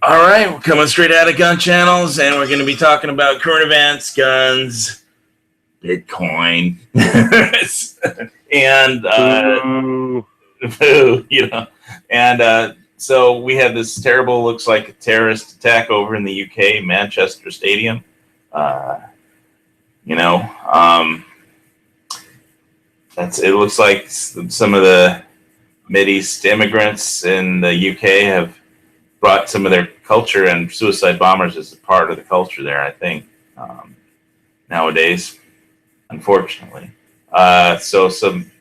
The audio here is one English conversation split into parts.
All right, we're coming straight out of Gun Channels, and we're going to be talking about current events, guns, Bitcoin, and so we had this terrible, looks like a terrorist attack over in the UK, Manchester Stadium. It looks like some of the Mideast immigrants in the UK have brought some of their culture, and suicide bombers is a part of the culture there, I think, nowadays, unfortunately. So some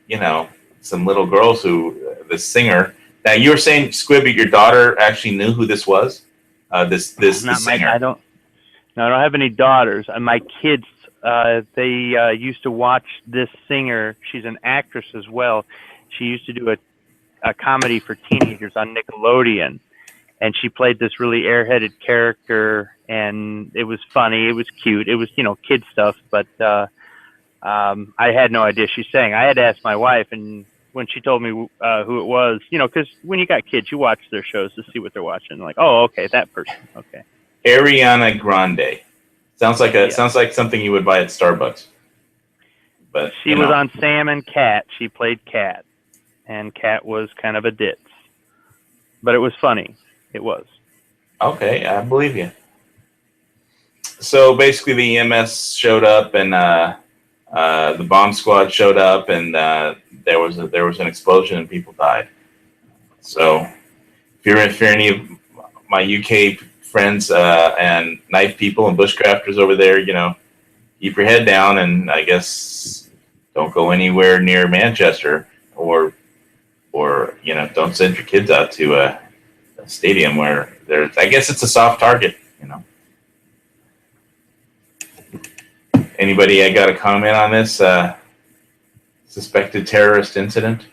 little girls the singer. Now you were saying, Squibby, your daughter actually knew who this was. This singer. I don't have any daughters. My kids, they used to watch this singer. She's an actress as well. She used to do a comedy for teenagers on Nickelodeon, and she played this really airheaded character, and it was funny. It was cute. It was, kid stuff, but I had no idea she sang. I had to ask my wife, and when she told me who it was, because when you got kids, you watch their shows to see what they're watching. Like, oh, okay, that person. Okay. Ariana Grande. Sounds like something you would buy at Starbucks. But she was on Sam and Cat. She played Cat, and Cat was kind of a ditz, but it was funny. It was. Okay, I believe you. So basically, the EMS showed up, and the bomb squad showed up, and there was an explosion, and people died. So if you're any of my UK friends and knife people and bushcrafters over there, keep your head down, and I guess don't go anywhere near Manchester, or don't send your kids out to a stadium where I guess it's a soft target. Anybody got a comment on this suspected terrorist incident?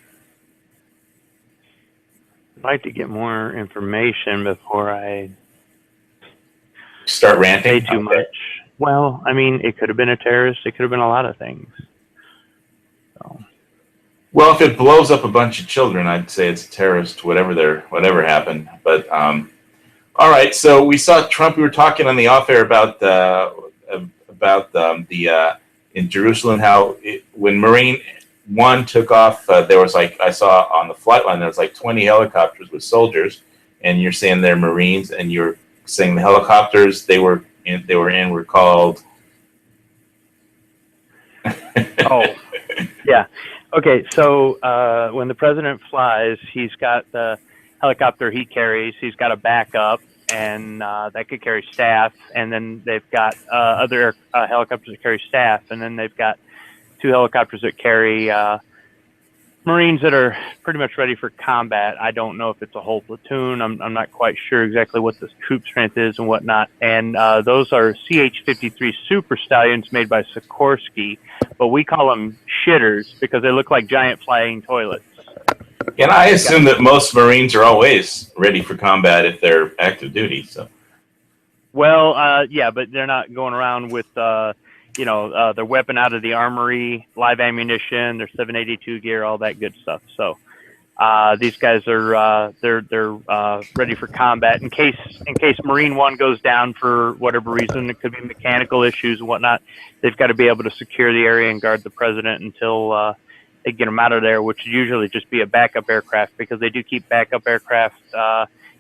I'd like to get more information before I start ranting. Say too much. Well, I mean, it could have been a terrorist. It could have been a lot of things. So. Well, if it blows up a bunch of children, I'd say it's a terrorist. Whatever happened. But all right. So we saw Trump. We were talking on the off air about in Jerusalem how when Marine One took off, there was I saw on the flight line there was 20 helicopters with soldiers, and you're saying they're Marines, and you're saying the helicopters they were were called. Oh, yeah. Okay, so when the president flies, he's got the helicopter he carries. He's got a backup, and that could carry staff. And then they've got other helicopters that carry staff. And then they've got 2 helicopters that carry Marines that are pretty much ready for combat. I don't know if it's a whole platoon. I'm not quite sure exactly what the troop strength is and whatnot. And those are CH-53 Super Stallions made by Sikorsky, but we call them shitters because they look like giant flying toilets. And I assume that most Marines are always ready for combat if they're active duty. So. Well, yeah, but they're not going around with their weapon out of the armory, live ammunition, their 782 gear, all that good stuff. So these guys are they're ready for combat in case Marine One goes down for whatever reason. It could be mechanical issues and whatnot. They've got to be able to secure the area and guard the president until they get him out of there, which would usually just be a backup aircraft because they do keep backup aircraft.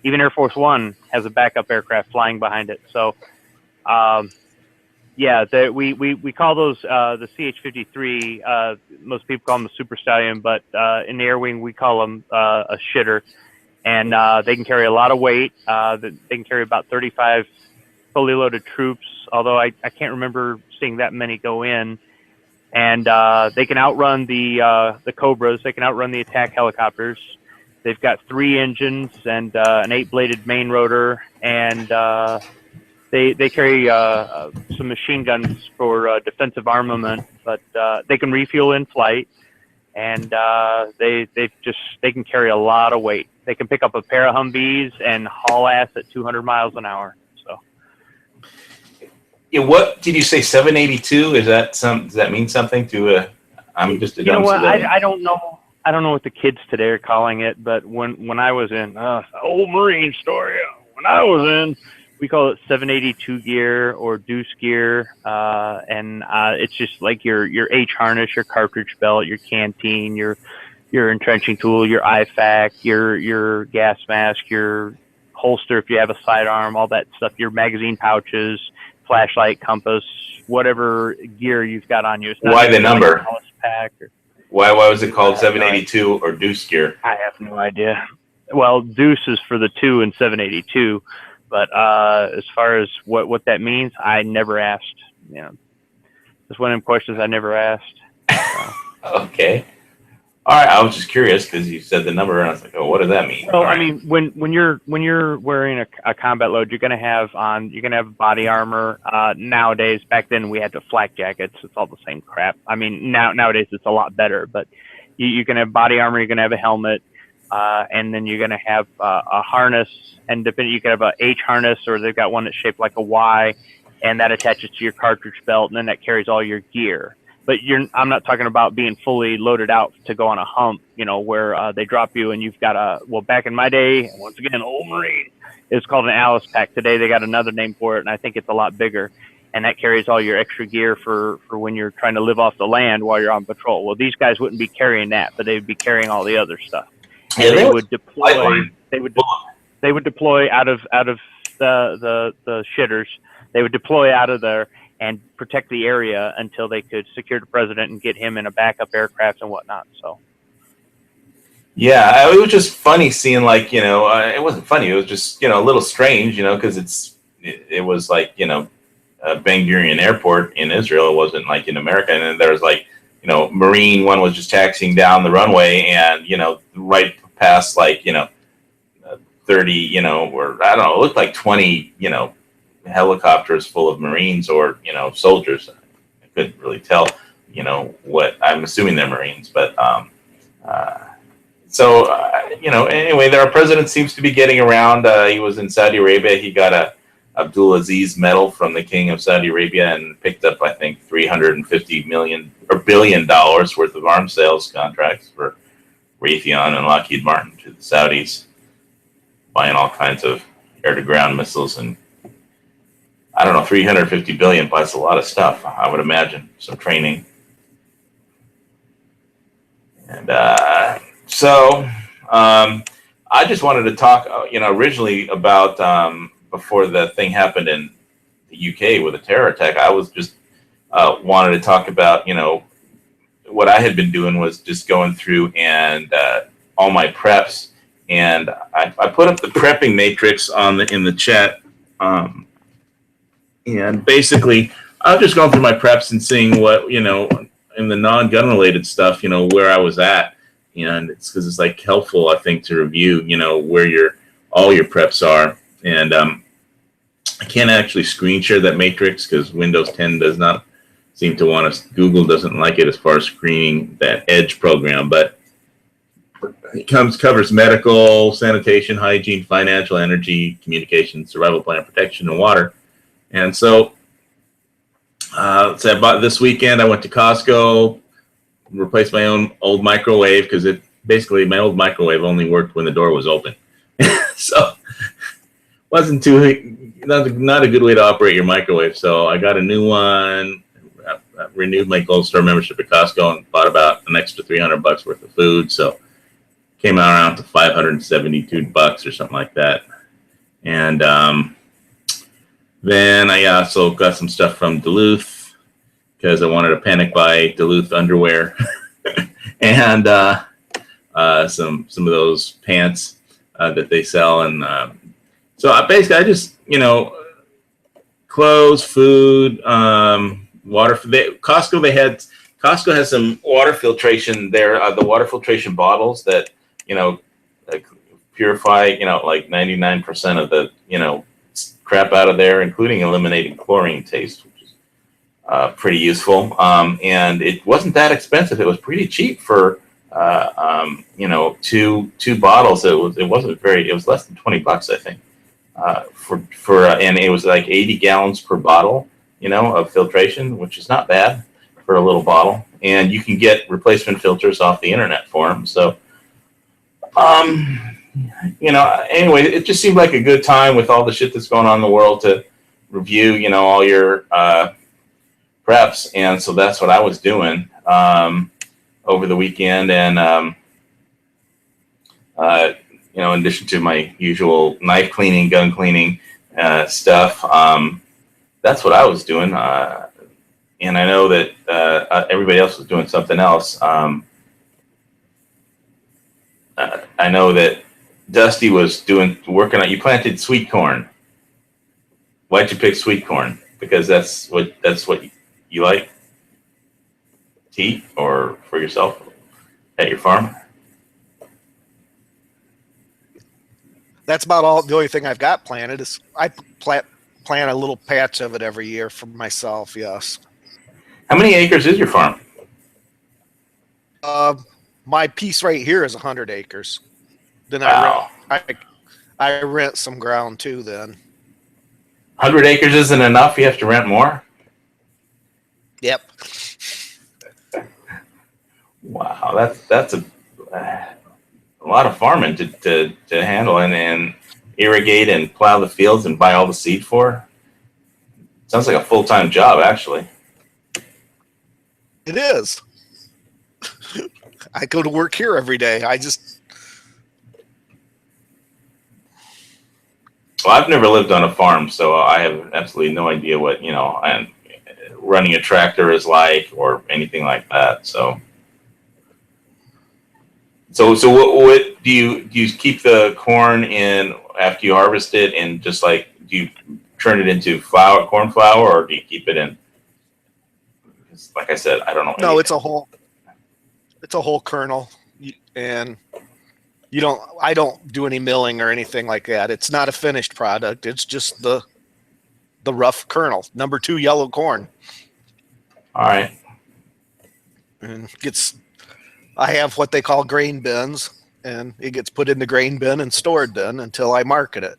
Even Air Force One has a backup aircraft flying behind it. So. Yeah, we call those the CH-53. Most people call them the Super Stallion, but in the Air Wing we call them a shitter, and they can carry a lot of weight. They can carry about 35 fully loaded troops, although I can't remember seeing that many go in. And they can outrun the Cobras. They can outrun the attack helicopters. They've got 3 engines and an 8-bladed main rotor, and They carry some machine guns for defensive armament, but they can refuel in flight, and they can carry a lot of weight. They can pick up a pair of Humvees and haul ass at 200 miles an hour. So, yeah, what did you say? 782? Does that mean something to? I'm just a dumb civilian. I don't know. I don't know what the kids today are calling it, but when I was in old Marine story, when I was in, we call it 782 gear or deuce gear, and it's just like your H harness, your cartridge belt, your canteen, your entrenching tool, your IFAK, your gas mask, your holster if you have a sidearm, all that stuff, your magazine pouches, flashlight, compass, whatever gear you've got on you. It's not Why the number? Like a pack or, why was it called 782 or deuce gear? I have no idea. Well, deuce is for the 2 in 782, but as far as what that means, I never asked. You know, it's one of them questions I never asked. Okay. All right, I was just curious because you said the number, and I was like, "Oh, what does that mean?" Well, right. I mean, when you're wearing a combat load, you're gonna have body armor. Nowadays, back then we had the flak jackets. It's all the same crap. I mean, nowadays it's a lot better. But you can have body armor. You're gonna have a helmet, and then you're gonna have a harness. And depending, you can have a H harness, or they've got one that's shaped like a Y, and that attaches to your cartridge belt, and then that carries all your gear. But I'm not talking about being fully loaded out to go on a hump, you know, where they drop you and you've got back in my day, once again, old Marine, it's called an Alice pack. Today they got another name for it, and I think it's a lot bigger. And that carries all your extra gear for when you're trying to live off the land while you're on patrol. Well, these guys wouldn't be carrying that, but they would be carrying all the other stuff. And Yeah, they would deploy. They would deploy out of the shitters. They would deploy out of there and protect the area until they could secure the president and get him in a backup aircraft and whatnot. So, yeah, it was just funny seeing, like, you know, it wasn't funny. It was just, you know, a little strange, you know, because it was like, you know, Ben Gurion Airport in Israel. It wasn't like in America. And then there was like, you know, Marine one was just taxiing down the runway, and, you know, right past like, you know, 30, you know, or I don't know, it looked like 20, you know, helicopters full of Marines or, you know, soldiers. I couldn't really tell, you know, what I'm assuming they're Marines, but you know, anyway, our president seems to be getting around. He was in Saudi Arabia. He got a Abdul Aziz medal from the King of Saudi Arabia and picked up, I think, $350 million or $1 billion worth of arms sales contracts for Raytheon and Lockheed Martin to the Saudis, buying all kinds of air-to-ground missiles. And I don't know, 350 billion buys a lot of stuff, I would imagine, some training. And I just wanted to talk, you know, originally about before the thing happened in the UK with a terror attack. I was just wanted to talk about, you know, what I had been doing was just going through and all my preps, and I put up the prepping matrix in the chat. And basically, I was just going through my preps and seeing what, you know, in the non-gun related stuff, you know, where I was at. And it's because it's like helpful, I think, to review, you know, where all your preps are. And I can't actually screen share that matrix because Windows 10 does not seem to want to, Google doesn't like it as far as screening that Edge program. But it covers medical, sanitation, hygiene, financial, energy, communication, survival plan, protection, and water. And so, this weekend I went to Costco, replaced my own old microwave because my old microwave only worked when the door was open. So, wasn't not a good way to operate your microwave. So I got a new one, I renewed my Gold Star membership at Costco, and bought about an extra $300 worth of food. So came out around to $572 or something like that. And then I also got some stuff from Duluth because I wanted to panic buy Duluth underwear and some of those pants that they sell. And so I just, you know, clothes, food, water. Costco has some water filtration there. The water filtration bottles that, you know, like purify, you know, like 99% of the, you know, crap out of there, including eliminating chlorine taste, which is pretty useful. And it wasn't that expensive. It was pretty cheap for, you know, two bottles. It was less than $20, I think, and it was like 80 gallons per bottle, you know, of filtration, which is not bad for a little bottle. And you can get replacement filters off the internet for them. So, Anyway, it just seemed like a good time with all the shit that's going on in the world to review, all your preps. And so that's what I was doing over the weekend. And, in addition to my usual knife cleaning, gun cleaning stuff, that's what I was doing. And I know that everybody else was doing something else. I know that Dusty was working on. You planted sweet corn. Why'd you pick sweet corn? Because that's what you like to eat, or for yourself at your farm. That's about all. The only thing I've got planted is I plant a little patch of it every year for myself. Yes. How many acres is your farm? My piece right here is 100 acres. Then Wow. I rent some ground too. Then 100 acres isn't enough. You have to rent more. Yep. Wow, that's a lot of farming to handle and irrigate and plow the fields and buy all the seed for. Sounds like a full-time job, actually. It is. I go to work here every day. Well, I've never lived on a farm, so I have absolutely no idea what, and running a tractor is like or anything like that. So what do you keep the corn in after you harvest it, and just like, do you turn it into corn flour, or do you keep it in? Like I said, I don't know. No, it's a whole kernel, and I don't do any milling or anything like that. It's not a finished product. It's just the rough kernel, number 2 yellow corn. All right. And I have what they call grain bins, and it gets put in the grain bin and stored then until I market it.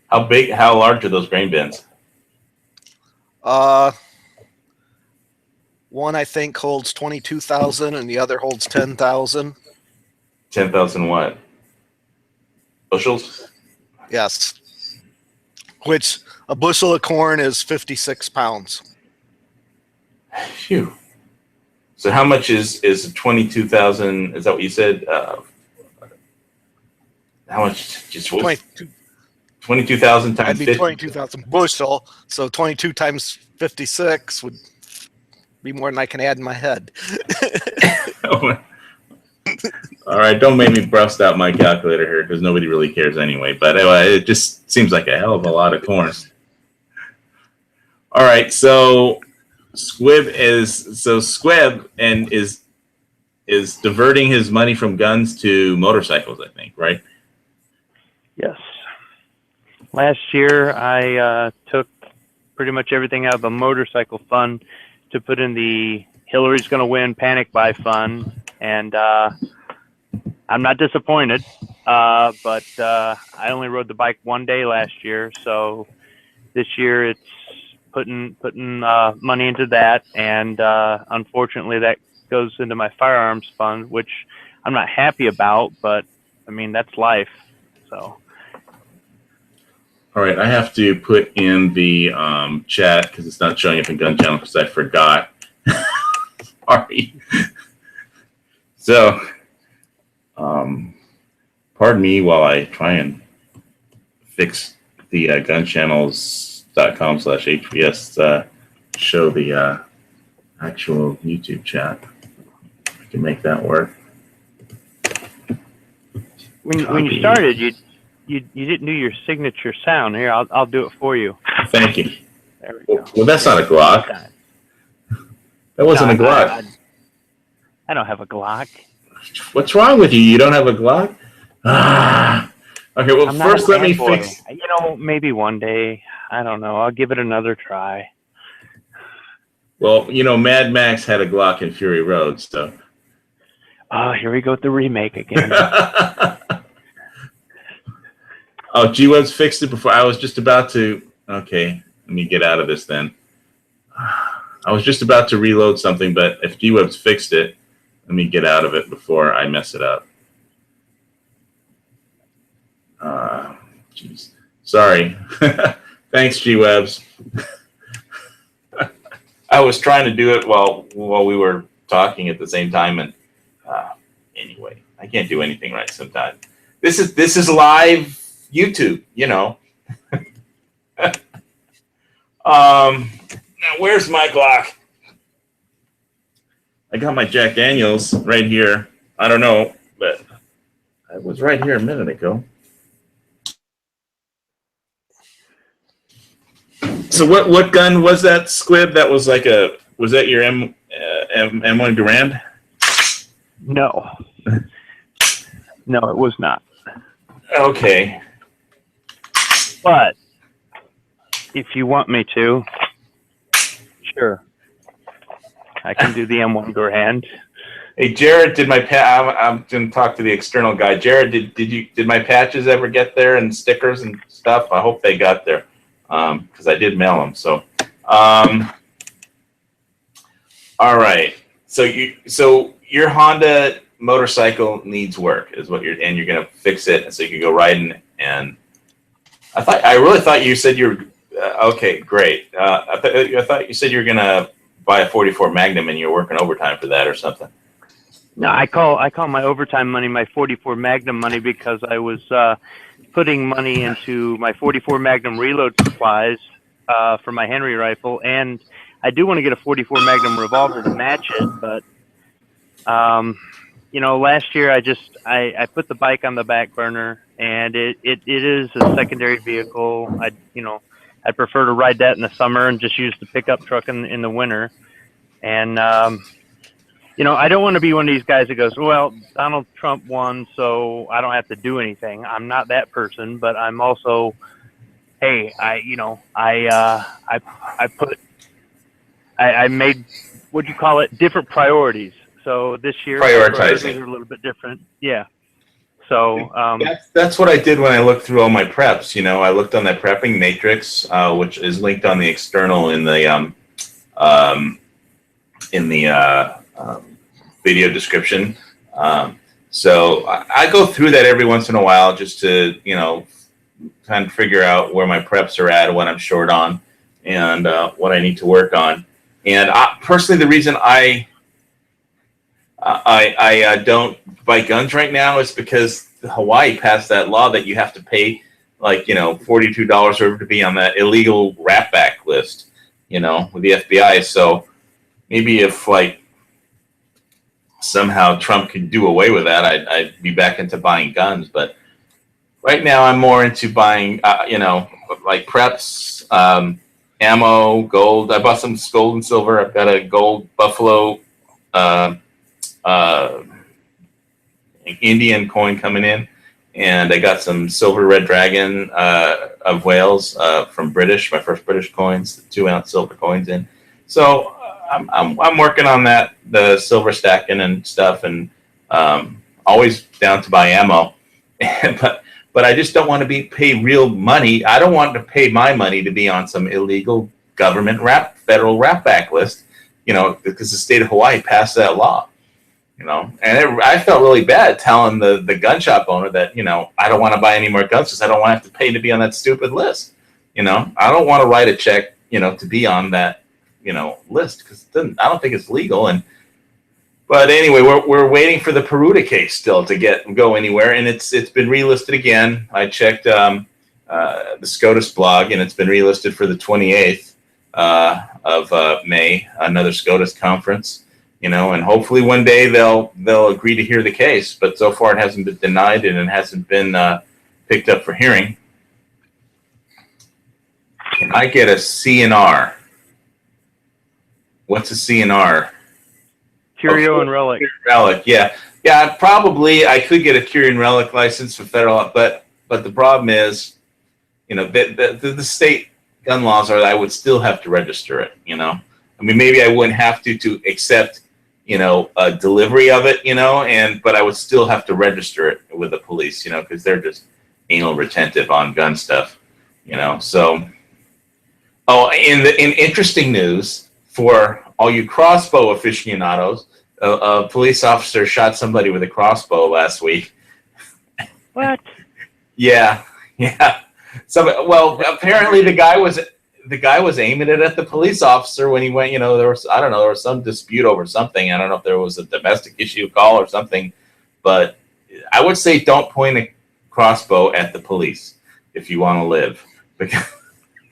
How large are those grain bins? One I think holds 22,000 and the other holds 10,000. 10,000 what? Bushels? Yes. Which a bushel of corn is 56 pounds. Phew. So how much is 22,000? Is that what you said? How much? Just 22,000 times That'd be 50. 22,000 bushel. So 22 times 56 would be more than I can add in my head. All right, don't make me bust out my calculator here, because nobody really cares anyway. But anyway, it just seems like a hell of a lot of corn. All right, so Squib is diverting his money from guns to motorcycles, I think, right? Yes. Last year, I took pretty much everything out of the motorcycle fund to put in the Hillary's going to win panic buy fund, and I'm not disappointed. But I only rode the bike one day last year, so this year it's putting money into that, and unfortunately that goes into my firearms fund, which I'm not happy about, but I mean that's life. So. All right, I have to put in the chat because it's not showing up in Gun Channel because I forgot. Sorry. So, pardon me while I try and fix the gunchannels.com/HBS show the actual YouTube chat. I can make that work. When you started, you didn't do your signature sound. Here, I'll do it for you. Thank you. There we go. Well, that's not a Glock. That wasn't a Glock. I don't have a Glock. What's wrong with you? You don't have a Glock? Okay, well, first let me fix... Maybe one day. I don't know. I'll give it another try. Well, Mad Max had a Glock in Fury Road, so... Oh, here we go with the remake again. Oh, G-Web's fixed it before. I was just about to... Okay, let me get out of this then. I was just about to reload something, but if G-Web's fixed it, let me get out of it before I mess it up. Jeez. Sorry. Thanks, G-Webs. I was trying to do it while we were talking at the same time, and anyway, I can't do anything right sometimes. This is live YouTube, you know. Now where's my Glock? I got my Jack Daniels right here. I don't know, but it was right here a minute ago. So what gun was that, Squib? That was like was that your M1 Garand? No. No, it was not. Okay. But if you want me to, sure. I can do the M1 Garand. Hey, Jared, did my I'm going to talk to the external guy. Jared, did my patches ever get there and stickers and stuff? I hope they got there because I did mail them. So, all right. So your Honda motorcycle needs work, is what you're going to fix it, and so you can go riding. And I really thought you said you were okay. Great. I thought you said you were going to buy a 44 Magnum and you're working overtime for that or something. No, I call my overtime money my 44 Magnum money because I was putting money into my 44 Magnum reload supplies for my Henry rifle, and I do want to get a 44 Magnum revolver to match it, but last year I put the bike on the back burner, and it is a secondary vehicle. I'd prefer to ride that in the summer and just use the pickup truck in the winter. And, I don't want to be one of these guys that goes, well, Donald Trump won, so I don't have to do anything. I'm not that person, but I'm also, hey, I made, what'd you call it, different priorities. So this year, prioritizing are a little bit different. Yeah. So that's what I did when I looked through all my preps. I looked on that prepping matrix, which is linked on the external in the video description. So I go through that every once in a while just to kind of figure out where my preps are at, what I'm short on, and what I need to work on. And personally, the reason I don't buy guns right now is because Hawaii passed that law that you have to pay $42 to be on that illegal rat back list, with the FBI. So maybe if somehow Trump could do away with that, I'd be back into buying guns. But right now I'm more into buying, preps, ammo, gold. I bought some gold and silver. I've got a gold Buffalo Indian coin coming in, and I got some silver Red Dragon of Wales from British, my first British coins, the 2-ounce silver coins in. So I'm working on that, the silver stacking and stuff, and always down to buy ammo. but I just don't want to pay real money. I don't want to pay my money to be on some illegal government federal rat back list, because the state of Hawaii passed that law. And I felt really bad telling the gun shop owner that, I don't want to buy any more guns because I don't want to have to pay to be on that stupid list. I don't want to write a check, to be on that, list because I don't think it's legal. But anyway, we're waiting for the Peruta case still to go anywhere. And it's been relisted again. I checked the SCOTUS blog, and it's been relisted for the 28th of May, another SCOTUS conference. And hopefully one day they'll agree to hear the case. But so far it hasn't been denied, and it hasn't been picked up for hearing. Can I get a CNR? What's a CNR? Curio and Relic. Relic, yeah. Probably I could get a Curio and Relic license for federal, but the problem is, the state gun laws are that I would still have to register it. Maybe I wouldn't have to accept a delivery of it, but I would still have to register it with the police, because they're just anal retentive on gun stuff, So, in interesting news for all you crossbow aficionados, a police officer shot somebody with a crossbow last week. What? Yeah. Well, apparently the guy was aiming it at the police officer when he went. There was some dispute over something. I don't know if there was a domestic issue call or something, but I would say don't point a crossbow at the police if you want to live, because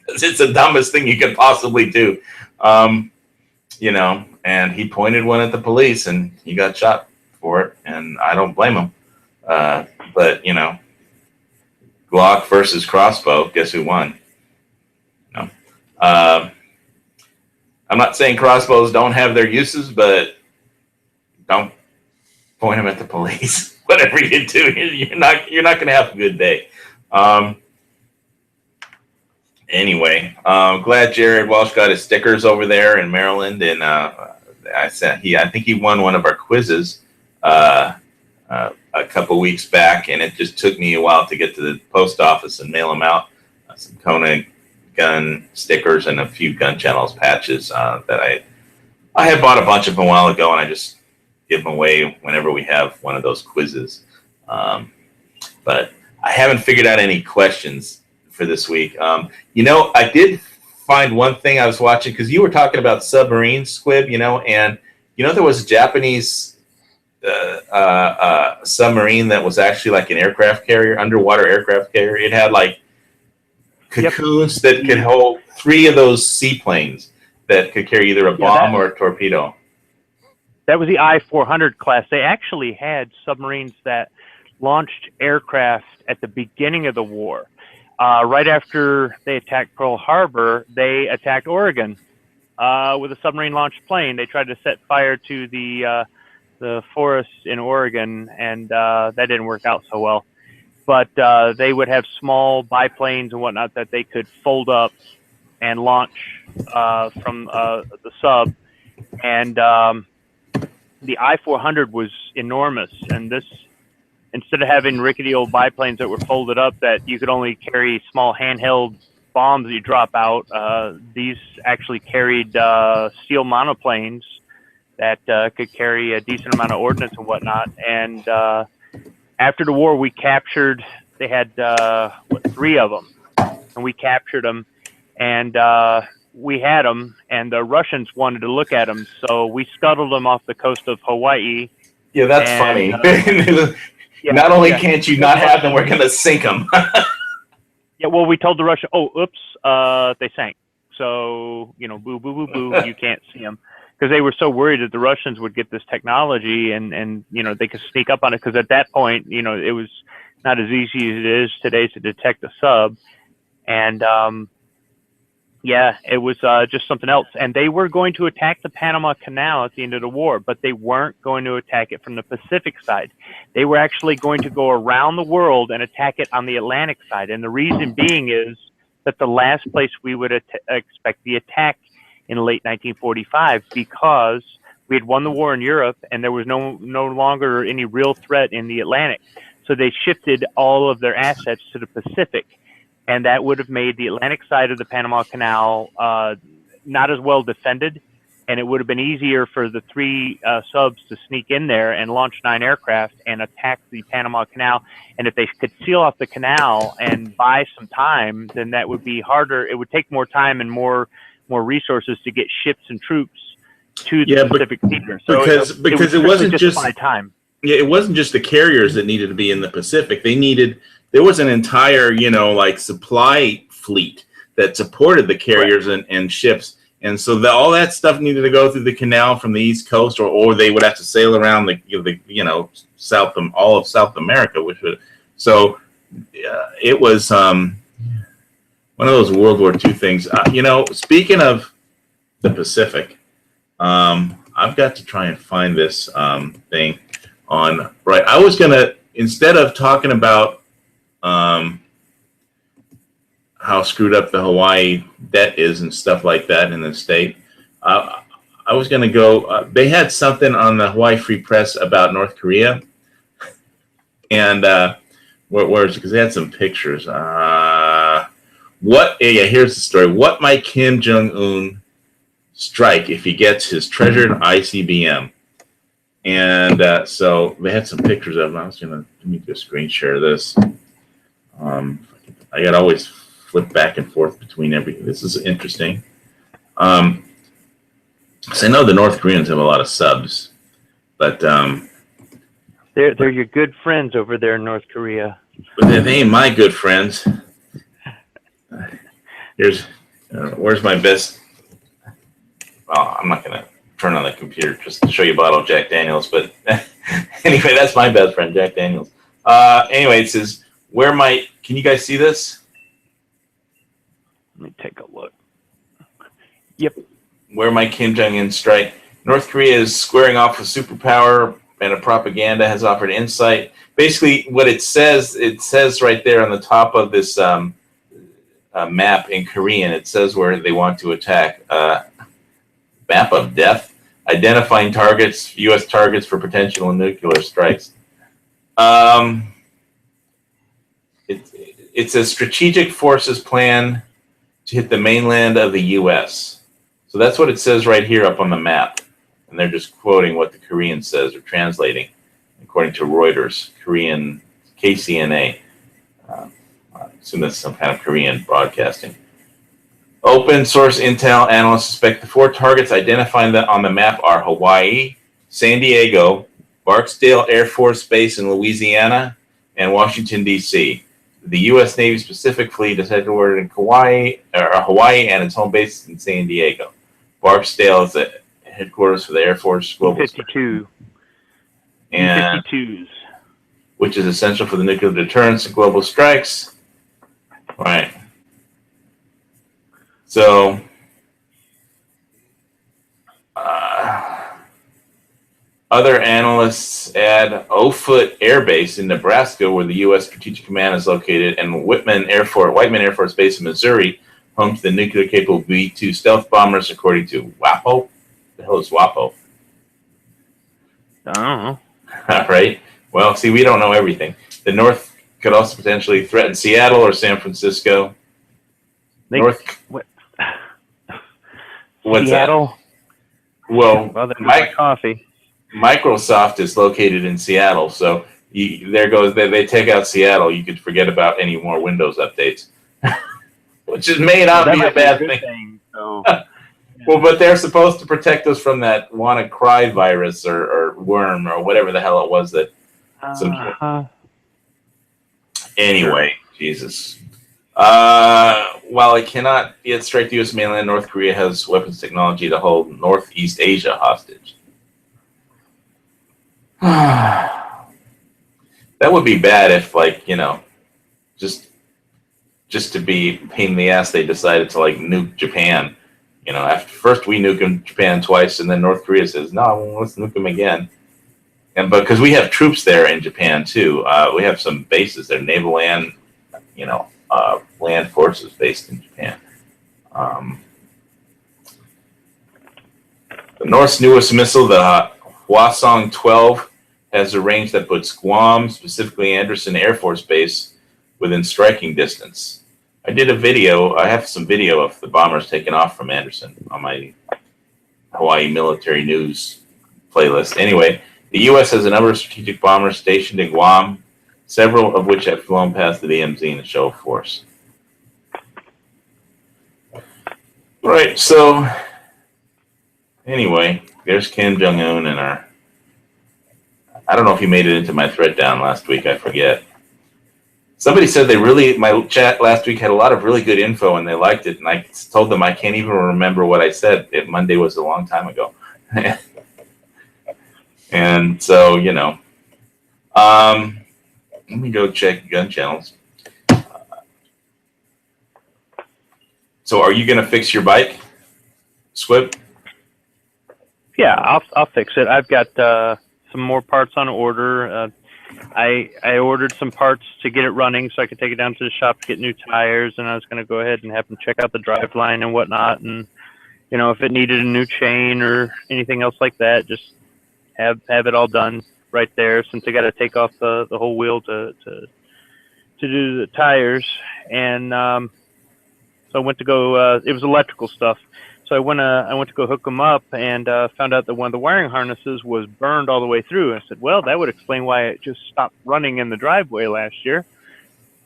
it's the dumbest thing you could possibly do. And he pointed one at the police and he got shot for it, and I don't blame him. But Glock versus crossbow, guess who won? No. I'm not saying crossbows don't have their uses, but don't point them at the police. Whatever you do, you're not going to have a good day. Anyway, glad Jared Welsh got his stickers over there in Maryland, and I think he won one of our quizzes a couple weeks back, and it just took me a while to get to the post office and mail them out. Some Kona gun stickers and a few Gun Channels patches that I had bought a bunch of them a while ago, and I just give them away whenever we have one of those quizzes. But I haven't figured out any questions for this week. I did find one thing I was watching, because you were talking about submarines, Squib, and there was a Japanese submarine that was actually like an aircraft carrier, underwater aircraft carrier. It had like cocoons that could hold 3 of those seaplanes that could carry either a bomb or a torpedo. That was the I-400 class. They actually had submarines that launched aircraft at the beginning of the war. Right after they attacked Pearl Harbor, they attacked Oregon with a submarine-launched plane. They tried to set fire to the forests in Oregon, and that didn't work out so well. But they would have small biplanes and whatnot that they could fold up and launch from the sub. And the I-400 was enormous, and this, instead of having rickety old biplanes that were folded up that you could only carry small handheld bombs that you drop out, these actually carried steel monoplanes that could carry a decent amount of ordnance and whatnot. And after the war, we captured, they had 3 of them, and we captured them, and we had them, and the Russians wanted to look at them, so we scuttled them off the coast of Hawaii. Yeah, that's funny. Not only can't you not have them, we're going to sink them. Yeah, well, we told the Russian, they sank. So, boo, boo, boo, boo, you can't see them. Because they were so worried that the Russians would get this technology and they could sneak up on it. Because at that point, it was not as easy as it is today to detect a sub. And, it was just something else. And they were going to attack the Panama Canal at the end of the war, but they weren't going to attack it from the Pacific side. They were actually going to go around the world and attack it on the Atlantic side. And the reason being is that the last place we would expect the attack in late 1945, because we had won the war in Europe and there was no longer any real threat in the Atlantic. So they shifted all of their assets to the Pacific. And that would have made the Atlantic side of the Panama Canal not as well defended, and it would have been easier for the 3 subs to sneak in there and launch 9 aircraft and attack the Panama Canal. And if they could seal off the canal and buy some time, then that would be harder. It would take more time and more resources to get ships and troops to the Pacific theater. So because it wasn't just by time. Yeah, it wasn't just the carriers that needed to be in the Pacific. There was an entire, supply fleet that supported the carriers and ships. And so all that stuff needed to go through the canal from the East Coast, or they would have to sail around all of South America, it was one of those World War II things. Speaking of the Pacific, I've got to try and find this thing on, right. I was going to, instead of talking about how screwed up the Hawaii debt is and stuff like that in the state, I was going to go, they had something on the Hawaii Free Press about North Korea. And where is it? Because they had some pictures. Here's the story. What might Kim Jong-un strike if he gets his treasured ICBM? And so they had some pictures of them. Let me just screen share this. I got to always flip back and forth between everything. This is interesting. So I know the North Koreans have a lot of subs, but they're your good friends over there in North Korea. But they ain't my good friends. Where's my best? Well, I'm not gonna turn on the computer just to show you a bottle of Jack Daniels, but anyway, that's my best friend, Jack Daniels. Anyway, it says, can you guys see this? Let me take a look. Yep. Where might Kim Jong-un strike? North Korea is squaring off with superpower, and a propaganda has offered insight. Basically, what it says right there on the top of this map in Korean, it says where they want to attack. Map of death, identifying targets, U.S. targets for potential nuclear strikes. It's a strategic forces plan to hit the mainland of the U.S. So that's what it says right here up on the map. And they're just quoting what the Korean says or translating, according to Reuters, Korean KCNA. I assume that's some kind of Korean broadcasting. Open source intel analysts suspect the 4 targets identified on the map are Hawaii, San Diego, Barksdale Air Force Base in Louisiana, and Washington, D.C. The U.S. Navy Pacific Fleet is headquartered in Hawaii, and its home base is in San Diego. Barksdale is the headquarters for the Air Force Global 52. and 52s. Which is essential for the nuclear deterrence and global strikes. Right. So, other analysts add Offutt Air Base in Nebraska, where the U.S. Strategic Command is located, and Whiteman Air Force Base in Missouri, home to the nuclear-capable B-2 stealth bombers, according to WAPO. The hell is WAPO? I don't know. All right. Well, see, we don't know everything. The North could also potentially threaten Seattle or San Francisco. What's Seattle? That? Well, my coffee. Microsoft is located in Seattle, so there goes. They take out Seattle. You could forget about any more Windows updates, which may not be a bad thing. So. Well, but they're supposed to protect us from that WannaCry virus or worm or whatever the hell it was that. Anyway, Jesus. While it cannot yet strike the U.S. mainland, North Korea has weapons technology to hold Northeast Asia hostage. That would be bad if, just to be a pain in the ass, they decided to nuke Japan. After first we nuke Japan twice, and then North Korea says, "No, let's nuke them again." And because we have troops there in Japan too, we have some bases there, naval and land forces based in Japan. The North's newest missile, the Hwasong-12, has a range that puts Guam, specifically Andersen Air Force Base, within striking distance. I did a video. I have some video of the bombers taking off from Andersen on my Hawaii military news playlist. Anyway, the U.S. has a number of strategic bombers stationed in Guam, several of which have flown past the DMZ in a show of force. Right, so anyway, there's Kim Jong-un and I don't know if he made it into my thread down last week, I forget. Somebody said my chat last week had a lot of really good info and they liked it, and I told them I can't even remember what I said. Monday was a long time ago. And so, let me go check gun channels. So are you going to fix your bike, Squib? Yeah, I'll fix it. I've got some more parts on order. I ordered some parts to get it running so I could take it down to the shop to get new tires, and I was going to go ahead and have them check out the drive line and whatnot, and if it needed a new chain or anything else like that, just have it all done right there, since I got to take off the whole wheel to do the tires. And so I went to go. It was electrical stuff. So I went to go hook them up, and found out that one of the wiring harnesses was burned all the way through. I said, well, that would explain why it just stopped running in the driveway last year.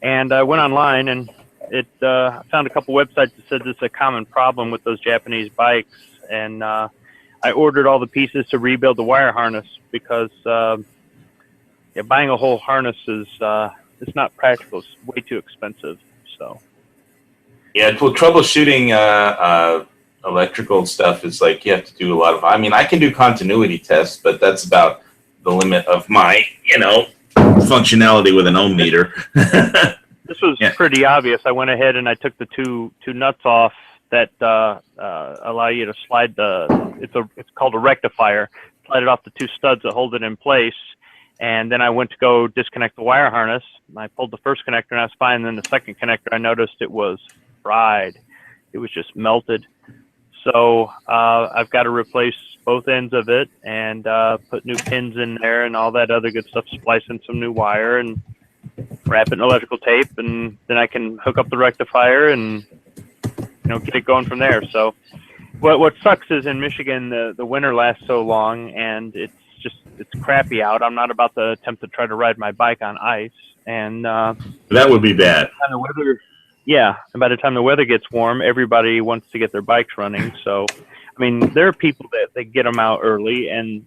And I went online and I found a couple websites that said this is a common problem with those Japanese bikes, and I ordered all the pieces to rebuild the wire harness because buying a whole harness is it's not practical. It's way too expensive. So yeah, well, troubleshooting electrical stuff is like you have to do a lot of. I mean, I can do continuity tests, but that's about the limit of my functionality with an ohm meter. this was pretty obvious. I went ahead and I took the two nuts off that allow you to slide it's called a rectifier. Slide it off the two studs that hold it in place. And then I went to go disconnect the wire harness. And I pulled the first connector and I was fine. And then the second connector, I noticed it was fried. It was just melted. So I've got to replace both ends of it and put new pins in there and all that other good stuff, splice in some new wire and wrap it in electrical tape. And then I can hook up the rectifier and, get it going from there. So what sucks is in Michigan, the winter lasts so long and it's crappy out. I'm not about to attempt to try to ride my bike on ice. And that would be bad. And by the time the weather gets warm, everybody wants to get their bikes running. So, I mean, there are people that they get them out early, and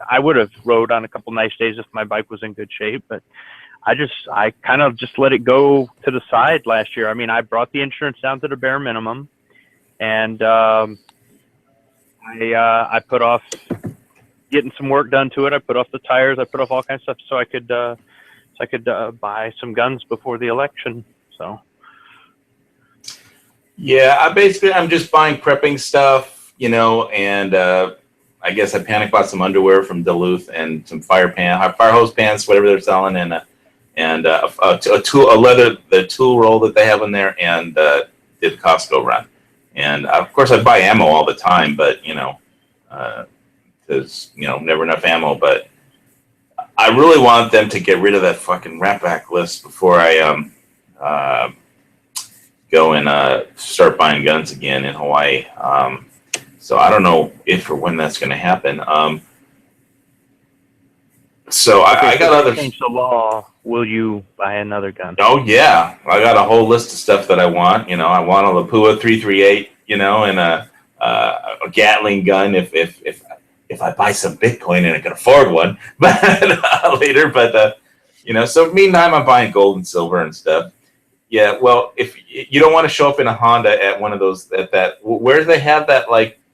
I would have rode on a couple nice days if my bike was in good shape, but I kind of just let it go to the side last year. I mean, I brought the insurance down to the bare minimum, and I put off getting some work done to it. I put off the tires. I put off all kinds of stuff so I could buy some guns before the election. So. Yeah, I'm just buying prepping stuff, and I guess I panic bought some underwear from Duluth and some fire hose pants, whatever they're selling, and the tool roll that they have in there, and did the Costco run. And of course, I buy ammo all the time, but because never enough ammo. But I really want them to get rid of that fucking rat back list before I go and start buying guns again in Hawaii. So I don't know if or when that's going to happen. So I got other. Change the law. Will you buy another gun? Oh yeah, I got a whole list of stuff that I want. I want a Lapua 338. And a Gatling gun if I buy some Bitcoin and I can afford one. But later, so meantime I'm buying gold and silver and stuff. Yeah, well, if you don't want to show up in a Honda at one of those, where do they have that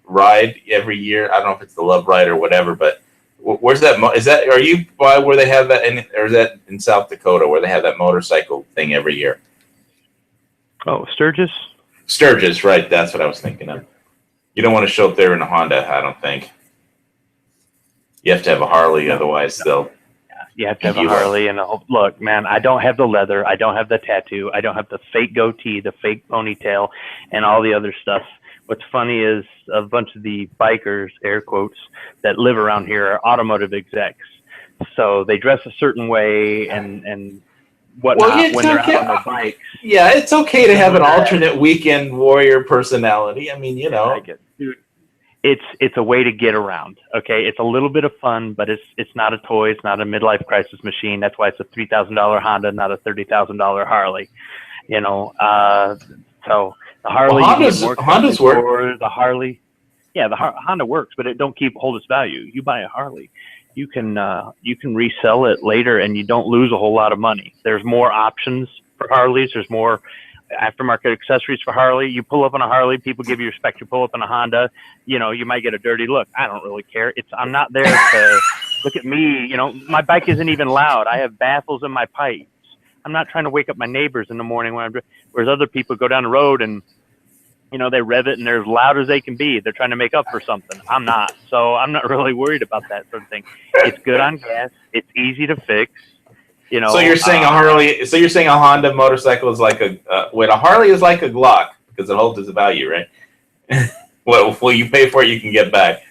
ride every year? I don't know if it's the Love Ride or whatever, but where's that? Are you by where they have that, or is that in South Dakota where they have that motorcycle thing every year? Oh, Sturgis? Sturgis, right? That's what I was thinking of. You don't want to show up there in a Honda, I don't think. You have to have a Harley, otherwise they'll. You have to have a Harley and look, man, I don't have the leather. I don't have the tattoo. I don't have the fake goatee, the fake ponytail, and all the other stuff. What's funny is a bunch of the bikers, air quotes, that live around here are automotive execs. So they dress a certain way and whatnot when they're out on their bikes. Yeah, it's okay to have an alternate weekend warrior personality. I mean, I get, dude. It's a way to get around. Okay, it's a little bit of fun, but it's not a toy. It's not a midlife crisis machine. That's why it's a $3,000 Honda, not a $30,000 Harley. So the Harley, Hondas work. The Harley, yeah, the Honda works, but it don't hold its value. You buy a Harley, you can resell it later, and you don't lose a whole lot of money. There's more options for Harleys. There's more aftermarket accessories for Harley. You pull up on a Harley, people give you respect. You pull up on a Honda, you might get a dirty look. I don't really care. I'm not there to look at me. My bike isn't even loud. I have baffles in my pipes. I'm not trying to wake up my neighbors in the morning whereas other people go down the road and they rev it and they're as loud as they can be. They're trying to make up for something. I'm not. So I'm not really worried about that sort of thing. It's good on gas. It's easy to fix. So you're saying a Harley? So you're saying a Honda motorcycle is like a Harley is like a Glock because it holds its value, right? Well, you pay for it, you can get back.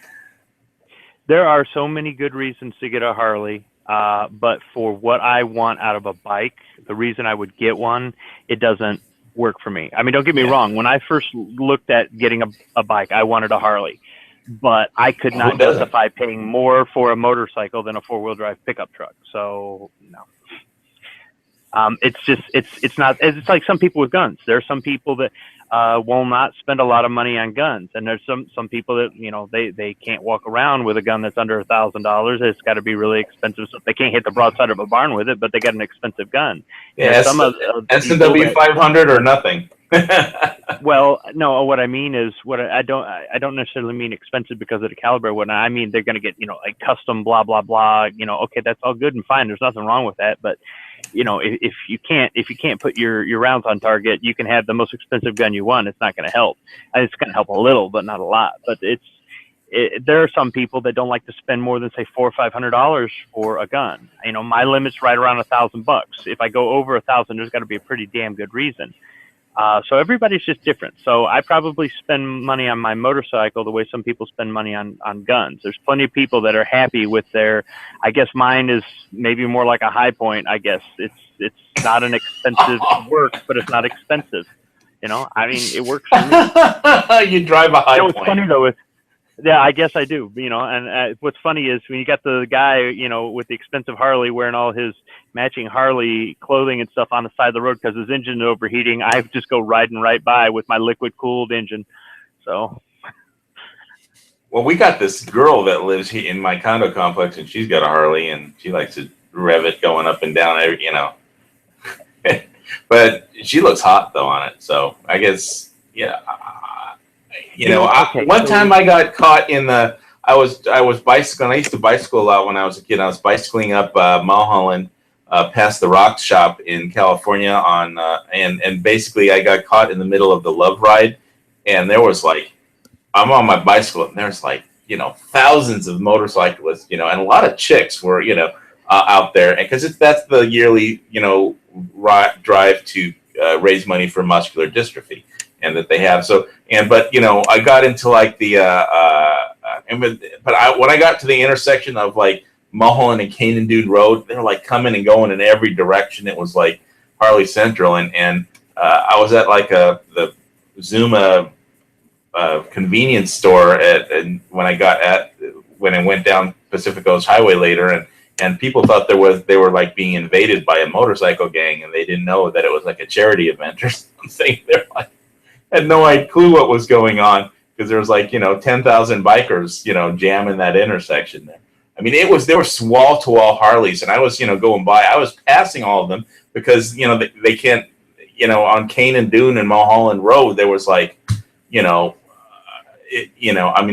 There are so many good reasons to get a Harley, but for what I want out of a bike, the reason I would get one, it doesn't work for me. I mean, don't get me wrong. When I first looked at getting a bike, I wanted a Harley, but I could not justify paying more for a motorcycle than a 4-wheel drive pickup truck. So no. It's not. It's like some people with guns. There are some people that will not spend a lot of money on guns, and there's some people that they can't walk around with a gun that's under $1,000. It's got to be really expensive. So they can't hit the broadside of a barn with it, but they got an expensive gun. Yeah, some of S&W 500 or nothing. Well, no, what I mean is I don't necessarily mean expensive because of the caliber. What I mean, they're going to get like custom blah blah blah. Okay, that's all good and fine. There's nothing wrong with that, but if you can't put your rounds on target, you can have the most expensive gun you want. It's not going to help. It's going to help a little, but not a lot. But there are some people that don't like to spend more than say $400 or $500 for a gun. My limit's right around $1,000. If I go over 1,000, there's got to be a pretty damn good reason. So everybody's just different. So I probably spend money on my motorcycle the way some people spend money on guns. There's plenty of people that are happy with I guess mine is maybe more like a High Point. I guess it's not an expensive, it works, but it's not expensive. I mean, it works for me. You drive a High Point. What's funny though is, yeah, I guess I do. And what's funny is when you got the guy, with the expensive Harley wearing all his matching Harley clothing and stuff on the side of the road because his engine is overheating, I just go riding right by with my liquid cooled engine. So, well, we got this girl that lives in my condo complex, and she's got a Harley, and she likes to rev it going up and down. But she looks hot though on it. So I guess one time I got caught in I was bicycling. I used to bicycle a lot when I was a kid. I was bicycling up Mulholland past the Rock Shop in California and basically I got caught in the middle of the Love Ride, and there was I'm on my bicycle and there's thousands of motorcyclists, and a lot of chicks were out there, and because that's the yearly drive to raise money for muscular dystrophy. And that they have but I got into when I got to the intersection of Mulholland and Canaan Dude Road, they were coming and going in every direction. It was Harley Central, and I was at the Zuma convenience store when I went down Pacific Coast Highway later, and people thought they were being invaded by a motorcycle gang, and they didn't know that it was a charity event or something. They're had no clue what was going on because there was 10,000 bikers, jamming that intersection there. I mean, there were wall to wall Harleys, and I was, going by. I was passing all of them because, they can't, on Cane and Dune and Mulholland Road, there was I mean,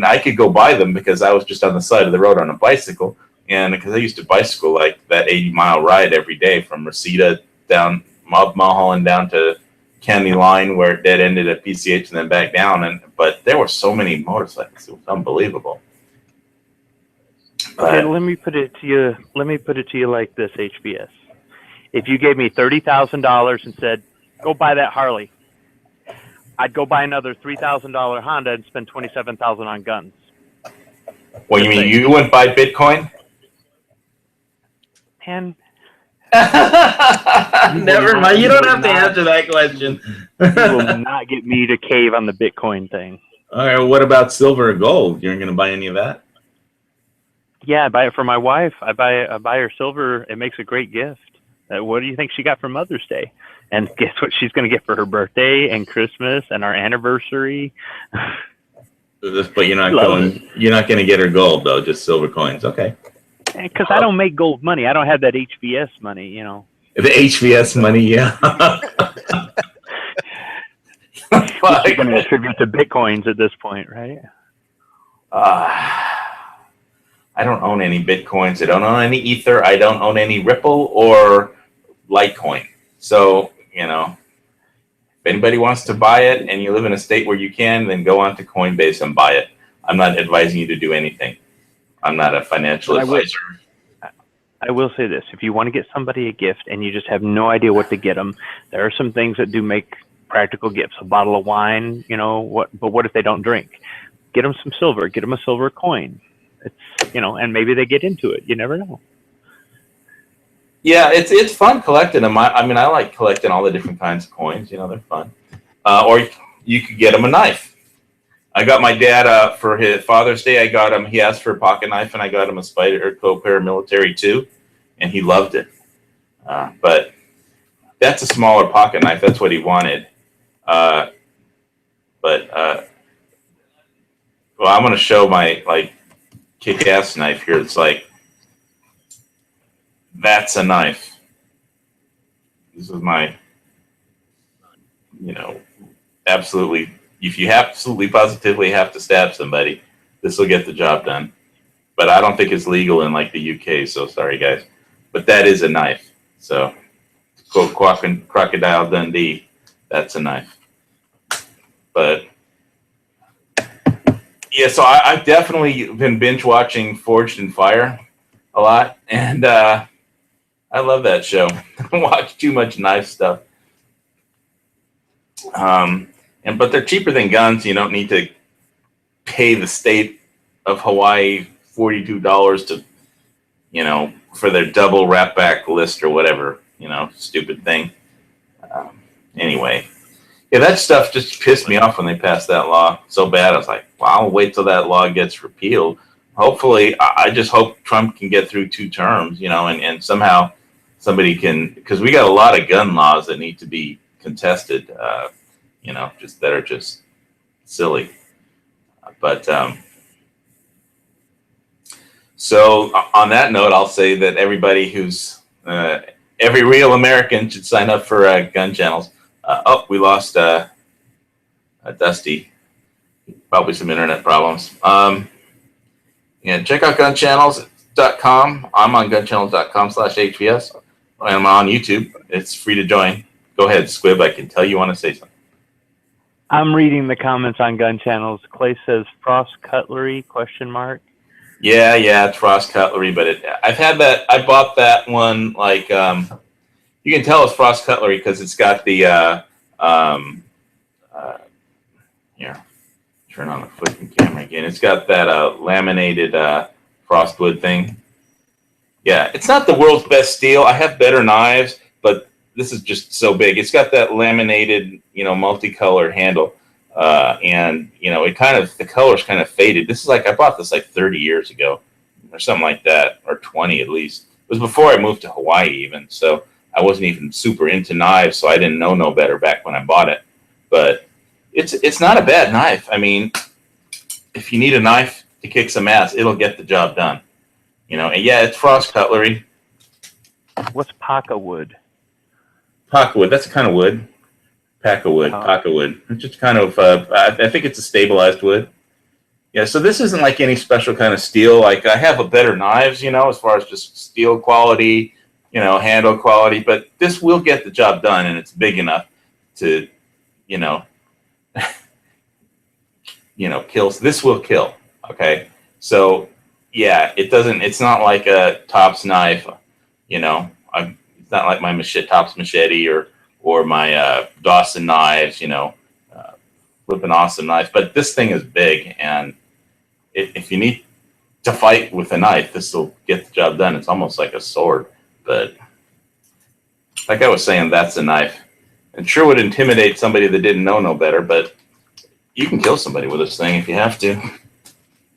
I could go by them because I was just on the side of the road on a bicycle, and because I used to bicycle that 80-mile ride every day from Reseda down Mulholland down to County Line where it dead ended at PCH and then back down, but there were so many motorcycles. It was unbelievable. Okay, let me put it to you like this, HBS. If you gave me $30,000 and said, "Go buy that Harley," I'd go buy another $3,000 Honda and spend $27,000 on guns. Well, you mean you wouldn't buy Bitcoin? And never mind. You don't have to answer that question. You will not get me to cave on the Bitcoin thing. All right. What about silver or gold? You're going to buy any of that? Yeah, I buy it for my wife. I buy her silver. It makes a great gift. What do you think she got for Mother's Day? And guess what she's going to get for her birthday and Christmas and our anniversary? But you're not going to get her gold though, just silver coins. Okay. Because I don't make gold money. I don't have that HVS money, The HVS money, yeah. You're going to attribute to Bitcoins at this point, right? I don't own any Bitcoins. I don't own any Ether. I don't own any Ripple or Litecoin. So, if anybody wants to buy it and you live in a state where you can, then go on to Coinbase and buy it. I'm not advising you to do anything. I'm not a financial advisor. I will say this. If you want to get somebody a gift and you just have no idea what to get them, there are some things that do make practical gifts. A bottle of wine, but what if they don't drink? Get them some silver. Get them a silver coin. It's, and maybe they get into it. You never know. Yeah, it's fun collecting them. I mean, I like collecting all the different kinds of coins. They're fun. Or you could get him a knife. I got my dad for his Father's Day. I got him. He asked for a pocket knife, and I got him a Spyderco paramilitary too, and he loved it. But that's a smaller pocket knife. That's what he wanted. But well, I'm gonna show my like kick-ass knife here. It's like that's a knife. This is my, absolutely. If you absolutely positively have to stab somebody, this will get the job done. But I don't think it's legal in like the UK. So sorry, guys. But that is a knife. So quote Crocodile Dundee. That's a knife. But yeah, so I've definitely been binge watching Forged in Fire a lot, and I love that show. I watch too much knife stuff. But they're cheaper than guns. You don't need to pay the state of Hawaii $42 to, for their double wrap back list or whatever, stupid thing. Anyway, yeah, that stuff just pissed me off when they passed that law so bad. I was like, well, I'll wait till that law gets repealed. Hopefully, I just hope Trump can get through 2 terms, and somehow somebody can, because we got a lot of gun laws that need to be contested, just that are just silly. But so on that note, I'll say that everybody who's every real American should sign up for gun channels. We lost Dusty. Probably some internet problems. Check out gunchannels.com. I'm on gunchannels.com/HVS. I'm on YouTube. It's free to join. Go ahead, Squib. I can tell you want to say something. I'm reading the comments on gun channels. Clay says Frost Cutlery ? Yeah, it's Frost Cutlery, but I've had that. I bought that one like you can tell it's Frost Cutlery because it's got the here. Turn on the flipping camera again. It's got that laminated frostwood thing. Yeah, it's not the world's best steel. I have better knives, but this is just so big. It's got that laminated, multicolored handle, and it the color's kind of faded. This is like I bought this like 30 years ago, or something like that, or 20 at least. It was before I moved to Hawaii, even. So I wasn't even super into knives, so I didn't know no better back when I bought it. But it's not a bad knife. I mean, if you need a knife to kick some ass, it'll get the job done. And yeah, it's Frost Cutlery. What's Paca wood? Paca wood, that's a kind of wood. Paca wood. It's just kind of, I think it's a stabilized wood. Yeah, so this isn't like any special kind of steel. Like I have a better knives, as far as just steel quality, handle quality, but this will get the job done, and it's big enough to, kill. This will kill. Okay, so yeah, it's not like a Tops knife, it's not like my Tops machete or my Dawson knives, flipping awesome knife. But this thing is big, and if you need to fight with a knife, this will get the job done. It's almost like a sword, but like I was saying, that's a knife. It sure would intimidate somebody that didn't know no better, but you can kill somebody with this thing if you have to.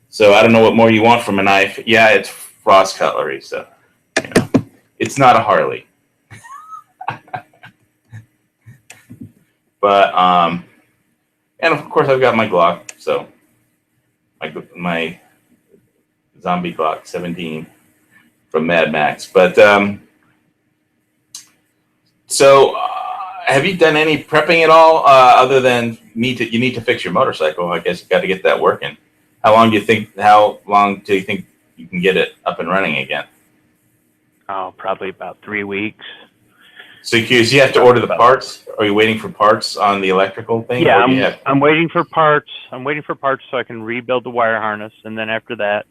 So I don't know what more you want from a knife. Yeah, it's Frost Cutlery, so it's not a Harley. But and of course I've got my Glock, so my zombie Glock 17 from Mad Max. But so have you done any prepping at all other than you need to fix your motorcycle? I guess you got to get that working. How long do you think you can get it up and running again? Oh, probably about 3 weeks. So you have to order the parts? Are you waiting for parts on the electrical thing? Yeah, I'm waiting for parts. I'm waiting for parts so I can rebuild the wire harness, and then after that,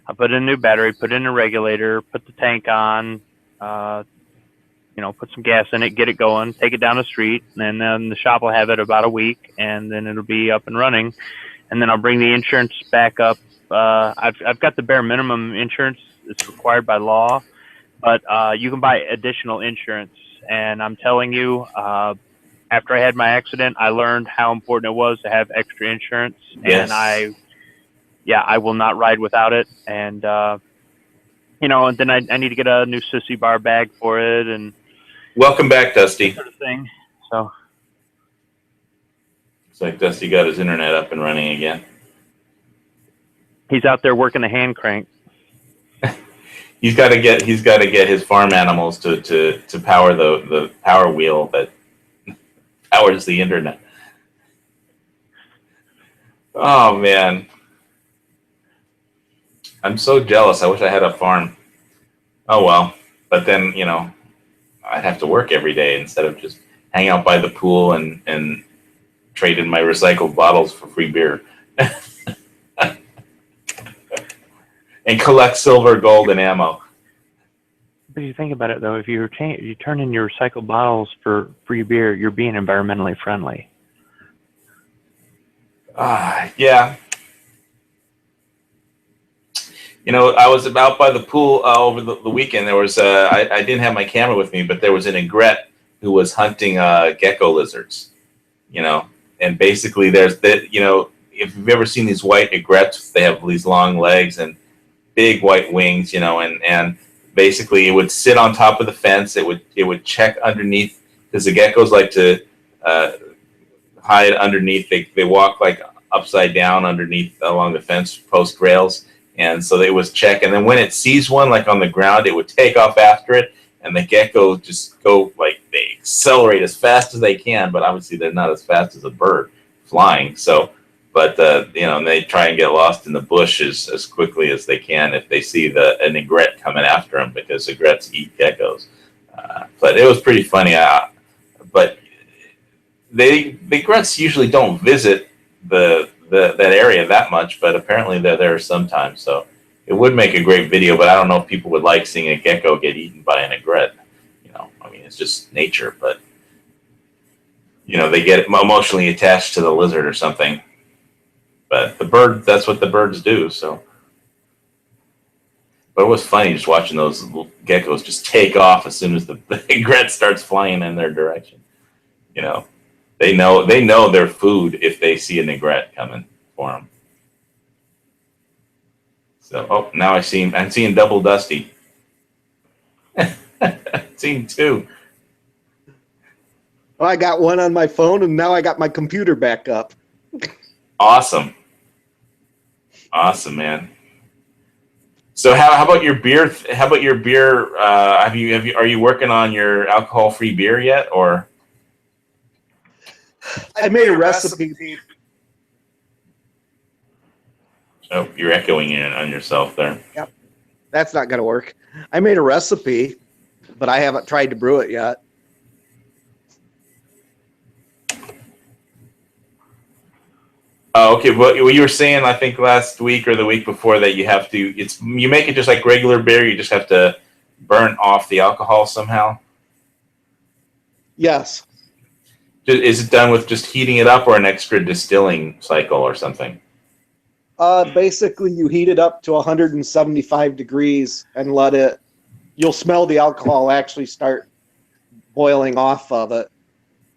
I'll put in a new battery, put in a regulator, put the tank on, put some gas in it, get it going, take it down the street, and then the shop will have it about a week, and then it'll be up and running. And then I'll bring the insurance back up. I've got the bare minimum insurance. It's required by law, but you can buy additional insurance. And I'm telling you, after I had my accident, I learned how important it was to have extra insurance. Yes. And I will not ride without it. And, and then I need to get a new sissy bar bag for it. And, Welcome back, Dusty. sort of thing. So It's like Dusty got his internet up and running again. he's out there working the hand crank. He's got to get his farm animals to power the power wheel that powers the internet. Oh man, I'm so jealous. I wish I had a farm. Oh well, but then I'd have to work every day instead of just hang out by the pool and trade in my recycled bottles for free beer. And collect silver, gold, and ammo. But you think about it, though, if you turn in your recycled bottles for free beer, you're being environmentally friendly. Yeah. I was out by the pool over the weekend. There was I didn't have my camera with me, but there was an egret who was hunting gecko lizards. And basically there's that. If you've ever seen these white egrets, they have these long legs and big white wings. And basically it would sit on top of the fence. It would check underneath because the geckos like to hide underneath. They walk like upside down underneath along the fence post rails. And so they would check, and then when it sees one like on the ground, it would take off after it, and the gecko just go like they accelerate as fast as they can, but obviously they're not as fast as a bird flying. So, but they try and get lost in the bushes as quickly as they can if they see an egret coming after them, because egrets eat geckos. But it was pretty funny. But the egrets usually don't visit that area that much, but apparently they're there sometimes. So it would make a great video, but I don't know if people would like seeing a gecko get eaten by an egret. It's just nature, but they get emotionally attached to the lizard or something. But the bird, that's what the birds do. So, but it was funny just watching those little geckos just take off as soon as the egret starts flying in their direction. They know their food if they see an egret coming for them. So, now I'm seeing double Dusty. Seeing two. Well, I got one on my phone, and now I got my computer back up. Awesome, man. So, how about your beer? How about your beer? Are you working on your alcohol-free beer yet, or? I made a recipe. Oh, you're echoing in on yourself there. Yep. That's not going to work. I made a recipe, but I haven't tried to brew it yet. Oh, okay. Well, you were saying, I think last week or the week before, that you make it just like regular beer. You just have to burn off the alcohol somehow. Yes. Is it done with just heating it up, or an extra distilling cycle or something? Basically, you heat it up to 175 degrees and you'll smell the alcohol actually start boiling off of it.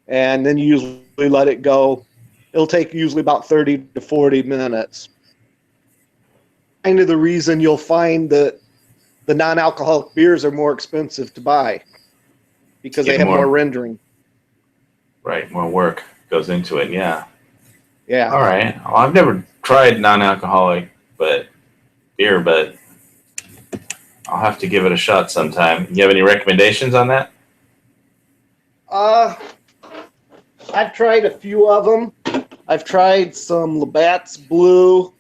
And then you usually let it go. It'll take usually about 30 to 40 minutes. Kind of the reason you'll find that the non-alcoholic beers are more expensive to buy, because they have more rendering. Right, more work goes into it, yeah. Yeah. All right. Well, I've never tried non-alcoholic beer, but I'll have to give it a shot sometime. You have any recommendations on that? I've tried a few of them. I've tried some Labatt's Blue,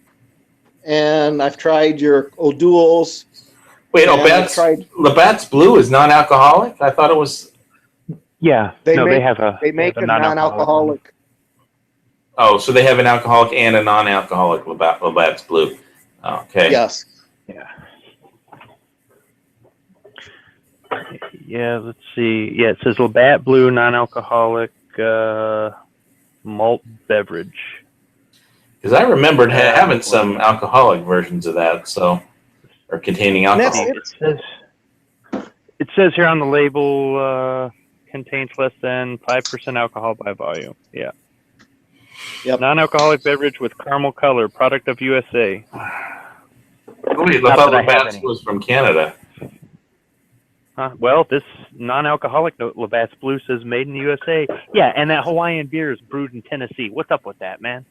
and I've tried your O'Doul's. Wait, Labatt's Blue is non-alcoholic? I thought it was. Yeah, they make a non-alcoholic. Oh, so they have an alcoholic and a non-alcoholic Labatt's Blue. Okay. Yes. Yeah. Yeah, let's see. Yeah, it says Labatt Blue non-alcoholic malt beverage. Because I remembered having some alcoholic versions of that, or containing alcohol. It says here on the label, contains less than 5% alcohol by volume. Yeah. Yep. Non-alcoholic beverage with caramel color, product of USA. Wait, I thought Labatt's was from Canada. Well, this non-alcoholic Labatt's Blue says made in the USA. Yeah, and that Hawaiian beer is brewed in Tennessee. What's up with that, man?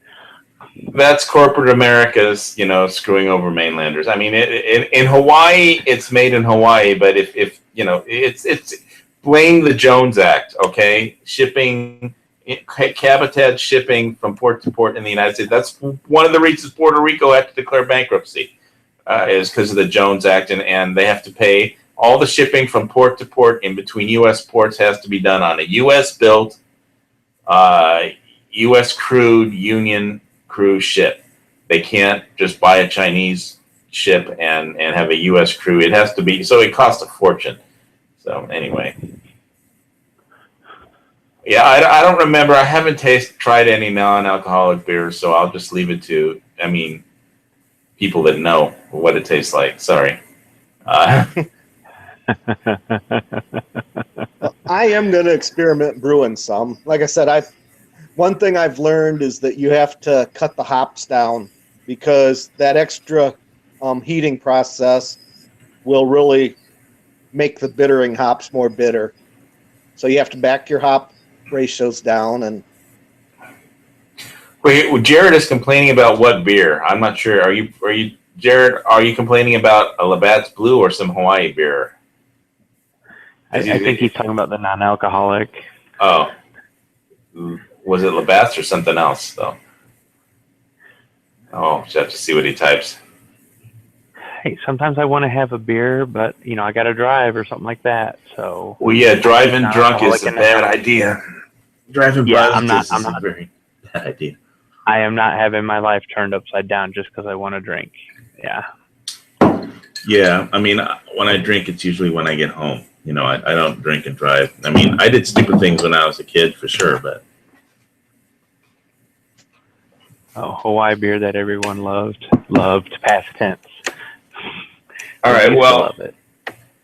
That's corporate America's, screwing over mainlanders. I mean, in Hawaii, it's made in Hawaii, but if it's blame the Jones Act, okay? Shipping, cabotage shipping from port to port in the United States. That's one of the reasons Puerto Rico had to declare bankruptcy, is because of the Jones Act, and they have to pay. All the shipping from port to port in between U.S. ports has to be done on a U.S.-built, U.S. crewed Union cruise ship. They can't just buy a Chinese ship and have a U.S. crew. It has to be, so it costs a fortune. So anyway. Yeah, I don't remember. I haven't tried any non-alcoholic beers, so I'll just leave it to, people that know what it tastes like. Sorry. I am going to experiment brewing some. Like I said, one thing I've learned is that you have to cut the hops down, because that extra heating process will really make the bittering hops more bitter. So you have to back your hop ratios down. And wait, Jared is complaining about what beer? I'm not sure. Are you Jared? Are you complaining about a Labatt's Blue or some Hawaii beer? I think he's talking about the non-alcoholic. Oh, was it Labatt's or something else though? Oh, just have to see what he types. Hey, sometimes I want to have a beer, but I got to drive or something like that. So. Well, yeah, driving drunk is a bad idea. Driving I'm not a very bad idea. I am not having my life turned upside down just because I want to drink. Yeah. Yeah, when I drink, it's usually when I get home. I don't drink and drive. I did stupid things when I was a kid, for sure, but. Oh, Hawaii beer that everyone loved, past tense. All right, well,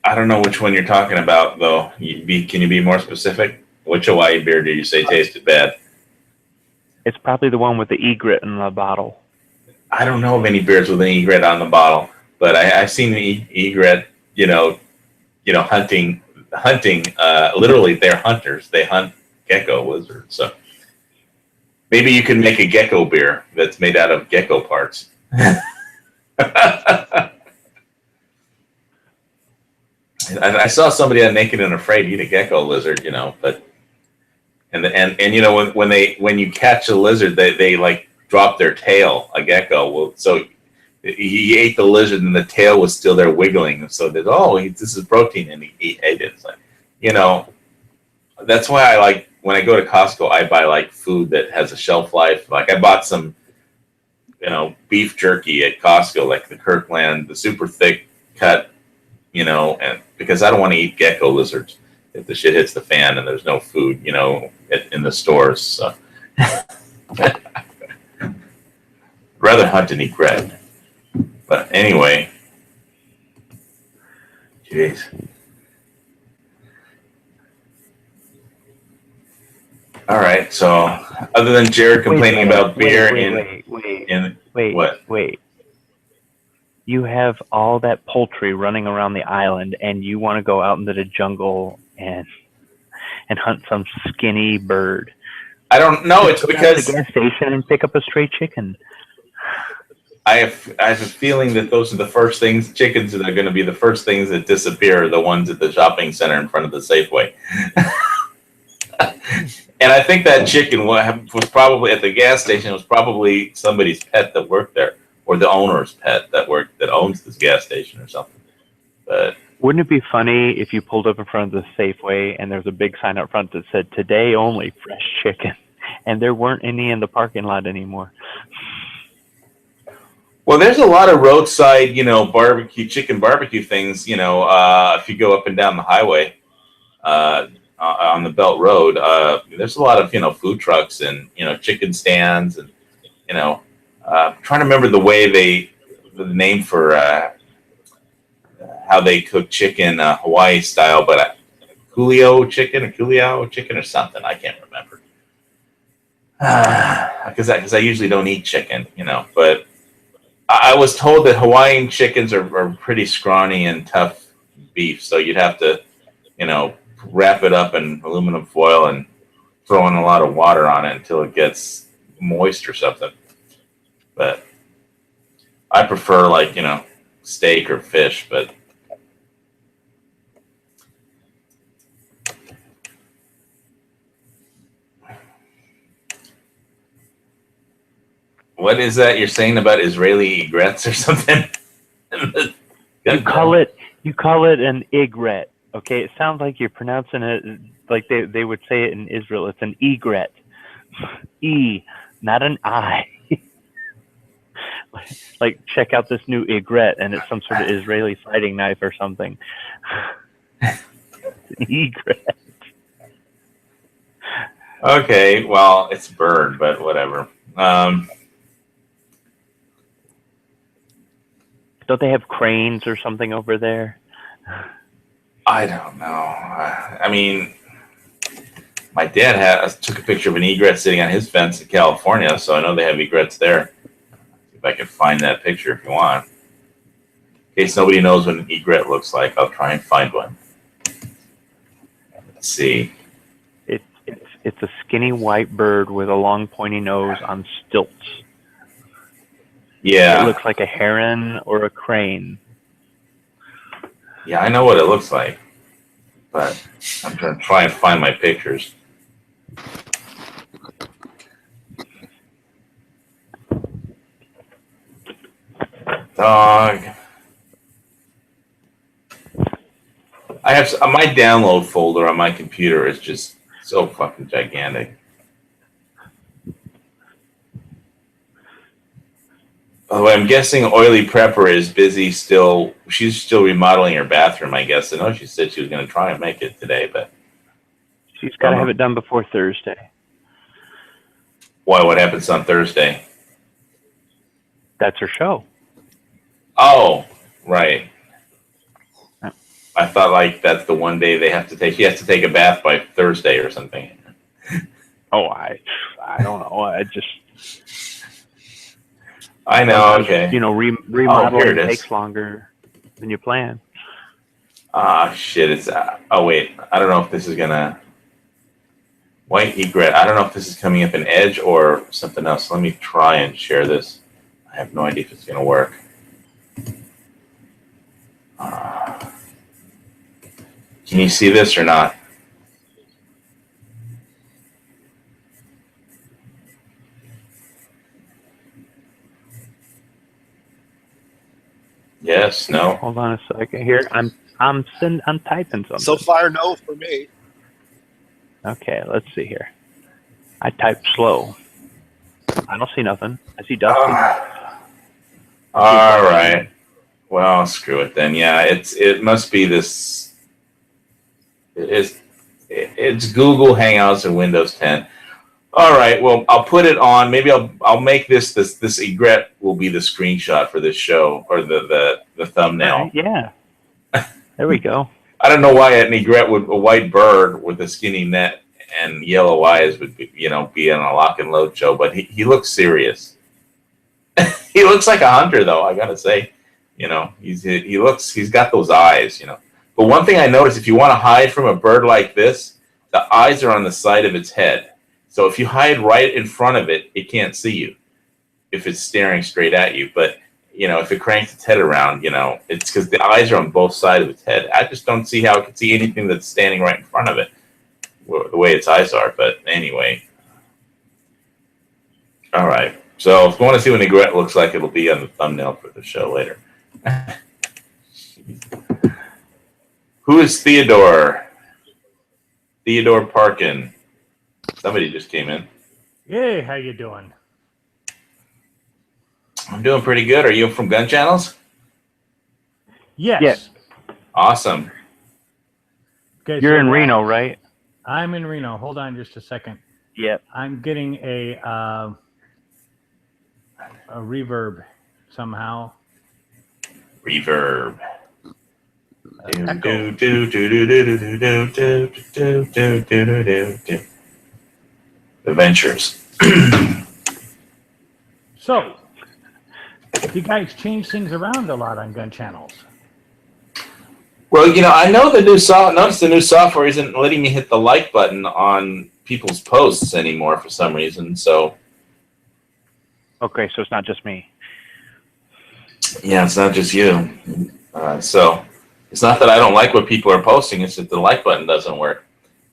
I don't know which one you're talking about, though. Can you be more specific? Which Hawaii beer did you say tasted bad? It's probably the one with the egret in the bottle. I don't know of any beers with an egret on the bottle, but I've seen the egret, hunting. Literally, they're hunters. They hunt gecko lizards. So maybe you could make a gecko beer that's made out of gecko parts. I saw somebody on Naked and Afraid eat a gecko lizard, but when you catch a lizard, they like drop their tail, a gecko. Well, so he ate the lizard and the tail was still there wiggling. So that this is protein, and he ate it. It's like, that's why I like when I go to Costco, I buy like food that has a shelf life. Like I bought some, beef jerky at Costco, like the Kirkland, the super thick cut. And because I don't want to eat gecko lizards if the shit hits the fan and there's no food, in the stores. So. Rather hunt and eat bread. But anyway. Jeez. All right. So other than Jared complaining about beer Wait. You have all that poultry running around the island, and you want to go out into the jungle and hunt some skinny bird. I don't know. It's because the gas station and pick up a stray chicken. I have a feeling that those are the first things. Chickens that are going to be the first things that disappear. Are the ones at the shopping center in front of the Safeway. And I think that chicken was probably at the gas station. It was probably somebody's pet that worked there, or the owner's pet that owns this gas station or something. But wouldn't it be funny if you pulled up in front of the Safeway and there's a big sign up front that said "Today only fresh chicken," and there weren't any in the parking lot anymore? Well, there's a lot of roadside, chicken barbecue things. If you go up and down the highway, on the Belt Road, there's a lot of food trucks and chicken stands and I'm trying to remember the name for how they cook chicken Hawaii style, but Coolio chicken or something. I can't remember because I usually don't eat chicken, but I was told that Hawaiian chickens are pretty scrawny and tough beef, so you'd have to wrap it up in aluminum foil and throw in a lot of water on it until it gets moist or something. But I prefer like, steak or fish, but what is that you're saying about Israeli egrets or something? You call it an egret. Okay, it sounds like you're pronouncing it like they would say it in Israel. It's an egret. E, not an I. Like, check out this new egret, and it's some sort of Israeli fighting knife or something. Egret. Okay, well, it's bird, but whatever. Don't they have cranes or something over there? I don't know. I mean, my dad took a picture of an egret sitting on his fence in California, so I know they have egrets there. See if I can find that picture if you want. In case nobody knows what an egret looks like, I'll try and find one. Let's see. It's a skinny white bird with a long pointy nose on stilts. Yeah. It looks like a heron or a crane. Yeah, I know what it looks like, but I'm going to try and find my pictures. Dog. I have my download folder on my computer is just so fucking gigantic. Oh, I'm guessing Oily Prepper is busy still. She's still remodeling her bathroom, I guess. I know she said she was going to try and make it today, but she's got to have it done before Thursday. Why? What happens on Thursday? That's her show. Oh, right. I thought like that's the one day they have to take. She has to take a bath by Thursday or something. Oh, I don't know. I know. Okay. Remodeling takes longer than you plan. Ah, shit. It's oh wait. I don't know if this is gonna white egret. I don't know if this is coming up in Edge or something else. Let me try and share this. I have no idea if it's gonna work. Can you see this or not? Yes. No. Hold on a second here. I'm typing something. So far, no for me. Okay, let's see here. I type slow. I don't see nothing. I see Dusty. All right. Well, screw it then. Yeah, it must be this. It's Google Hangouts and Windows 10. All right. Well, I'll put it on. Maybe I'll make this egret will be the screenshot for this show or the thumbnail. Yeah. There we go. I don't know why an egret would a white bird with a skinny neck and yellow eyes would be on a lock and load show, but he looks serious. He looks like a hunter though. I gotta say, he's got those eyes. But one thing I noticed, if you want to hide from a bird like this, the eyes are on the side of its head. So if you hide right in front of it, it can't see you if it's staring straight at you. But, if it cranks its head around, it's because the eyes are on both sides of its head. I just don't see how it can see anything that's standing right in front of it, the way its eyes are. But anyway. All right. So if you want to see what an egret looks like, it'll be on the thumbnail for the show later. Who is Theodore? Theodore Parkin. Somebody just came in. Hey, how you doing? I'm doing pretty good. Are you from Gun Channels? Yes. Yes. Awesome. Okay, You're so in Reno, right? I'm in Reno. Hold on just a second. Yep. I'm getting a reverb somehow. Reverb. Adventures. So, you guys change things around a lot on Gun Channels. Well, I know notice the new software isn't letting me hit the like button on people's posts anymore for some reason. So Okay, so it's not just me. yeah, it's not just you. So it's not that I don't like what people are posting; it's that the like button doesn't work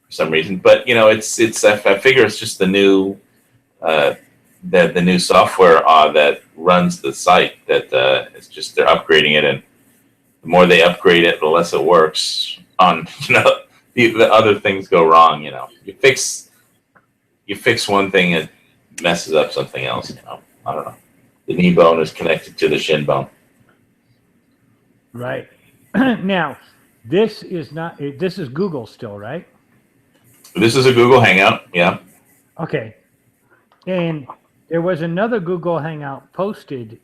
for some reason. But it's I figure it's just the new the new software that runs the site that it's just they're upgrading it, and the more they upgrade it, the less it works. On the other things go wrong. You fix one thing, it messes up something else. I don't know. The knee bone is connected to the shin bone. Right. Now, this is Google still, right? This is a Google Hangout. Yeah. Okay. And there was another Google Hangout posted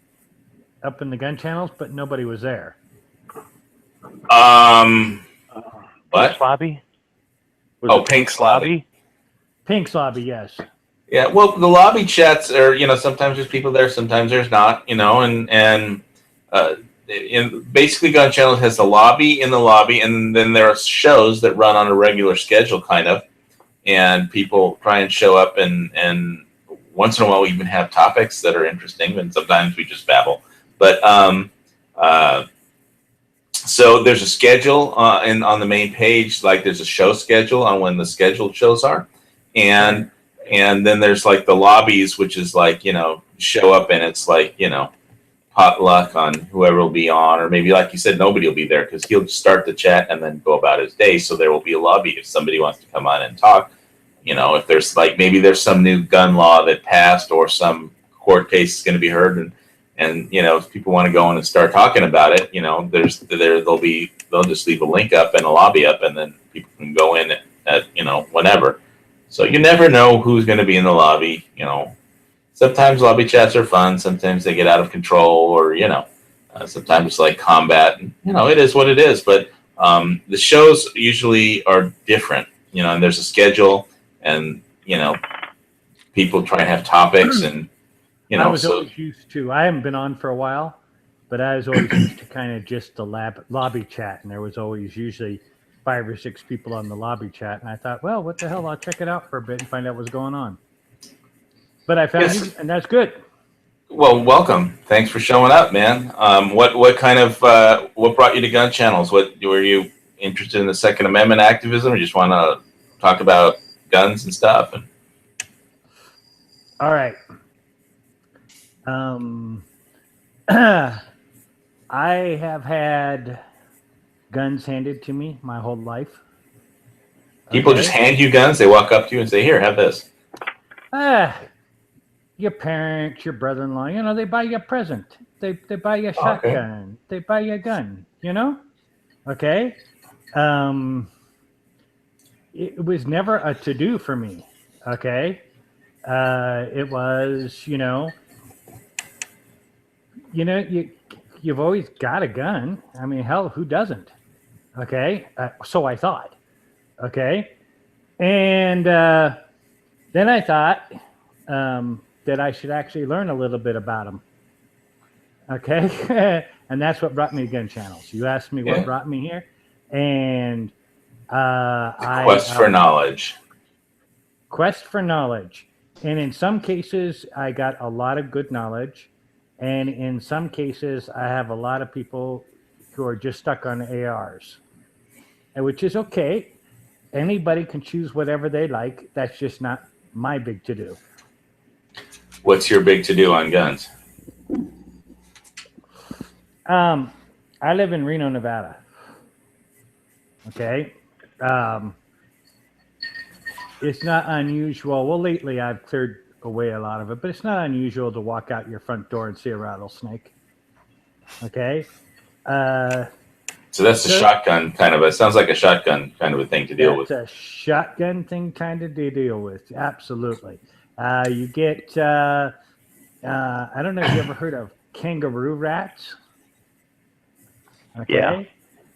up in the gun channels, but nobody was there. What? Pink's lobby? Pink's lobby. Pink's lobby, yes. Yeah. Well, the lobby chats are, sometimes there's people there, sometimes there's not, and basically Gun Channel has the lobby in the lobby, and then there are shows that run on a regular schedule, kind of, and people try and show up, and once in a while we even have topics that are interesting, and sometimes we just babble. But so there's a schedule on the main page, like there's a show schedule on when the scheduled shows are, and then there's like the lobbies, which is like show up and it's like potluck on whoever will be on, or maybe like you said, nobody will be there because he'll start the chat and then go about his day. So there will be a lobby if somebody wants to come on and talk. If there's maybe there's some new gun law that passed or some court case is going to be heard, and if people want to go in and start talking about it, they'll just leave a link up and a lobby up, and then people can go in at whenever. So you never know who's going to be in the lobby. Sometimes lobby chats are fun. Sometimes they get out of control, or sometimes it's like combat. And, it is what it is. But the shows usually are different. And there's a schedule, and people try and have topics, and I was always used to. I haven't been on for a while, but I was always used to kind of just the lobby chat, and there was always usually 5 or 6 people on the lobby chat, and I thought, well, what the hell? I'll check it out for a bit and find out what's going on. But I found you, and that's good. Well, welcome. Thanks for showing up, man. What kind of what brought you to gun channels? Were you interested in the Second Amendment activism, or just want to talk about guns and stuff? All right. I have had guns handed to me my whole life. People just hand you guns. They walk up to you and say, "Here, have this." Your parents, your brother-in-law, they buy you a present. They buy you a shotgun. They buy you a gun, Okay? It was never a to-do for me, okay? It was, you've always got a gun. I mean, hell, who doesn't? Okay? So I thought, okay? And then I thought that I should actually learn a little bit about them. Okay? And that's what brought me to gun channels. You asked me what brought me here, and quest for knowledge. Quest for knowledge. And in some cases, I got a lot of good knowledge. And in some cases, I have a lot of people who are just stuck on ARs, which is okay. Anybody can choose whatever they like. That's just not my big to-do. What's your big to-do on guns? I live in Reno, Nevada. Okay. It's not unusual. Well, lately I've cleared away a lot of it, but it's not unusual to walk out your front door and see a rattlesnake. Okay. So that's a shotgun kind of. It sounds like a shotgun kind of a thing to deal with. It's a shotgun thing kind of to deal with. Absolutely. You get. I don't know if you ever heard of kangaroo rats. Okay. Yeah.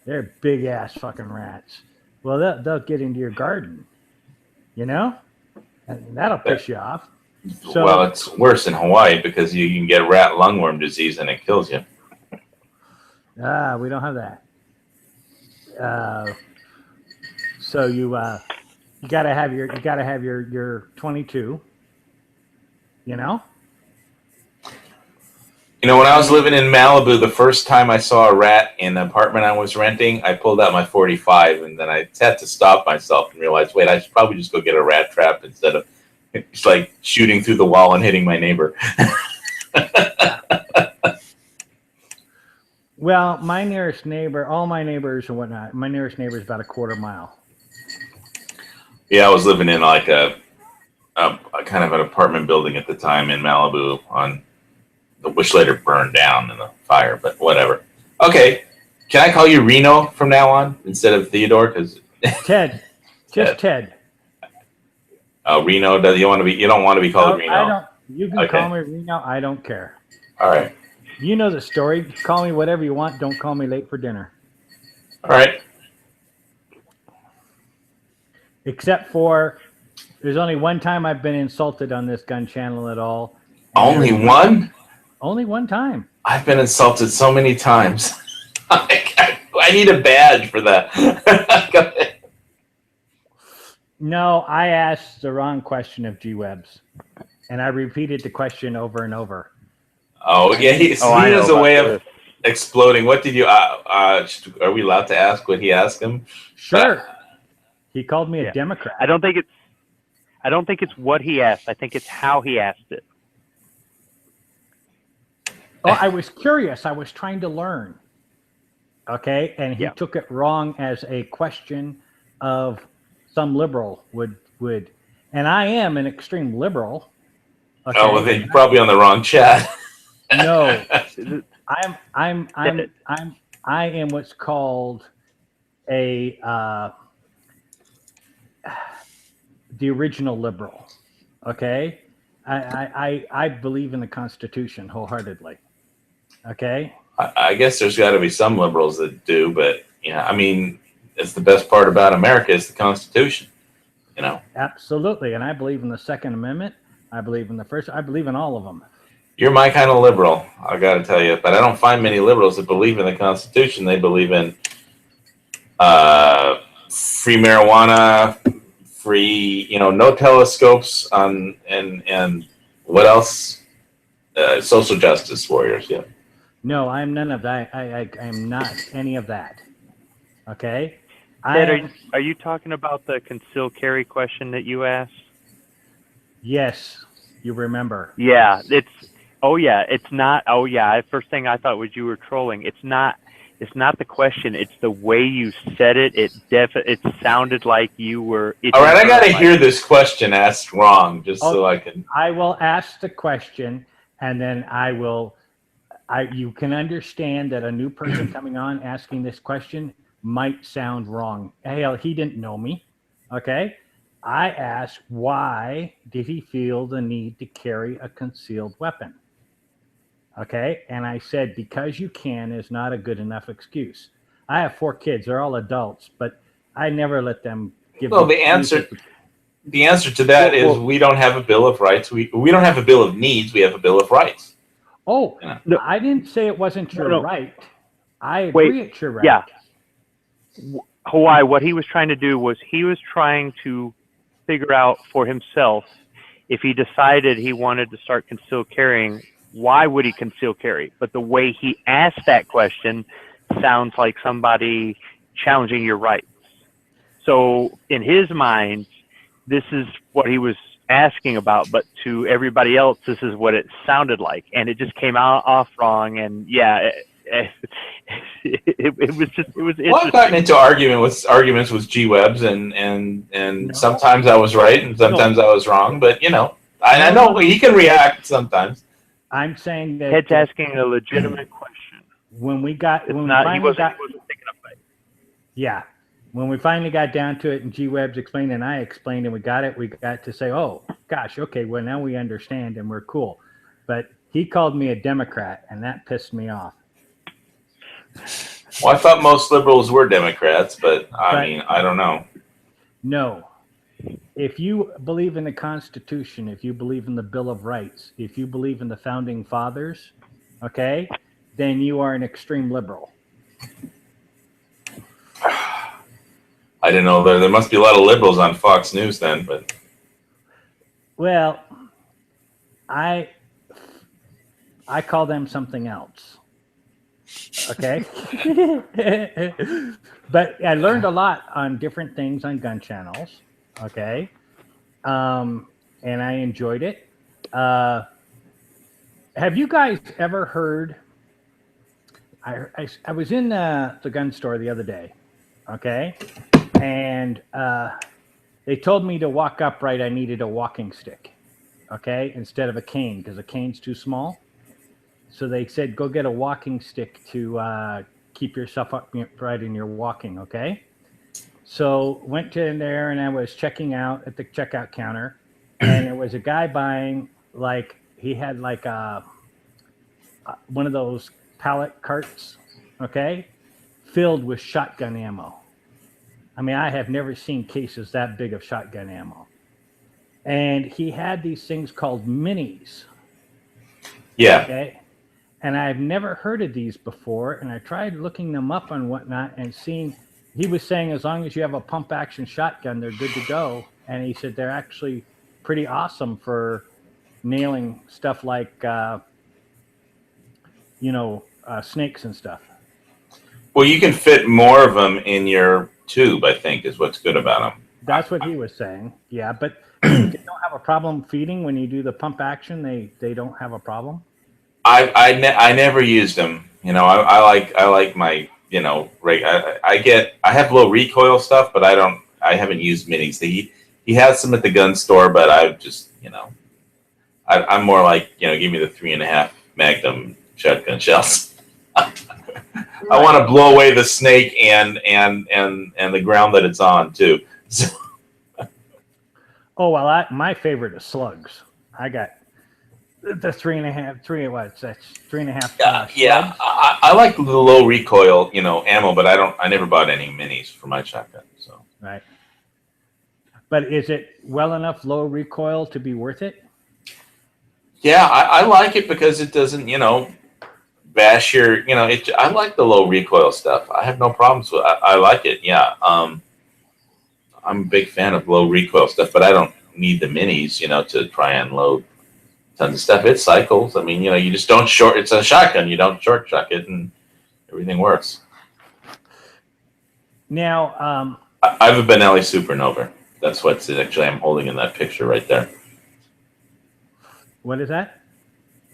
They're big ass fucking rats. Well, they'll get into your garden. And that'll piss you off. So, well, it's worse in Hawaii because you can get rat lungworm disease and it kills you. We don't have that. So you gotta have your 22. You know. You know, when I was living in Malibu, the first time I saw a rat in the apartment I was renting, I pulled out my 45, and then I had to stop myself and realize, wait, I should probably just go get a rat trap instead of just like shooting through the wall and hitting my neighbor. Well, my nearest neighbor, all my neighbors and whatnot, my nearest neighbor is about a quarter mile. Yeah, I was living in like a kind of an apartment building at the time in Malibu, which later burned down in the fire, but whatever. Okay, can I call you Reno from now on instead of Theodore? Because Ted, just Ted. Reno, you don't want to be called Reno. I don't. You can Okay. call me Reno. I don't care. All right. You know the story. Call me whatever you want. Don't call me late for dinner. All right. Except for, there's only one time I've been insulted on this gun channel at all. Only one? Only one time. I've been insulted so many times. I need a badge for that. No, I asked the wrong question of G-Webs. And I repeated the question over and over. Oh, yeah. He has a way of exploding. What did you... are we allowed to ask what he asked him? Sure. He called me a Democrat. I don't think it's what he asked. I think it's how he asked it. Oh, I was curious. I was trying to learn. Okay? And he took it wrong as a question of some liberal would. And I am an extreme liberal. Okay? Oh, well, then you're probably on the wrong chat. No. I am what's called the original liberal. Okay? I believe in the Constitution wholeheartedly. Okay? I guess there's got to be some liberals that do, but I mean, it's the best part about America is the Constitution. Absolutely, and I believe in the Second Amendment. I believe in the First. I believe in all of them. You're my kind of liberal, I got to tell you, but I don't find many liberals that believe in the Constitution. They believe in free marijuana, free, no telescopes and what else? Social justice warriors. Yeah. No, I'm none of that. I am not any of that. Okay. Ted, are you talking about the concealed carry question that you asked? Yes, you remember. Yeah, it's not. Oh yeah, first thing I thought was you were trolling. It's not the question. It's the way you said it. It sounded like you were. All right, I got to hear this question asked wrong, just so I can. I will ask the question, and then you can understand that a new person coming on asking this question might sound wrong. Hell, he didn't know me. Okay. I asked, why did he feel the need to carry a concealed weapon? Okay. And I said, because you can is not a good enough excuse. I have 4 kids. They're all adults, but I never let them give me the answer to that is we don't have a Bill of Rights. We don't have a Bill of Needs. We have a Bill of Rights. Oh, no. I didn't say it wasn't your right. I agree it's your right. Yeah. Hawaii, what he was trying to do was he was trying to figure out for himself if he decided he wanted to start concealed carrying, why would he conceal carry? But the way he asked that question sounds like somebody challenging your rights. So in his mind, this is what he was asking about, but to everybody else, this is what it sounded like, and it just came off wrong. And it was interesting. Well, I've gotten into arguments with G-Webs, and sometimes I was right and sometimes I was wrong, but I know he can react sometimes. I'm saying that Ted's asking a legitimate question. When we finally got down to it and G-Webs explained and I explained and we got to say, oh gosh, okay, well now we understand and we're cool. But he called me a Democrat and that pissed me off. Well, I thought most liberals were Democrats, but I mean, I don't know. No. If you believe in the Constitution, if you believe in the Bill of Rights, if you believe in the Founding Fathers, okay, then you are an extreme liberal. I didn't know there must be a lot of liberals on Fox News then, but Well, I call them something else. Okay. But I learned a lot on different things on gun channels. Okay. And I enjoyed it. Have you guys ever heard? I was in the gun store the other day. Okay. And they told me to walk upright. I needed a walking stick. Okay. Instead of a cane, because a cane's too small. So they said, go get a walking stick to keep yourself upright in your walking, okay? So went in there and I was checking out at the checkout counter, and there was a guy buying, like, he had like one of those pallet carts, okay, filled with shotgun ammo. I mean, I have never seen cases that big of shotgun ammo. And he had these things called minis. yeah. Okay. And I've never heard of these before. And I tried looking them up and whatnot and seeing, he was saying as long as you have a pump action shotgun, they're good to go. And he said they're actually pretty awesome for nailing stuff like, snakes and stuff. Well, you can fit more of them in your tube, I think, is what's good about them. That's what he was saying. Yeah. But they don't have a problem feeding when you do the pump action. They don't have a problem. I never used them. I like my, I have low recoil stuff, but I haven't used minis. He has some at the gun store, but I just, I'm more like, give me the 3.5 Magnum shotgun shells. I want to blow away the snake and the ground that it's on too. So. Oh, well, my favorite is slugs. I got the 3.5. That's 3.5. Yeah. I like the low recoil, ammo, but I never bought any minis for my shotgun. So right. But is it well enough low recoil to be worth it? Yeah, I like it because it doesn't, bash your, I like the low recoil stuff. I have no problems with it. I like it. Yeah. I'm a big fan of low recoil stuff, but I don't need the minis, to try and load tons of stuff. It cycles. I mean, you just don't short. It's a shotgun. You don't short chuck it, and everything works. Now, I have a Benelli Supernova. That's what's actually I'm holding in that picture right there. What is that?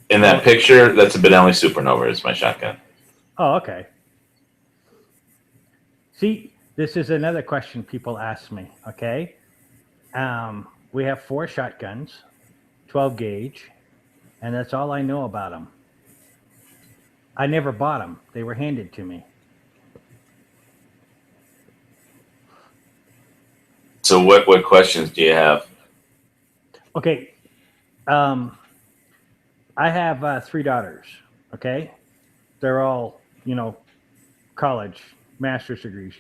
In that picture, that's a Benelli Supernova. Is my shotgun. Oh, okay. See, this is another question people ask me. Okay, we have 4 shotguns, 12 gauge, and that's all I know about them. I never bought them; they were handed to me. So, what questions do you have? Okay, I have 3 daughters. Okay, they're all college, master's degrees,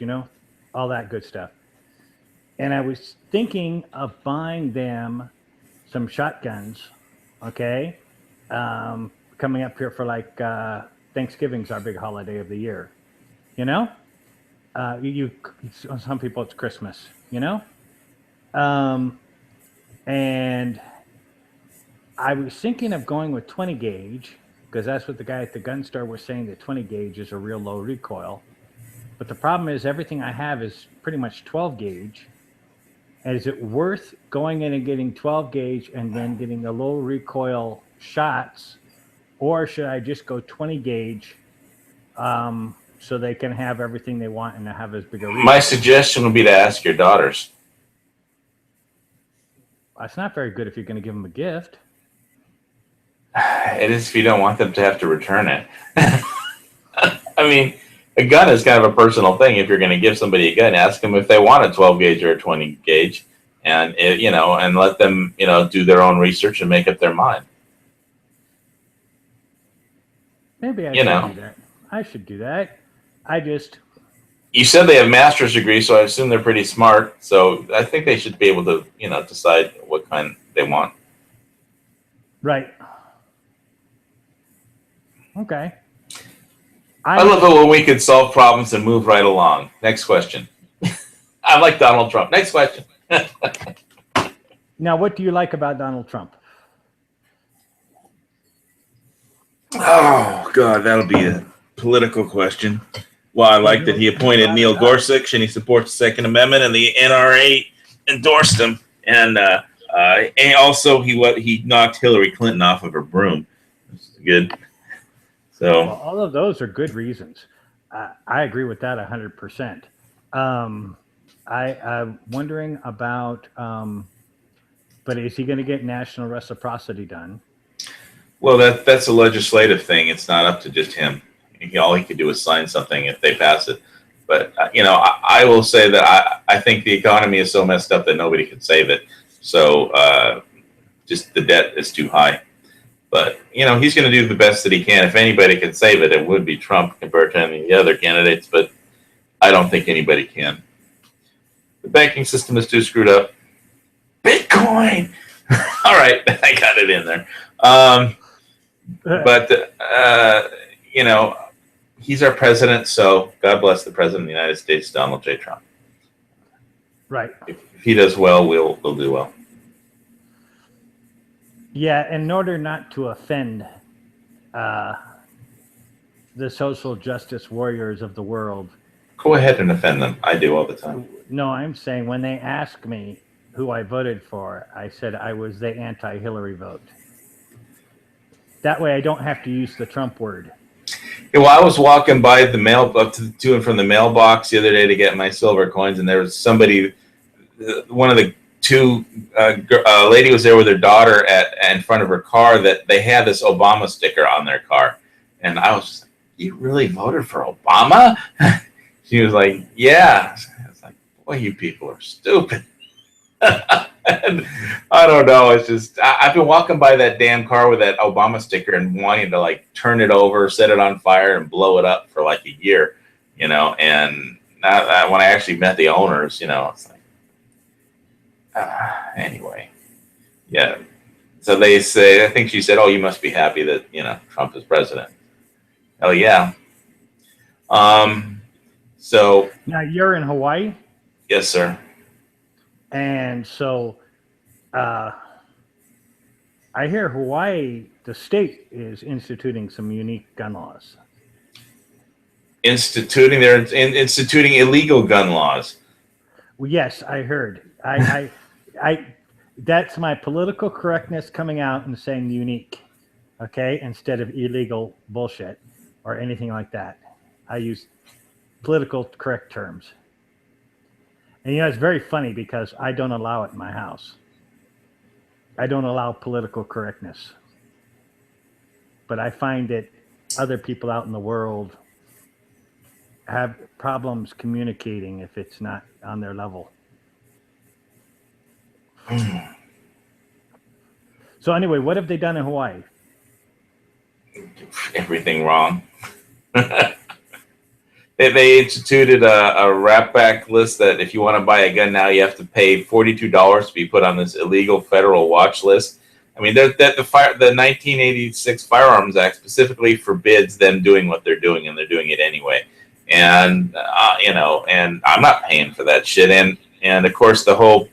all that good stuff. And I was thinking of buying them some shotguns, okay? Coming up here for like Thanksgiving's our big holiday of the year, some people it's Christmas, and I was thinking of going with 20 gauge because that's what the guy at the gun store was saying, that 20 gauge is a real low recoil. But the problem is everything I have is pretty much 12 gauge. And is it worth going in and getting 12 gauge and then getting the low recoil shots? Or should I just go 20 gauge so they can have everything they want and have as big a recoil? My suggestion would be to ask your daughters. That's not very good if you're going to give them a gift. It is if you don't want them to have to return it. I mean, a gun is kind of a personal thing. If you're going to give somebody a gun, ask them if they want a 12 gauge or a 20 gauge, and and let them do their own research and make up their mind. Maybe I should do that. I should do that. You said they have master's degrees, so I assume they're pretty smart. So I think they should be able to decide what kind they want. Right. Okay. I love it when we can solve problems and move right along. Next question. I like Donald Trump. Next question. Now, what do you like about Donald Trump? Oh, God, that'll be a political question. Well, I like that he appointed Neil Gorsuch and he supports the Second Amendment, and the NRA endorsed him. And also he knocked Hillary Clinton off of her broom. That's good. So Well, all of those are good reasons. I agree with that 100%. I'm wondering about, but is he going to get national reciprocity done? well, that's a legislative thing. It's not up to just him. All he could do is sign something if they pass it. But I will say that I think the economy is so messed up that nobody can save it. So just the debt is too high. But he's going to do the best that he can. If anybody can save it, it would be Trump compared to any of the other candidates. But I don't think anybody can. The banking system is too screwed up. Bitcoin. All right, I got it in there. But he's our president, so God bless the president of the United States, Donald J. Trump. Right. If he does well, we'll do well. Yeah, in order not to offend the social justice warriors of the world. Go ahead and offend them. I do all the time. No, I'm saying when they ask me who I voted for, I said I was the anti-Hillary vote. That way I don't have to use the Trump word. Yeah, well, I was walking by the mail up to and from the mailbox the other day to get my silver coins, and there was somebody, one of the two, a lady was there with her daughter in front of her car that they had this Obama sticker on their car. And I was just like, you really voted for Obama? She was like, yeah. I was like, boy, you people are stupid. And I don't know. It's just, I've been walking by that damn car with that Obama sticker and wanting to turn it over, set it on fire and blow it up for a year, and when I actually met the owners, it's like, anyway, yeah. So they say, I think she said, oh, you must be happy that, Trump is president. Oh, yeah. So. Now you're in Hawaii? Yes, sir. And so I hear Hawaii, the state, is instituting some unique gun laws. They're instituting illegal gun laws. Well, yes, I heard. I that's my political correctness coming out and saying unique, okay, instead of illegal bullshit or anything like that. I use political correct terms. And it's very funny because I don't allow it in my house. I don't allow political correctness. But I find that other people out in the world have problems communicating if it's not on their level. So anyway, what have they done in Hawaii? Everything wrong. They instituted a wrap back list that if you want to buy a gun now, you have to pay $42 to be put on this illegal federal watch list. I mean, the 1986 Firearms Act specifically forbids them doing what they're doing, and they're doing it anyway. And and I'm not paying for that shit. And of course, the whole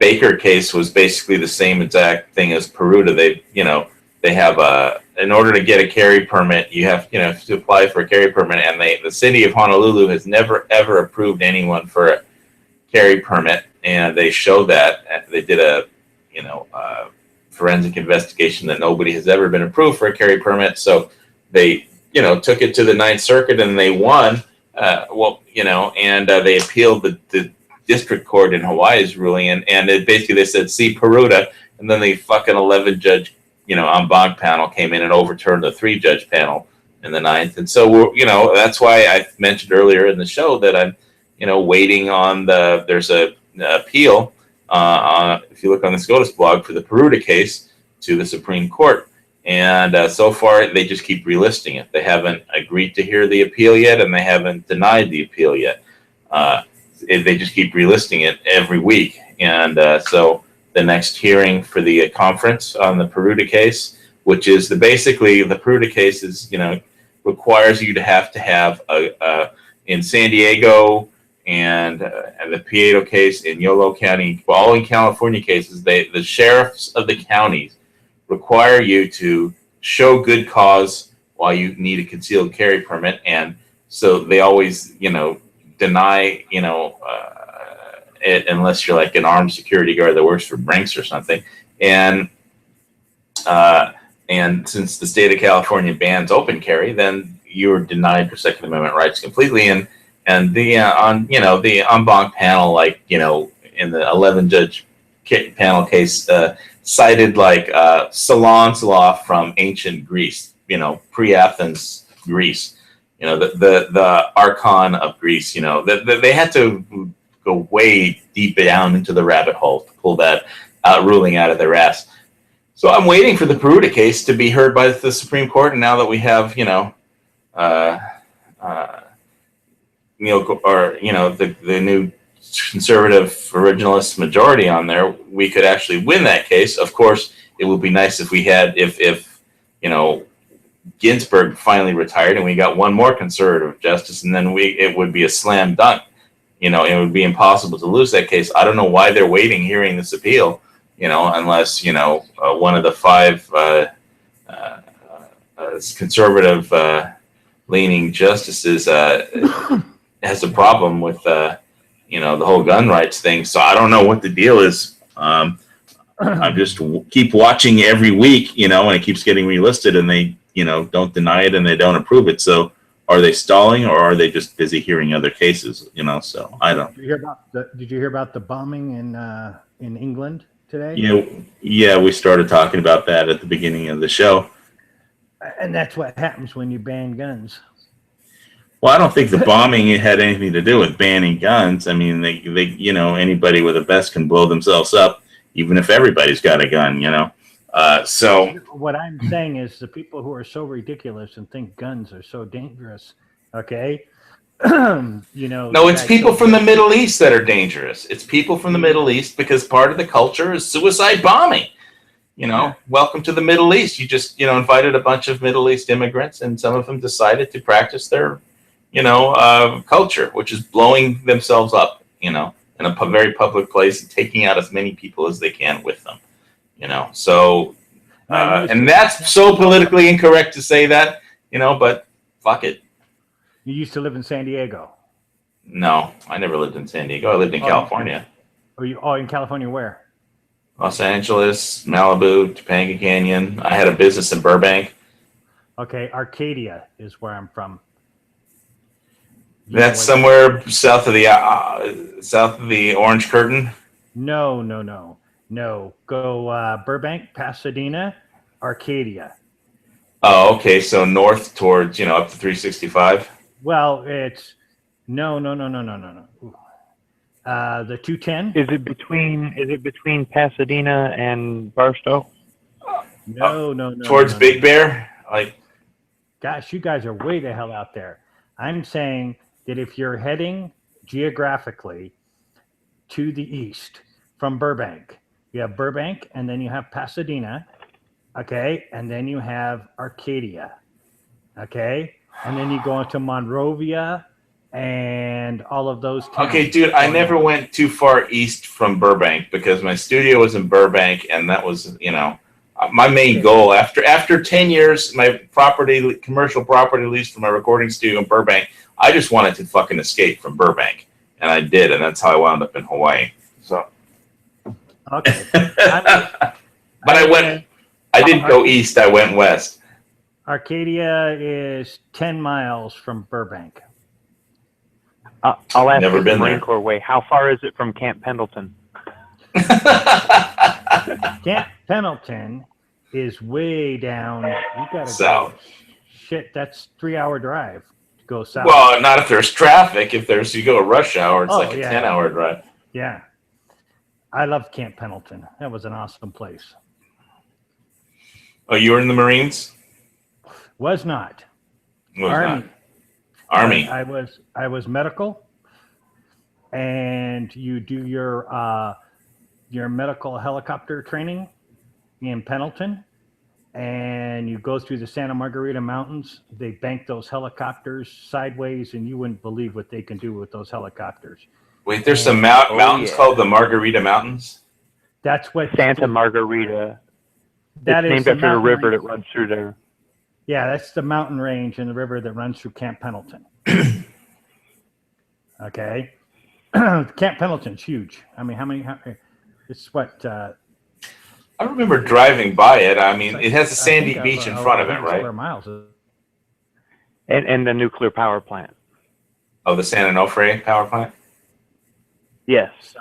Baker case was basically the same exact thing as Peruta. They have in order to get a carry permit, you have to apply for a carry permit, and the city of Honolulu has never ever approved anyone for a carry permit, and they showed that they did a forensic investigation that nobody has ever been approved for a carry permit. So they took it to the Ninth Circuit and they won. And they appealed the district court in Hawaii's ruling, and basically they said, see Peruta, and then the fucking 11-judge en banc panel came in and overturned the 3-judge panel in the Ninth. And so that's why I mentioned earlier in the show that I'm waiting on there's an appeal if you look on the SCOTUS blog for the Peruta case to the Supreme Court. And so far they just keep relisting it. They haven't agreed to hear the appeal yet, and they haven't denied the appeal yet. They just keep relisting it every week. And so the next hearing for the conference on the Peruta case, which is basically the Peruta case is, requires you to have in San Diego and the Prieto case in Yolo County, all in California cases, the sheriffs of the counties require you to show good cause while you need a concealed carry permit, and so they always, deny, it unless you're like an armed security guard that works for Brinks or something, and since the state of California bans open carry, then you're denied your Second Amendment rights completely, and the the en banc panel, like in the 11-judge panel case, cited like Solon's law from ancient Greece, pre-Athens Greece, the archon of Greece, they had to go way deep down into the rabbit hole to pull that ruling out of their ass. So I'm waiting for the Peruta case to be heard by the Supreme Court, and now that we have the new conservative originalist majority on there, we could actually win that case. Of course, it would be nice if we had, if Ginsburg finally retired and we got one more conservative justice, and then it would be a slam dunk. It would be impossible to lose that case. I don't know why they're waiting hearing this appeal, unless one of the five conservative leaning justices has a problem with the whole gun rights thing. So I don't know what the deal is. I just keep watching every week, and it keeps getting relisted, and they don't deny it and they don't approve it. So are they stalling, or are they just busy hearing other cases? So I don't. Did you hear about the bombing in England today? Yeah, we started talking about that at the beginning of the show. And that's what happens when you ban guns. Well, I don't think the bombing had anything to do with banning guns. I mean, they anybody with a vest can blow themselves up, even if everybody's got a gun. So what I'm saying is the people who are so ridiculous and think guns are so dangerous. Okay. No, it's people from the Middle East that are dangerous. It's people from the Middle East, because part of the culture is suicide bombing. Welcome to the Middle East. You just, invited a bunch of Middle East immigrants, and some of them decided to practice their, culture, which is blowing themselves up, in a very public place and taking out as many people as they can with them, So, and that's so politically incorrect to say that, but fuck it. You used to live in San Diego. No, I never lived in San Diego. I lived in California. In California where? Los Angeles, Malibu, Topanga Canyon. I had a business in Burbank. Okay, Arcadia is where I'm from. That's somewhere south of the Orange Curtain. No. Go Burbank, Pasadena, Arcadia. Oh, okay. So north towards up to 365. Well, it's no. The 210. Is it between Pasadena and Barstow? No. Towards Big Bear, like. Gosh, you guys are way the hell out there. I'm saying that if you're heading geographically to the east from Burbank, you have Burbank, and then you have Pasadena, okay, and then you have Arcadia, okay, and then you go into Monrovia and all of those towns. Okay, dude, I never went too far east from Burbank because my studio was in Burbank, and that was, my main goal after 10 years, my commercial property lease for my recording studio in Burbank, I just wanted to fucking escape from Burbank, and I did, and that's how I wound up in Hawaii. So, okay, but I didn't go east. I went west. Arcadia is 10 miles from Burbank. I'll ask Never the been Marine there. Corps way. How far is it from Camp Pendleton? Camp Pendleton is way down. You gotta South. go. Shit, that's 3-hour drive to go south. Well, not if there's traffic. If you go rush hour, it's like a yeah. 10-hour drive. Yeah. I loved Camp Pendleton. That was an awesome place. Oh, you were in the Marines? Was not. Was Army. not. Army. I was medical, and you do your medical helicopter training in Pendleton, and you go through the Santa Margarita Mountains. They bank those helicopters sideways, and you wouldn't believe what they can do with those helicopters. Wait, there's some Oh, mountains yeah. called the Margarita Mountains. That's what Santa Margarita. That It's is named the after a mountain river range. that runs through there. Yeah, that's the mountain range and the river that runs through Camp Pendleton. Okay. Camp Pendleton's huge. I mean, it's what? I remember driving by it. I mean, it has a I sandy think beach in over front of it, 100 right? Square miles. And the nuclear power plant. Oh, the San Onofre power plant? Yes.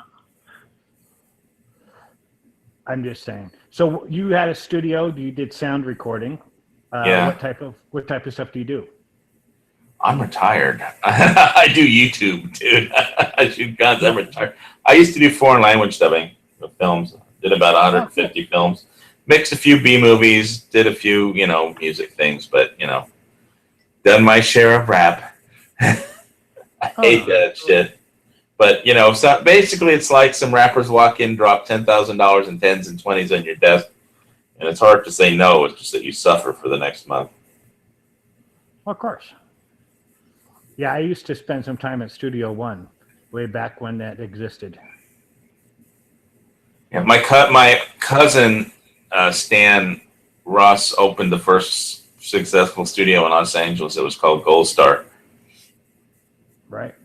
I'm just saying. So you had a studio. You did sound recording. Yeah. What type of stuff do you do? I'm retired. I do YouTube, dude. I shoot guns. I'm retired. I used to do foreign language dubbing of films. Did about 150 films. Mixed a few B movies. Did a few, music things. But, done my share of rap. I hate that shit. But, so basically it's like some rappers walk in, drop $10,000 in 10s and 20s on your desk. And it's hard to say no. It's just that you suffer for the next month. Of course. Yeah, I used to spend some time at Studio One, way back when that existed. Yeah, my cousin Stan Ross opened the first successful studio in Los Angeles. It was called Gold Star. Right.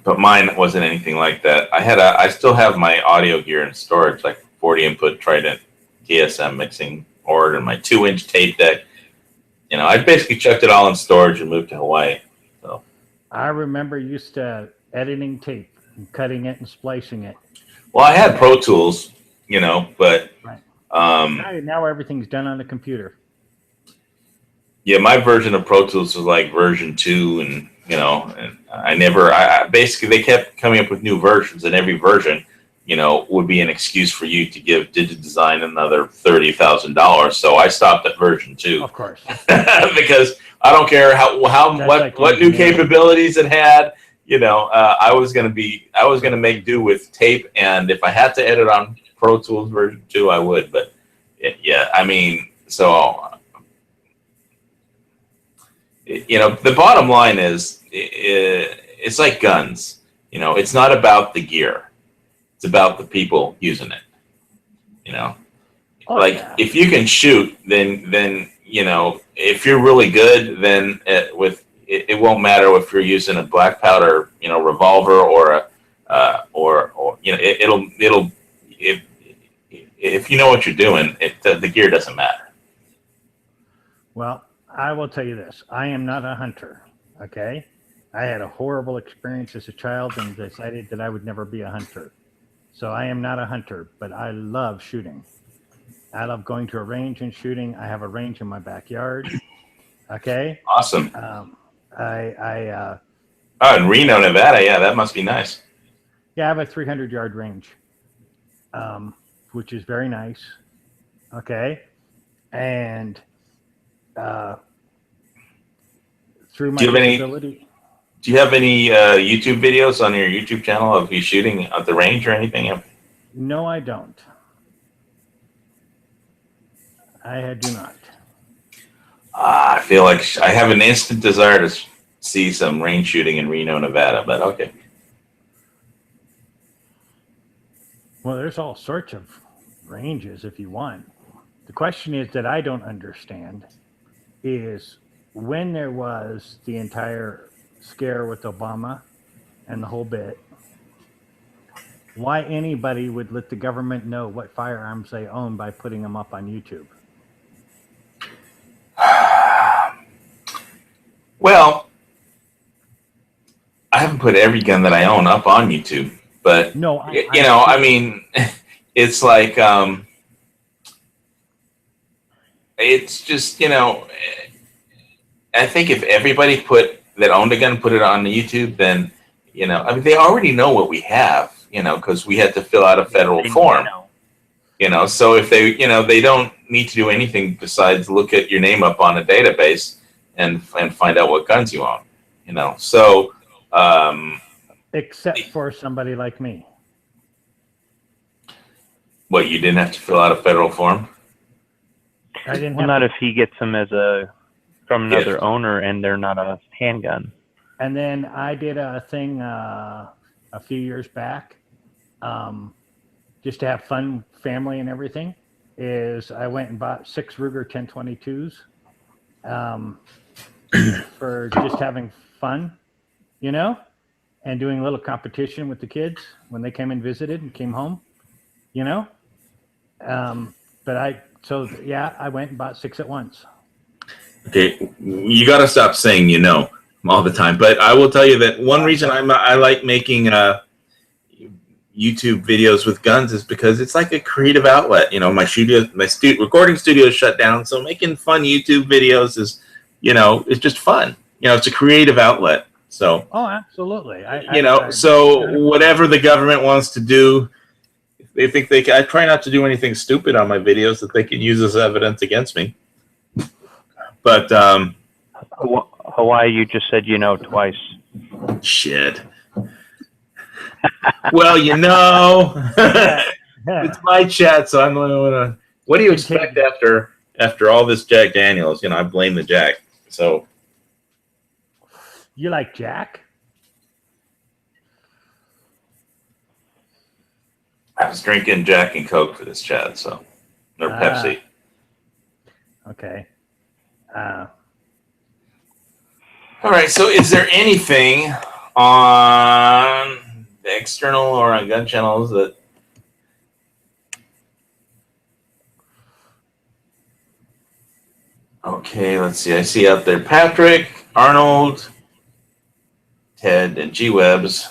But mine wasn't anything like that. I still have my audio gear in storage, like 40 input Trident TSM mixing board and my 2-inch tape deck. I basically chucked it all in storage and moved to Hawaii. So I remember used to editing tape and cutting it and splicing it. well, I had Pro Tools, but Right. Now everything's done on the computer. yeah, my version of Pro Tools was like version 2, and and I basically they kept coming up with new versions, and every version, would be an excuse for you to give DigiDesign another $30,000. So I stopped at version 2. Of course. Because I don't care what new capabilities it had. I was gonna make do with tape, and if I had to edit on Pro Tools version 2, I would. But yeah, I mean, so the bottom line is, it's like guns. It's not about the gear. It's about the people using it. If you can shoot, then if you're really good, then it won't matter if you're using a black powder, revolver or if you know what you're doing, the gear doesn't matter. Well, I will tell you this. I am not a hunter. Okay. I had a horrible experience as a child and decided that I would never be a hunter. So I am not a hunter, but I love shooting. I love going to a range and shooting. I have a range in my backyard. Okay. Awesome. In Reno, Nevada. Yeah, that must be nice. Yeah, I have a 300-yard range, which is very nice. Okay. And through my disability. Do you have any YouTube videos on your YouTube channel of you shooting at the range or anything? No, I don't. I do not. I feel like I have an instant desire to see some range shooting in Reno, Nevada, but okay. Well, there's all sorts of ranges if you want. The question is that I don't understand is when there was the entire scare with Obama and the whole bit, why anybody would let the government know what firearms they own by putting them up on YouTube. Well, I haven't put every gun that I own up on YouTube, but no, I mean, it's like it's just I think if everybody that owned a gun put it on the YouTube, then I mean they already know what we have, because we had to fill out a federal form. So if they they don't need to do anything besides look at your name up on a database and find out what guns you own. So except for somebody like me. What, you didn't have to fill out a federal form? I didn't Well, have. not if he gets them from another owner and they're not a handgun. And then I did a thing a few years back, just to have fun, family and everything. Is I went and bought 6 Ruger 1022s for just having fun, and doing a little competition with the kids when they came and visited and came home, But I went and bought 6 at once. Okay, you got to stop saying all the time. But I will tell you that one reason I like making YouTube videos with guns is because it's like a creative outlet. My recording studio is shut down, so making fun YouTube videos is, it's just fun. It's a creative outlet. So. Oh, absolutely. Whatever the government wants to do, they think they can. I try not to do anything stupid on my videos that they can use as evidence against me. But Hawaii, you just said twice. Shit. Well, it's my chat, so I'm gonna. What do you expect after all this Jack Daniels? I blame the Jack. So. You like Jack? I was drinking Jack and Coke for this chat, or Pepsi. Okay. All right. So, is there anything on the external or on gun channels that? Okay, let's see. I see out there Patrick, Arnold, Ted, and G-Webs,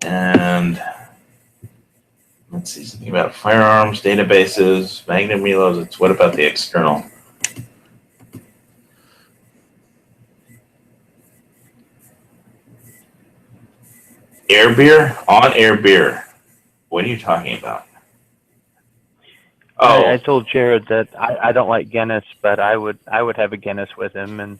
and let's see something about firearms, databases, Magnum reloads. What about the external? Air beer? On air beer. What are you talking about? Oh, I told Jared that I don't like Guinness, but I would have a Guinness with him, and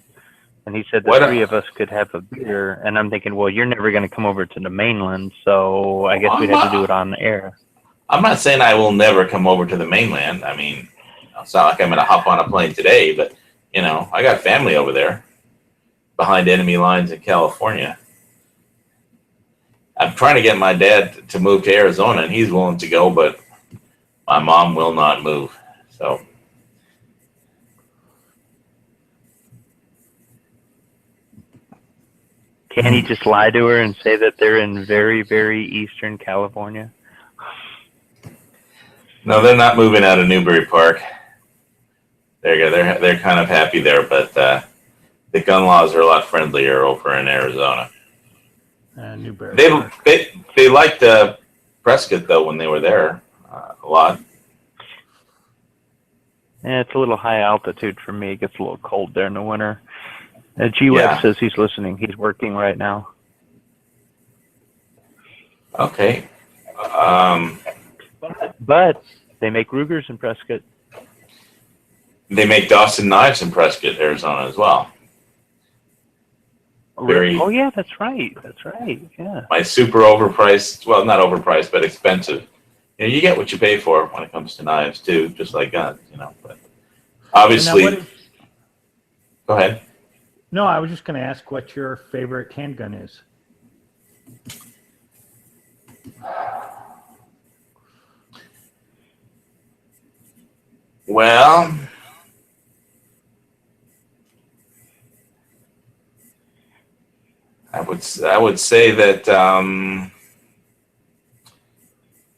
he said the three of us could have a beer. And I'm thinking, well, you're never going to come over to the mainland, so I guess we'd have to do it on the air. I'm not saying I will never come over to the mainland. I mean, it's not like I'm going to hop on a plane today, but, I got family over there behind enemy lines in California. I'm trying to get my dad to move to Arizona, and he's willing to go, but my mom will not move. So. Can he just lie to her and say that they're in very, very eastern California? No, they're not moving out of Newbury Park. They're kind of happy there, but the gun laws are a lot friendlier over in Arizona. Newbury. They liked Prescott though when they were there a lot. Yeah, it's a little high altitude for me. It gets a little cold there in the winter. G-Web says he's listening. He's working right now. Okay. But they make Rugers in Prescott. They make Dawson knives in Prescott, Arizona as well. Oh, yeah, that's right. Yeah. My super overpriced, well, not overpriced, but expensive. You get what you pay for when it comes to knives too, just like guns, but obviously. Go ahead. No, I was just going to ask what your favorite handgun is. Well, I would say that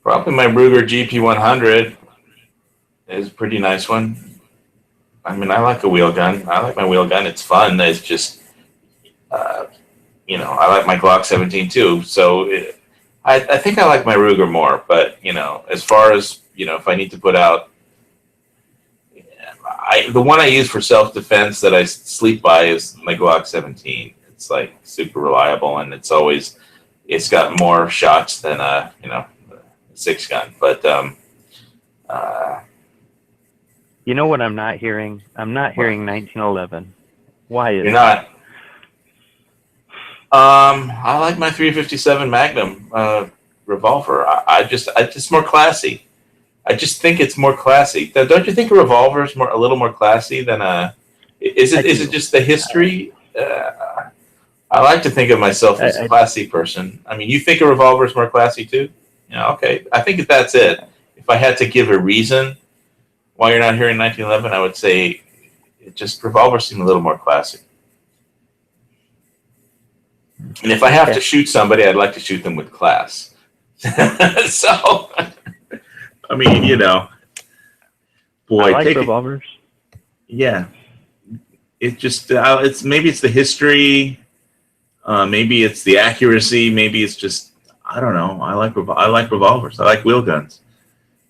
probably my Ruger GP100 is a pretty nice one. I mean, I like a wheel gun. I like my wheel gun. It's fun. It's just, I like my Glock 17 too. So I think I like my Ruger more. But, as far as, if I need to put out, the one I use for self-defense that I sleep by is my Glock 17. It's like super reliable, and it's got more shots than a 6-gun. But you know what I'm not hearing? I'm not hearing 1911. Why is you're not? I like my 357 Magnum revolver. It's just more classy. I just think it's more classy. Don't you think a revolver is a little more classy than a? Is it just the history? I like to think of myself as a classy person. I mean, you think a revolver is more classy too? Yeah, okay. I think that's it. If I had to give a reason why you're not here in 1911, I would say revolvers seem a little more classy. And if I have to shoot somebody, I'd like to shoot them with class. So, I mean, boy, I like revolvers. Yeah, it just it's maybe it's the history, maybe it's the accuracy, maybe it's just I don't know. I like revolvers. I like wheel guns.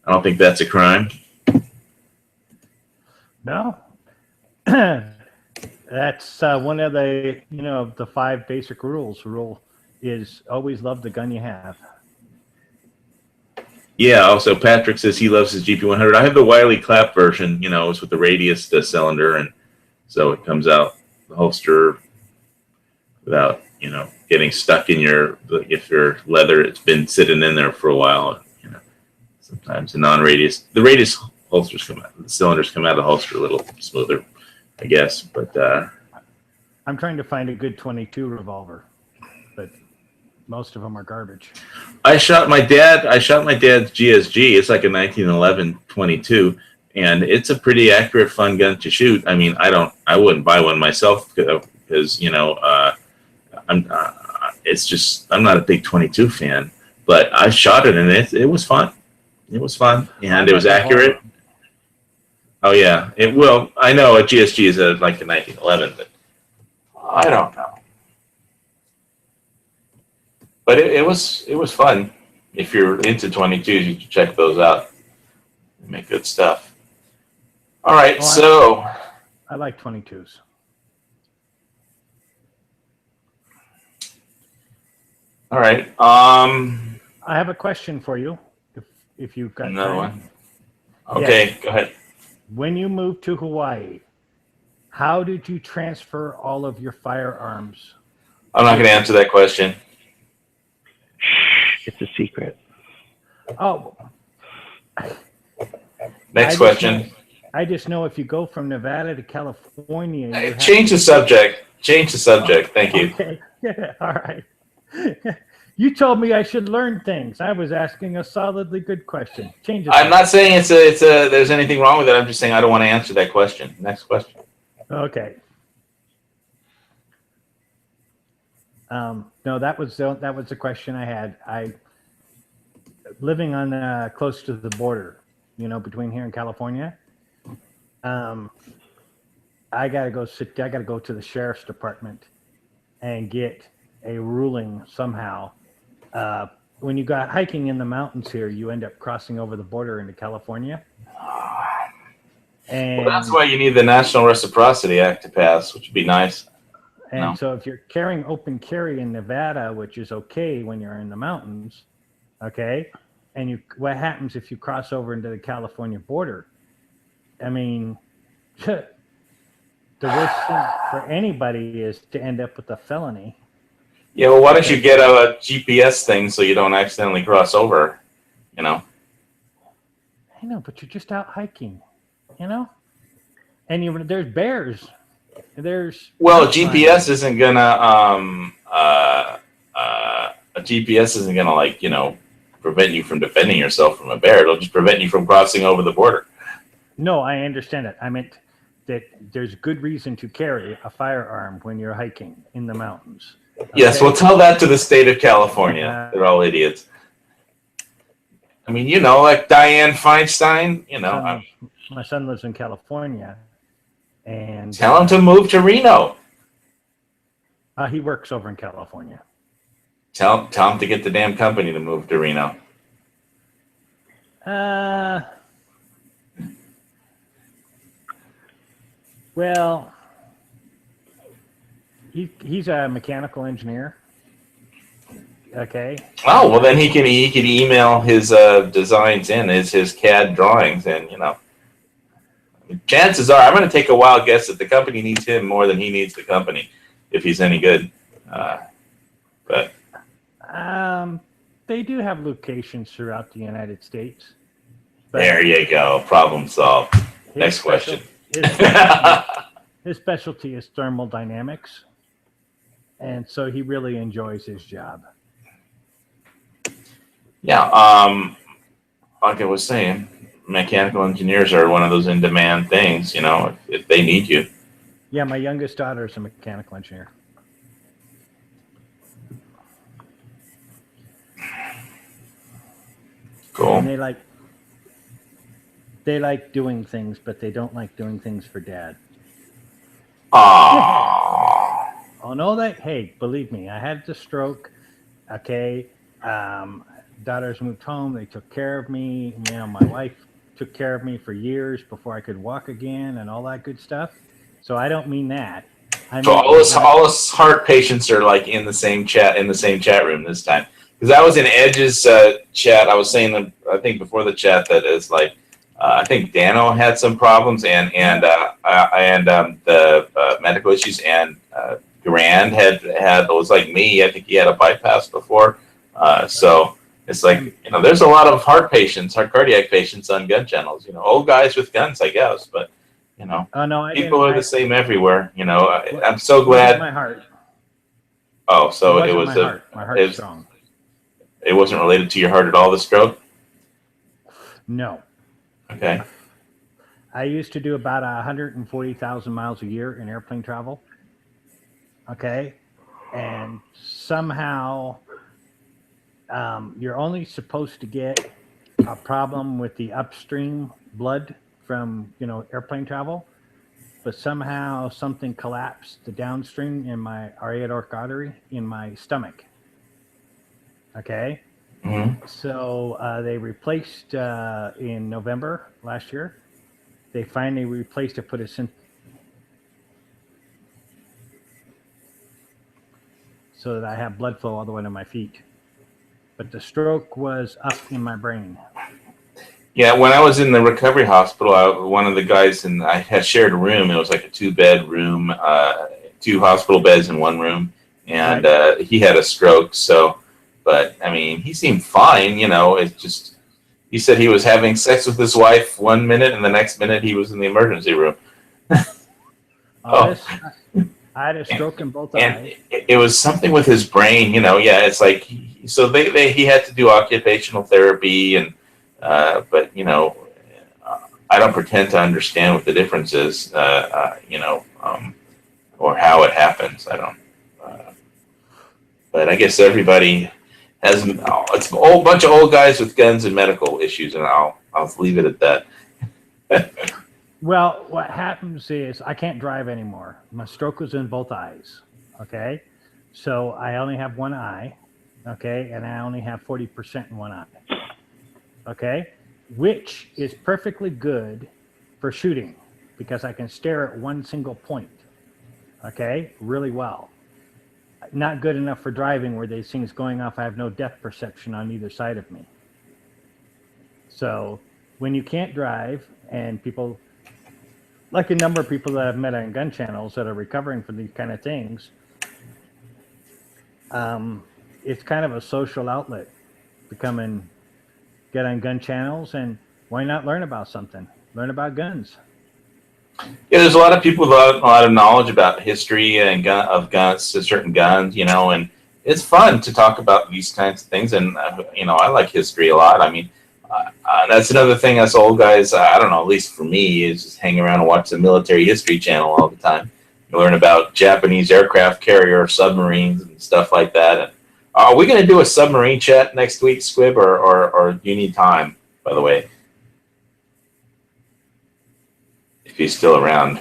I don't think that's a crime. No. That's one of the the 5 basic rules. Rule is always love the gun you have. Yeah. Also, Patrick says he loves his GP100. I have the Wiley clap version. It's with the radius cylinder, and so it comes out the holster without getting stuck in if your leather it's been sitting in there for a while. Sometimes the radius holsters come out. The cylinders come out of the holster a little smoother, I guess. But I'm trying to find a good 22 revolver, but most of them are garbage. I shot my dad's GSG. It's like a 1911 22, and it's a pretty accurate, fun gun to shoot. I mean, I wouldn't buy one myself because I'm not a big 22 fan, but I shot it and it was fun. It was fun and it was accurate. Oh yeah, it will. I know a GSG is like a 1911, but I don't know. But it was fun. If you're into 22s, you should check those out. They make good stuff. All right, I like 22s. All right. I have a question for you, if you've got another time. one. Okay, Yes. Go ahead. When you moved to Hawaii, how did you transfer all of your firearms? I'm not going to answer that question. It's a secret. Oh, Next question. I just know if you go from Nevada to California, you have Change the subject. Change the subject. Thank you. Okay. Yeah, all right. You told me I should learn things. I was asking a solidly good question. Change the I'm not saying there's anything wrong with it. I'm just saying I don't want to answer that question. Next question. Okay. No, that was the question I had. Living on close to the border, between here and California. I gotta go to the sheriff's department and get a ruling somehow. When you got hiking in the mountains here, you end up crossing over the border into California. And that's why you need the National Reciprocity Act to pass, which would be nice. And so if you're carrying open carry in Nevada, which is okay when you're in the mountains, okay, and what happens if you cross over into the California border? I mean, the worst thing for anybody is to end up with a felony. Yeah, well, why don't you get a GPS thing so you don't accidentally cross over, I know, but you're just out hiking, and there's bears. Well, GPS isn't gonna a GPS isn't gonna prevent you from defending yourself from a bear. It'll just prevent you from crossing over the border. No, I understand it. I meant that there's good reason to carry a firearm when you're hiking in the mountains. Okay? Yes, well, tell that to the state of California. They're all idiots. I mean, like Dianne Feinstein. My son lives in California. And tell him to move to Reno. He works over in California. Tell him to get the damn company to move to Reno. Well, he's a mechanical engineer. Okay. Oh well, then he can email his designs in, his CAD drawings, and chances are, I'm going to take a wild guess that the company needs him more than he needs the company, if he's any good. They do have locations throughout the United States. But There you go. Problem solved. his Next special- question. his specialty is thermal dynamics, and so he really enjoys his job. Yeah. Like I was saying, mechanical engineers are one of those in-demand things. You know, if they need you. Yeah, my youngest daughter is a mechanical engineer. Cool. And they like doing things, but they don't like doing things for dad. Aww. Oh no, hey, believe me, I had the stroke. Okay, daughters moved home. They took care of me. You know, my wife took care of me for years before I could walk again, and all that good stuff. So I don't mean that. I So mean, all us heart patients are like in the same chat room this time. Because I was in Edge's chat. I was saying, I think before the chat, that is like, I think Dano had some problems and the medical issues, and Grand had it was like me. I think he had a bypass before. So it's like, you know, there's a lot of heart cardiac patients on gun channels. You know, old guys with guns, I guess, but you know, oh no, people are the same everywhere. You know, I'm so glad. My heart. Oh, so it wasn't was my heart. My heart's strong. It wasn't related to your heart at all, the stroke? No. Okay. I used to do about 140,000 miles a year in airplane travel. Okay. And somehow you're only supposed to get a problem with the upstream blood from, you know, airplane travel. But somehow something collapsed the downstream in my aortic artery in my stomach. Okay. Mm-hmm. So they replaced in November last year. They finally replaced it, put it in, so that I have blood flow all the way to my feet. But the stroke was up in my brain. Yeah, when I was in the recovery hospital, one of the guys I had shared a room. It was like a 2-bed room, 2 hospital beds in one room, and Right. He had a stroke. So, but I mean, he seemed fine. You know, it's just he said he was having sex with his wife one minute, and the next minute he was in the emergency room. I had a stroke in both eyes. It was something with his brain. You know, yeah, it's like he had to do occupational therapy and. But you know, I don't pretend to understand what the difference is, you know, or how it happens. I don't. But I guess everybody has. It's a whole bunch of old guys with guns and medical issues, and I'll leave it at that. Well, what happens is I can't drive anymore. My stroke was in both eyes. Okay, so I only have one eye. Okay, and I only have 40% in one eye. Okay, which is perfectly good for shooting because I can stare at one single point. Okay, really well. Not good enough for driving where these things going off. I have no depth perception on either side of me. So when you can't drive, and people, like a number of people that I've met on gun channels that are recovering from these kind of things, it's kind of a social outlet, get on gun channels, and why not learn about something? Learn about guns. Yeah, there's a lot of people with a lot of knowledge about history and of guns, certain guns, you know, and it's fun to talk about these kinds of things. And you know, I like history a lot. I mean, that's another thing us old guys, I don't know, at least for me, is just hang around and watch the military history channel all the time. You learn about Japanese aircraft carrier submarines and stuff like that. And are we going to do a submarine chat next week, Squib, or do you need time, by the way? If he's still around.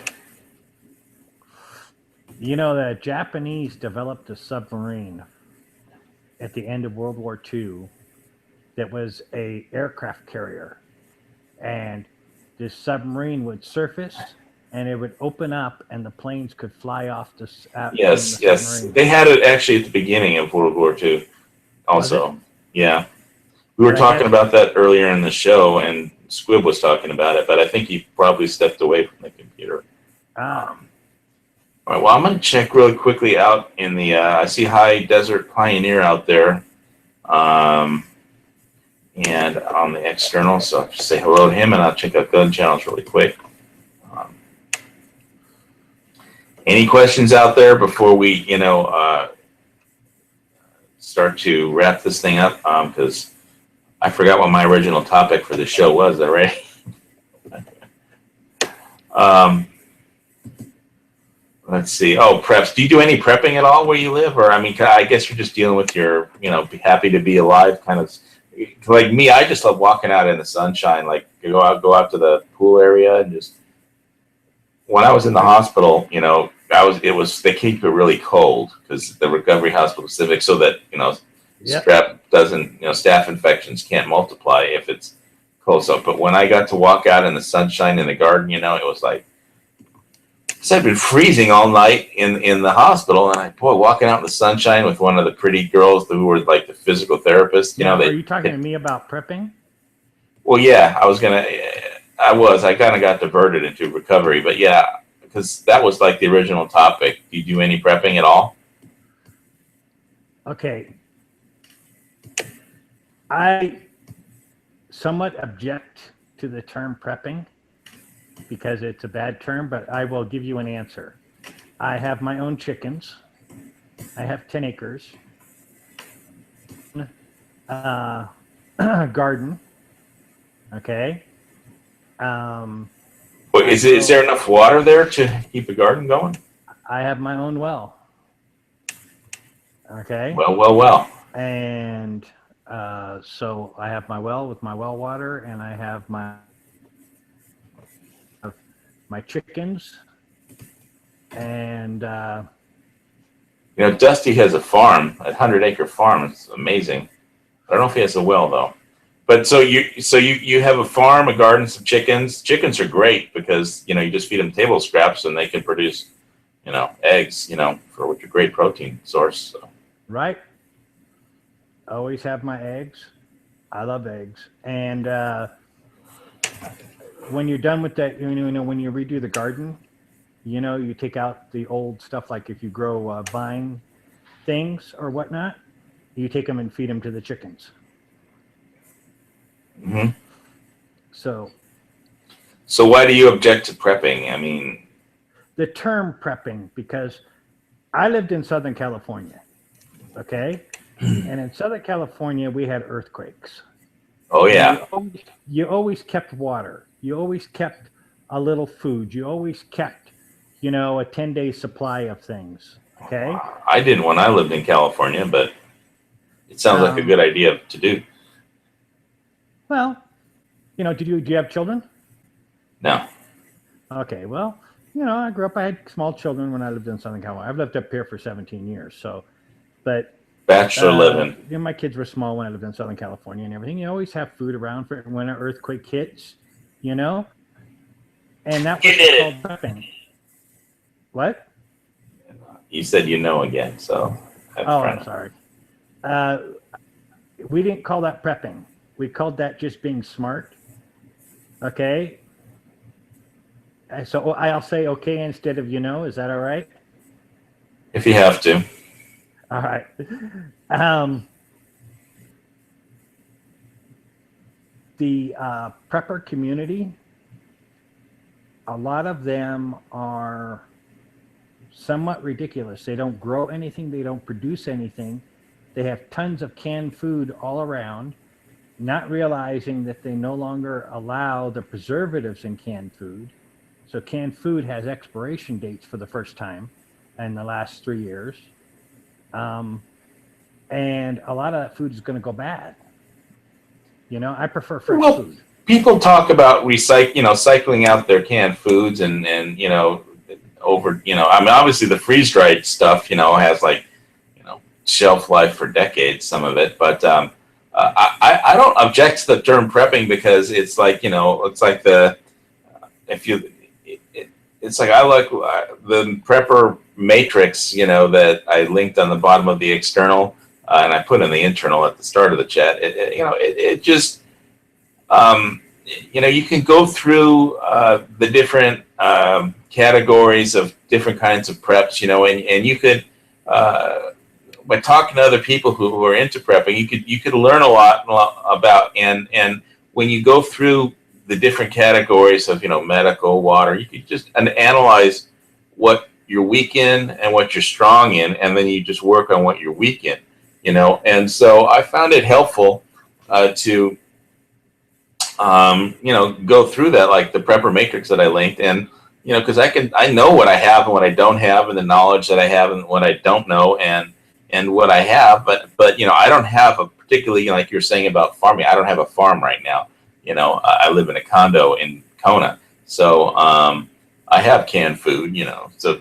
You know, the Japanese developed a submarine at the end of World War II that was a aircraft carrier. And this submarine would surface and it would open up and the planes could fly off this. Yes. They had it actually at the beginning of World War II also. Yeah. We were talking about that earlier in the show, and Squib was talking about it, but I think he probably stepped away from the computer. All right, well, I'm going to check really quickly out in the, I see High Desert Pioneer out there. and on the external. So I'll just say hello to him, and I'll check out gun channels really quick. Any questions out there before we, start to wrap this thing up? Because I forgot what my original topic for the show was already. Let's see. Oh, preps. Do you do any prepping at all where you live? Or, I mean, I guess you're just dealing with your, be happy to be alive kind of. Like me, I just love walking out in the sunshine, like go out to the pool area and just. When I was in the hospital, they keep it really cold because the recovery hospital civic, so that, strep doesn't, staph infections can't multiply if it's cold. So, but when I got to walk out in the sunshine in the garden, it was like, I've been freezing all night in the hospital, and walking out in the sunshine with one of the pretty girls who were like the physical therapist, Are you talking to me about prepping? Well, yeah, I kind of got diverted into recovery, but yeah, because that was like the original topic. Do you do any prepping at all? Okay. I somewhat object to the term prepping because it's a bad term, but I will give you an answer. I have my own chickens. I have 10 acres. Garden. Okay. Is there enough water there to keep a garden going? I have my own well. Okay. Well. And so I have my well with my well water, and I have my chickens, and Dusty has a farm, a 100-acre farm. It's amazing. I don't know if he has a well though. But so you have a farm, a garden, some chickens. Chickens are great because you just feed them table scraps and they can produce eggs. For which a great protein source. So. Right. Always have my eggs. I love eggs. And when you're done with that, when you redo the garden, you take out the old stuff, like if you grow vine things or whatnot, you take them and feed them to the chickens. Mm-hmm. So why do you object to prepping? I mean, the term prepping, because I lived in Southern California, okay? And in Southern California, we had earthquakes. Oh, yeah. You always kept water. You always kept a little food. You always kept, a 10-day supply of things, okay? I didn't when I lived in California, but it sounds like a good idea to do. Well, do you have children? No. Okay, well, I grew up, I had small children when I lived in Southern California. I've lived up here for 17 years, so, but... Bachelor living. My kids were small when I lived in Southern California and everything. You always have food around for when an earthquake hits, And that was called prepping. What? You said again, so... I'm sorry. We didn't call that prepping. We called that just being smart. Okay. So I'll say okay instead of Is that all right? If you have to. All right. The prepper community, a lot of them are somewhat ridiculous. They don't grow anything. They don't produce anything. They have tons of canned food all around, not realizing that they no longer allow the preservatives in canned food. So canned food has expiration dates for the first time in the last 3 years. And a lot of that food is going to go bad. I prefer fresh food. People talk about cycling out their canned foods and over, I mean, obviously the freeze-dried stuff, has shelf life for decades, some of it, but I don't object to the term prepping because it's like, it's like I like the prepper matrix, that I linked on the bottom of the external, and I put in the internal at the start of the chat. It just, you can go through the different categories of different kinds of preps, and you could, by talking to other people who are into prepping, you could learn a lot about, and when you go through the different categories of, medical, water, you could just analyze what you're weak in and what you're strong in, and then you just work on what you're weak in, And so I found it helpful to go through that, like the prepper matrix that I linked, and because I know what I have and what I don't have, and the knowledge that I have and what I don't know, and what I have, but I don't have a particularly, like you're saying about farming. I don't have a farm right now. I live in a condo in Kona, so I have canned food,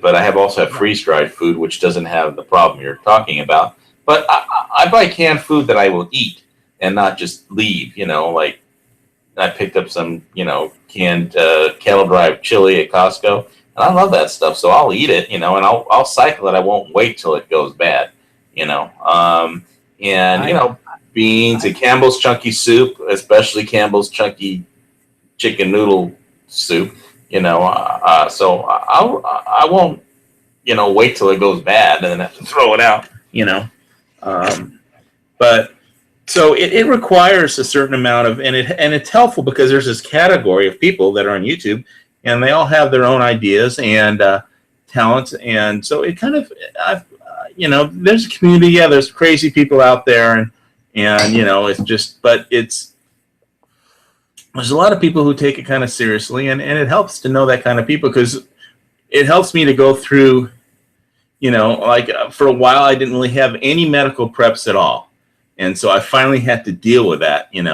but I also have freeze dried food, which doesn't have the problem you're talking about. But I buy canned food that I will eat and not just leave. Like I picked up some, canned kettle drive chili at Costco, and I love that stuff. So I'll eat it, and I'll cycle it. I won't wait till it goes bad, beans and Campbell's Chunky Soup, especially Campbell's Chunky Chicken Noodle Soup, so I won't, wait till it goes bad and then have to throw it out, but so it requires a certain amount of, and it's helpful because there's this category of people that are on YouTube, and they all have their own ideas and talents, and so it kind of, there's a community. Yeah, there's crazy people out there, and it's just, but there's a lot of people who take it kind of seriously, and it helps to know that kind of people, because it helps me to go through, like for a while I didn't really have any medical preps at all. And so I finally had to deal with that, and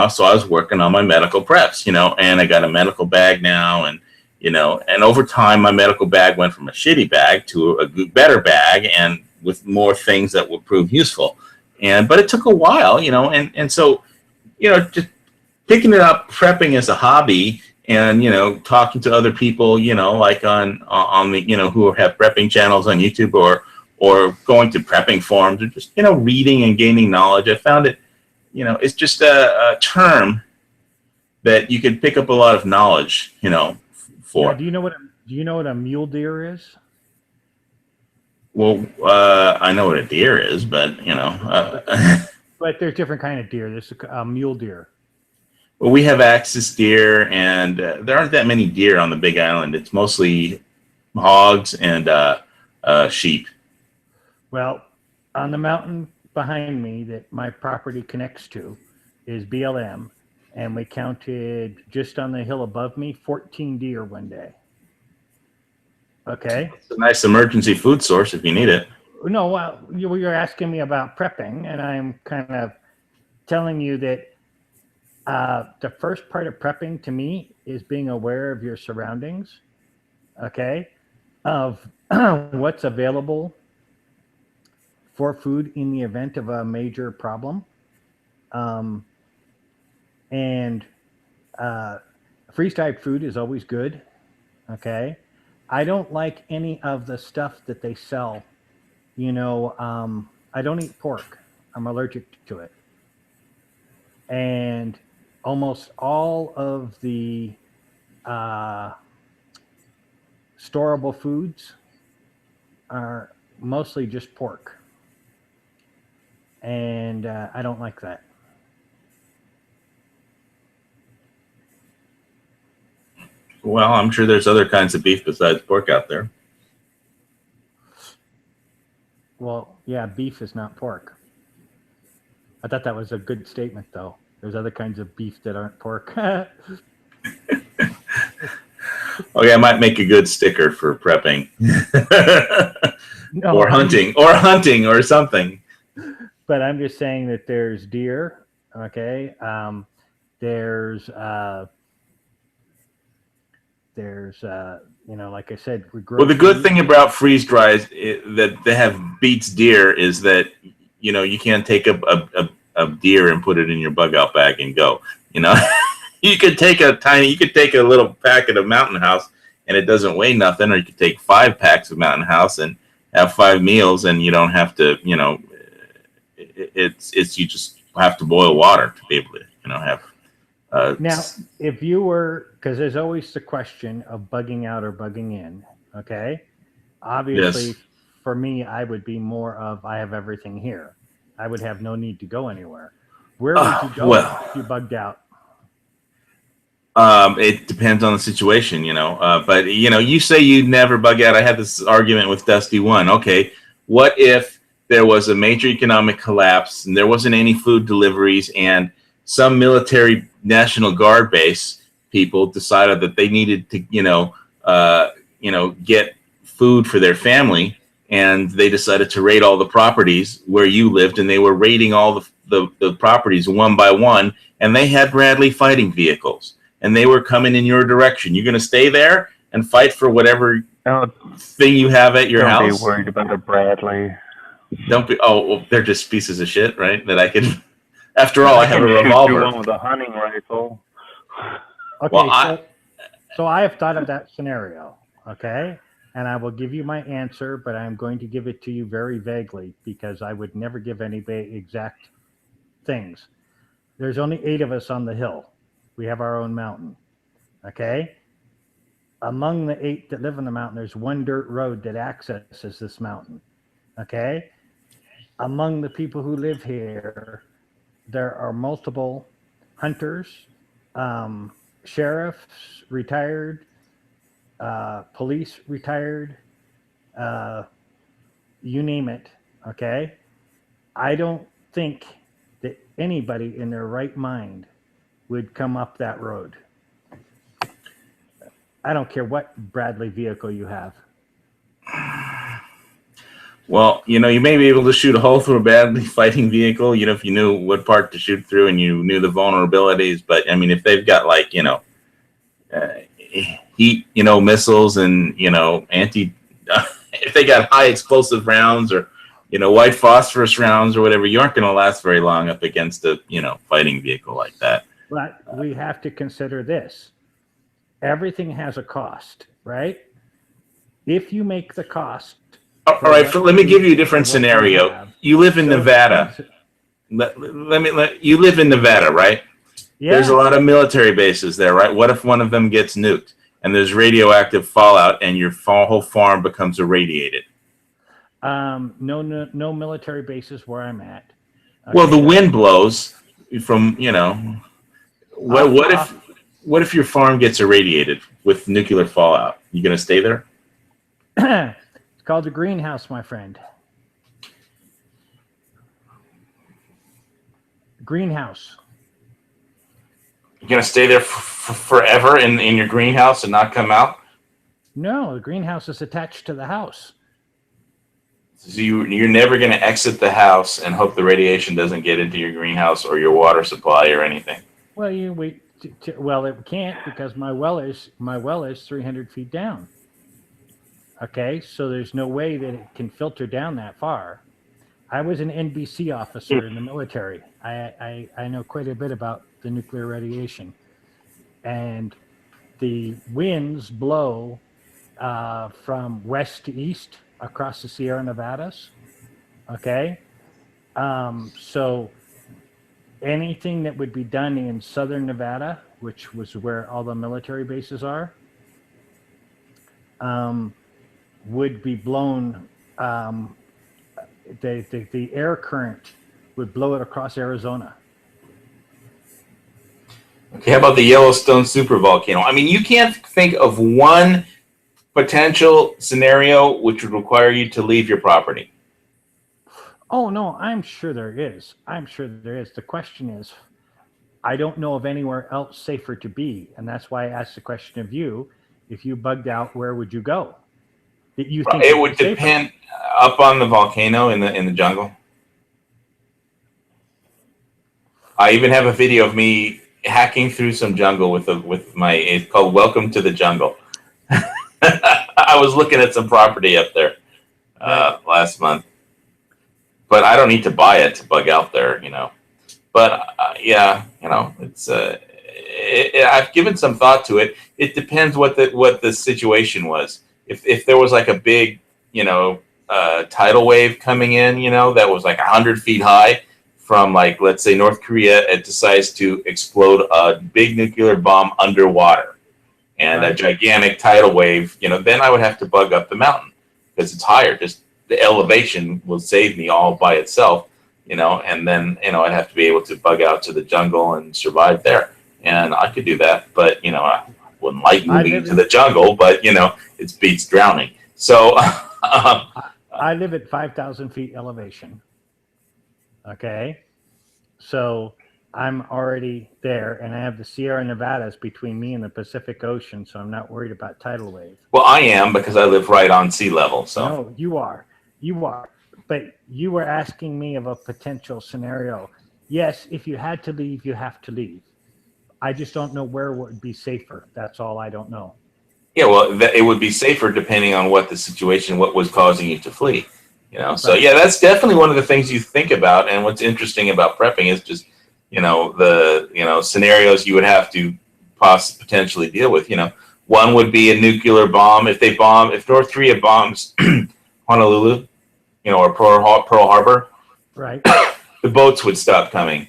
so I was working on my medical preps, and I got a medical bag now, and over time my medical bag went from a shitty bag to a better bag, and with more things that would prove useful. But it took a while, and so, just picking it up, prepping as a hobby, and, talking to other people, like on the, who have prepping channels on YouTube, or going to prepping forums, or just, reading and gaining knowledge. I found it, it's just a term that you can pick up a lot of knowledge, for. Now, do you know what a mule deer is? Well, I know what a deer is, but, But there's different kind of deer. There's a mule deer. Well, we have axis deer, and there aren't that many deer on the Big Island. It's mostly hogs and sheep. Well, on the mountain behind me that my property connects to is BLM, and we counted just on the hill above me 14 deer one day. Okay. It's a nice emergency food source if you need it. No, well, you're asking me about prepping, and I'm kind of telling you that the first part of prepping to me is being aware of your surroundings, okay, of what's available for food in the event of a major problem. And freeze-dried food is always good, okay? I don't like any of the stuff that they sell. I don't eat pork. I'm allergic to it. And almost all of the storable foods are mostly just pork. And I don't like that. Well, I'm sure there's other kinds of beef besides pork out there. Well, yeah, beef is not pork. I thought that was a good statement, though. There's other kinds of beef that aren't pork. Okay, I might make a good sticker for prepping. No, or hunting or something. But I'm just saying that there's deer, okay? There's like I said, we grow. Well, the good thing about freeze dries that they have beats deer is that you can't take a deer and put it in your bug out bag and go. You could take a little packet of Mountain House and it doesn't weigh nothing, or you could take 5 packs of Mountain House and have 5 meals, and you don't have to. It's you just have to boil water to be able to have. Now, if you were, because there's always the question of bugging out or bugging in, okay? Obviously, Yes. for me, I would be more of I have everything here. I would have no need to go anywhere. Where would you go if you bugged out? It depends on the situation, but you say you'd never bug out. I had this argument with Dusty One. Okay, what if there was a major economic collapse and there wasn't any food deliveries, and some military National Guard base people decided that they needed to, get food for their family, and they decided to raid all the properties where you lived, and they were raiding all the properties one by one, and they had Bradley fighting vehicles. And they were coming in your direction. You're going to stay there and fight for whatever thing you have at your house? Don't be worried about a Bradley. Don't be. Oh, well, they're just pieces of shit, right? That I could. After all, I have a revolver. Shoot you one with a hunting rifle. Okay, well, so I have thought of that scenario. Okay, and I will give you my answer, but I'm going to give it to you very vaguely because I would never give anybody exact things. There's only 8 of us on the hill. We have our own mountain. Okay? Among the 8 that live on the mountain, there's one dirt road that accesses this mountain. Okay? Among the people who live here, there are multiple hunters, sheriffs, retired, police, retired, you name it. Okay? I don't think that anybody in their right mind would come up that road. I don't care what Bradley vehicle you have. Well, you may be able to shoot a hole through a Bradley fighting vehicle, if you knew what part to shoot through and you knew the vulnerabilities. But, I mean, if they've got, heat, missiles and, if they got high explosive rounds or, white phosphorus rounds or whatever, you aren't going to last very long up against a, fighting vehicle like that. But we have to consider this. Everything has a cost, right? If you make the cost. All right, let me give you a different scenario. You live in Nevada. You live in Nevada, right? Yeah. There's a lot of military bases there, right? What if one of them gets nuked and there's radioactive fallout and your whole farm becomes irradiated? No military bases where I'm at. Okay. Well, the wind blows from, What if your farm gets irradiated with nuclear fallout? You gonna stay there? It's called a greenhouse, my friend. Greenhouse. You're gonna stay there forever in your greenhouse and not come out? No, the greenhouse is attached to the house. So you're never gonna exit the house and hope the radiation doesn't get into your greenhouse or your water supply or anything. Well, you wait. Well, it can't because my well is 300 feet down. Okay, so there's no way that it can filter down that far. I was an NBC officer in the military. I know quite a bit about the nuclear radiation, and the winds blow from west to east across the Sierra Nevadas. Okay, so anything that would be done in southern Nevada, which was where all the military bases are, would be blown. The air current would blow it across Arizona. Okay, how about the Yellowstone Supervolcano? I mean, you can't think of one potential scenario which would require you to leave your property. Oh, no, I'm sure there is. The question is, I don't know of anywhere else safer to be. And that's why I asked the question of you. If you bugged out, where would you go? That you think it would depend up on the volcano in the jungle. I even have a video of me hacking through some jungle with my, it's called Welcome to the Jungle. I was looking at some property up there last month. But I don't need to buy it to bug out there, But it's I've given some thought to it. It depends what the situation was. If there was like a big, tidal wave coming in, that was like 100 feet high from let's say North Korea, it decides to explode a big nuclear bomb underwater, and a gigantic tidal wave, then I would have to bug up the mountain because it's higher. Just the elevation will save me all by itself, and then, I'd have to be able to bug out to the jungle and survive there. And I could do that, but, I wouldn't like moving into the jungle, but, it beats drowning. So I live at 5,000 feet elevation. Okay. So I'm already there, and I have the Sierra Nevadas between me and the Pacific Ocean, so I'm not worried about tidal wave. well, I am, because I live right on sea level. So No, you are. But you were asking me of a potential scenario. Yes, if you had to leave, you have to leave. I just don't know where would be safer. That's all I don't know. yeah, well, it would be safer depending on what the situation, what was causing you to flee. So Right. yeah, that's definitely one of the things you think about. And what's interesting about prepping is just, the scenarios you would have to potentially deal with. One would be a nuclear bomb. If North Korea bombs Honolulu, or Pearl Harbor, Right. the boats would stop coming.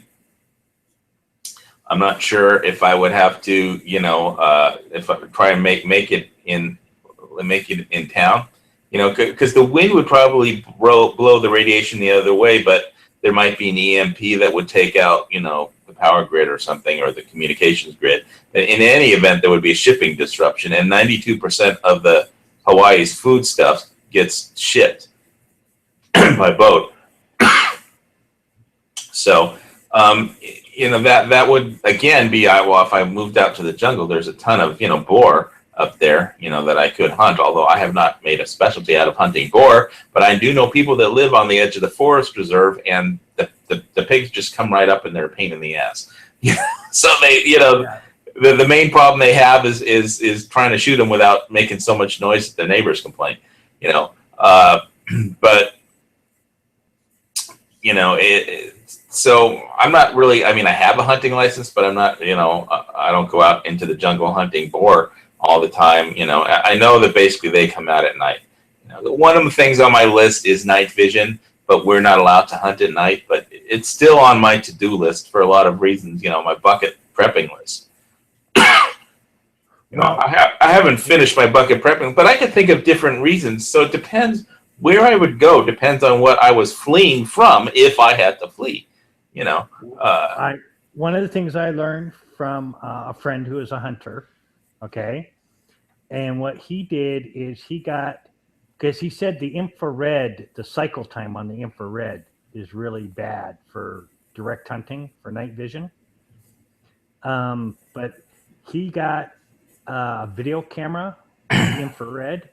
I'm not sure if I would have to, if I try and make it in town, because the wind would probably blow the radiation the other way, but there might be an EMP that would take out, the power grid or something, or the communications grid. In any event, there would be a shipping disruption, and 92% of the Hawaii's foodstuff gets shipped by boat. So, that would again be, well, if I moved out to the jungle, there's a ton of, boar up there, that I could hunt, although I have not made a specialty out of hunting boar, but I do know people that live on the edge of the forest reserve, and the pigs just come right up and they're a pain in the ass. So they, the main problem they have is trying to shoot them without making so much noise that the neighbors complain, but so I'm not really, I have a hunting license, but I'm not, I don't go out into the jungle hunting boar all the time. I know that basically they come out at night. One of the things on my list is night vision, but we're not allowed to hunt at night, but it's still on my to-do list for a lot of reasons, my bucket prepping list. I haven't finished my bucket prepping, but I can think of different reasons. So it depends where I would go, depends on what I was fleeing from, if I had to flee, One of the things I learned from a friend who is a hunter, okay, and what he did is because he said the infrared, the cycle time on the infrared is really bad for direct hunting, for night vision. But he got a video camera, infrared,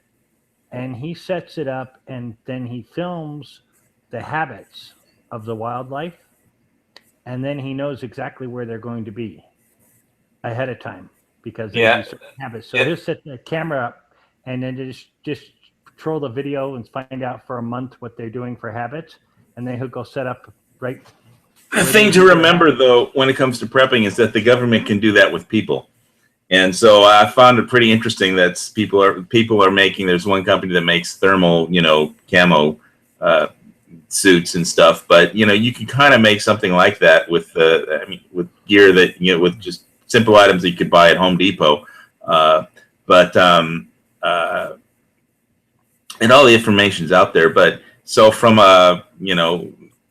and he sets it up, and then he films the habits of the wildlife, and then he knows exactly where they're going to be ahead of time, because they use certain habits. So he'll set the camera up, and then just patrol the video and find out for a month what they're doing for habits, and then he'll go set up right. The thing to remember, though, when it comes to prepping, is that the government can do that with people. And so I found it pretty interesting that people are making. There's one company that makes thermal, camo suits and stuff. But you can kind of make something like that with with gear that with just simple items that you could buy at Home Depot. And all the information's out there. But so from a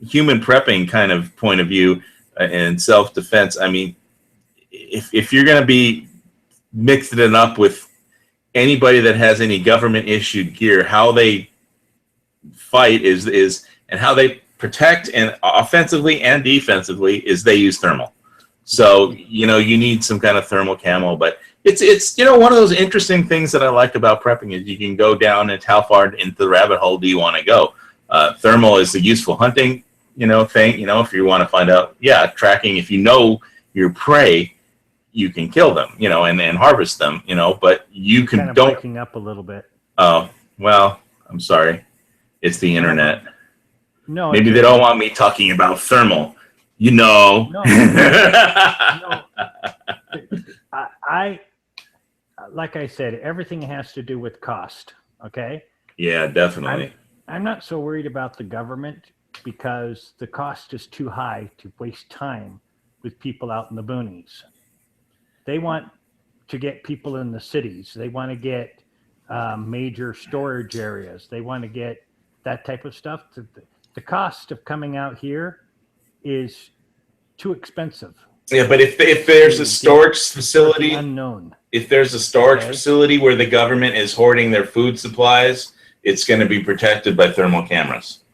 human prepping kind of point of view and self-defense, if you're going to be mixing it up with anybody that has any government issued gear, how they fight is and how they protect, and offensively and defensively, is they use thermal. So you need some kind of thermal camo. But it's one of those interesting things that I like about prepping is you can go down and how far into the rabbit hole do you want to go. Thermal is a useful hunting thing. If you want to find out tracking, if your prey, you can kill them, and harvest them, but you can kind of breaking up a little bit. Oh, well, I'm sorry. It's the internet. No, maybe they don't want me talking about thermal, No. No. I like I said, everything has to do with cost. Okay. Yeah, definitely. I'm not so worried about the government because the cost is too high to waste time with people out in the boonies. They want to get people in the cities. They want to get major storage areas. They want to get that type of stuff, the cost of coming out here is too expensive. Yeah, but if there's a storage The facility, unknown. if there's a storage Okay. facility where the government is hoarding their food supplies, it's going to be protected by thermal cameras.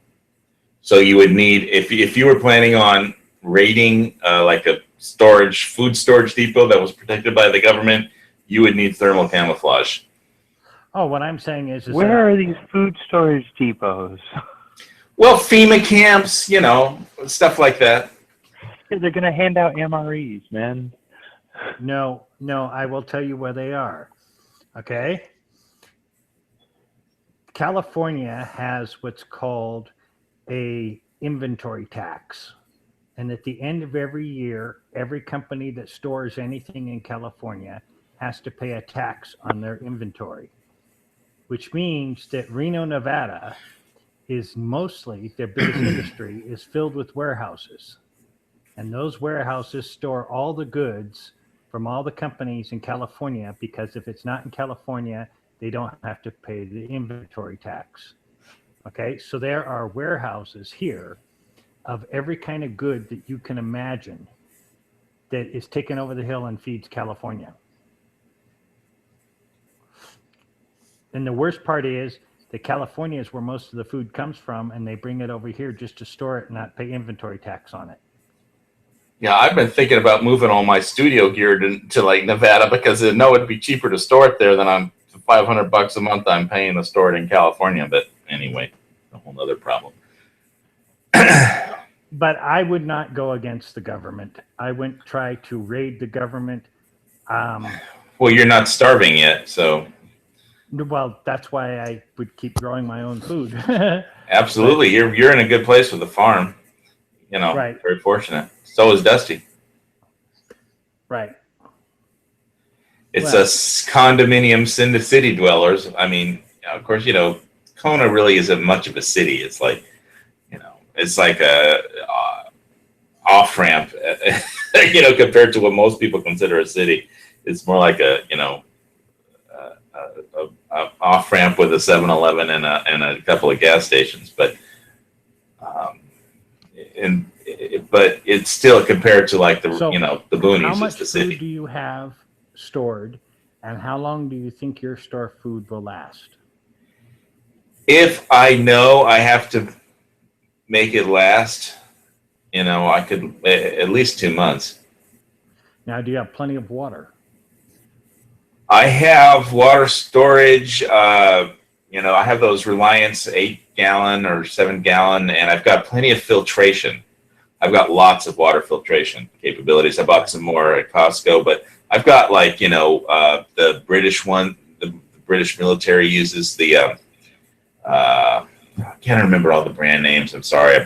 So you would need, if you were planning on raiding like a food storage depot that was protected by the government, you would need thermal camouflage. Oh, what I'm saying is Where are these food storage depots? Well, FEMA camps, you know, stuff like that. They're going to hand out MREs, man. no, I will tell you where they are. Okay. California has what's called a inventory tax. And at the end of every year, every company that stores anything in California has to pay a tax on their inventory, which means that Reno, Nevada is mostly their biggest industry is filled with warehouses. And those warehouses store all the goods from all the companies in California, because if it's not in California, they don't have to pay the inventory tax. Okay, so there are warehouses here of every kind of good that you can imagine that is taken over the hill and feeds California. And the worst part is that California is where most of the food comes from, and they bring it over here just to store it and not pay inventory tax on it. Yeah, I've been thinking about moving all my studio gear to like Nevada, because I know it'd be cheaper to store it there than I'm $500 a month I'm paying to store it in California. But anyway, a whole other problem. But I would not go against the government. I wouldn't try to raid the government. Well, you're not starving yet, so. Well, that's why I would keep growing my own food. Absolutely. You're in a good place with the farm. You know, Right. Very fortunate. So is Dusty. Right. It's Well- us condominium city dwellers. I mean, of course, you know, Kona really isn't much of a city. It's like, you know, it's like a off ramp, you know, compared to what most people consider a city. It's more like a, you know, a off ramp with a 7-Eleven and a couple of gas stations, but but it's still compared to like the So, you know the How boonies, much it's the food city. do you have stored, and how long do you think your store food will last? If I know I have to make it last, you know, I could at least 2 months. Now, do you have plenty of water? I have water storage. You know, I have those Reliance 8-gallon or 7-gallon, and I've got plenty of filtration. I've got lots of water filtration capabilities. I bought some more at Costco, but I've got like, you know, the British one, the British military uses the, I can't remember all the brand names. I'm sorry.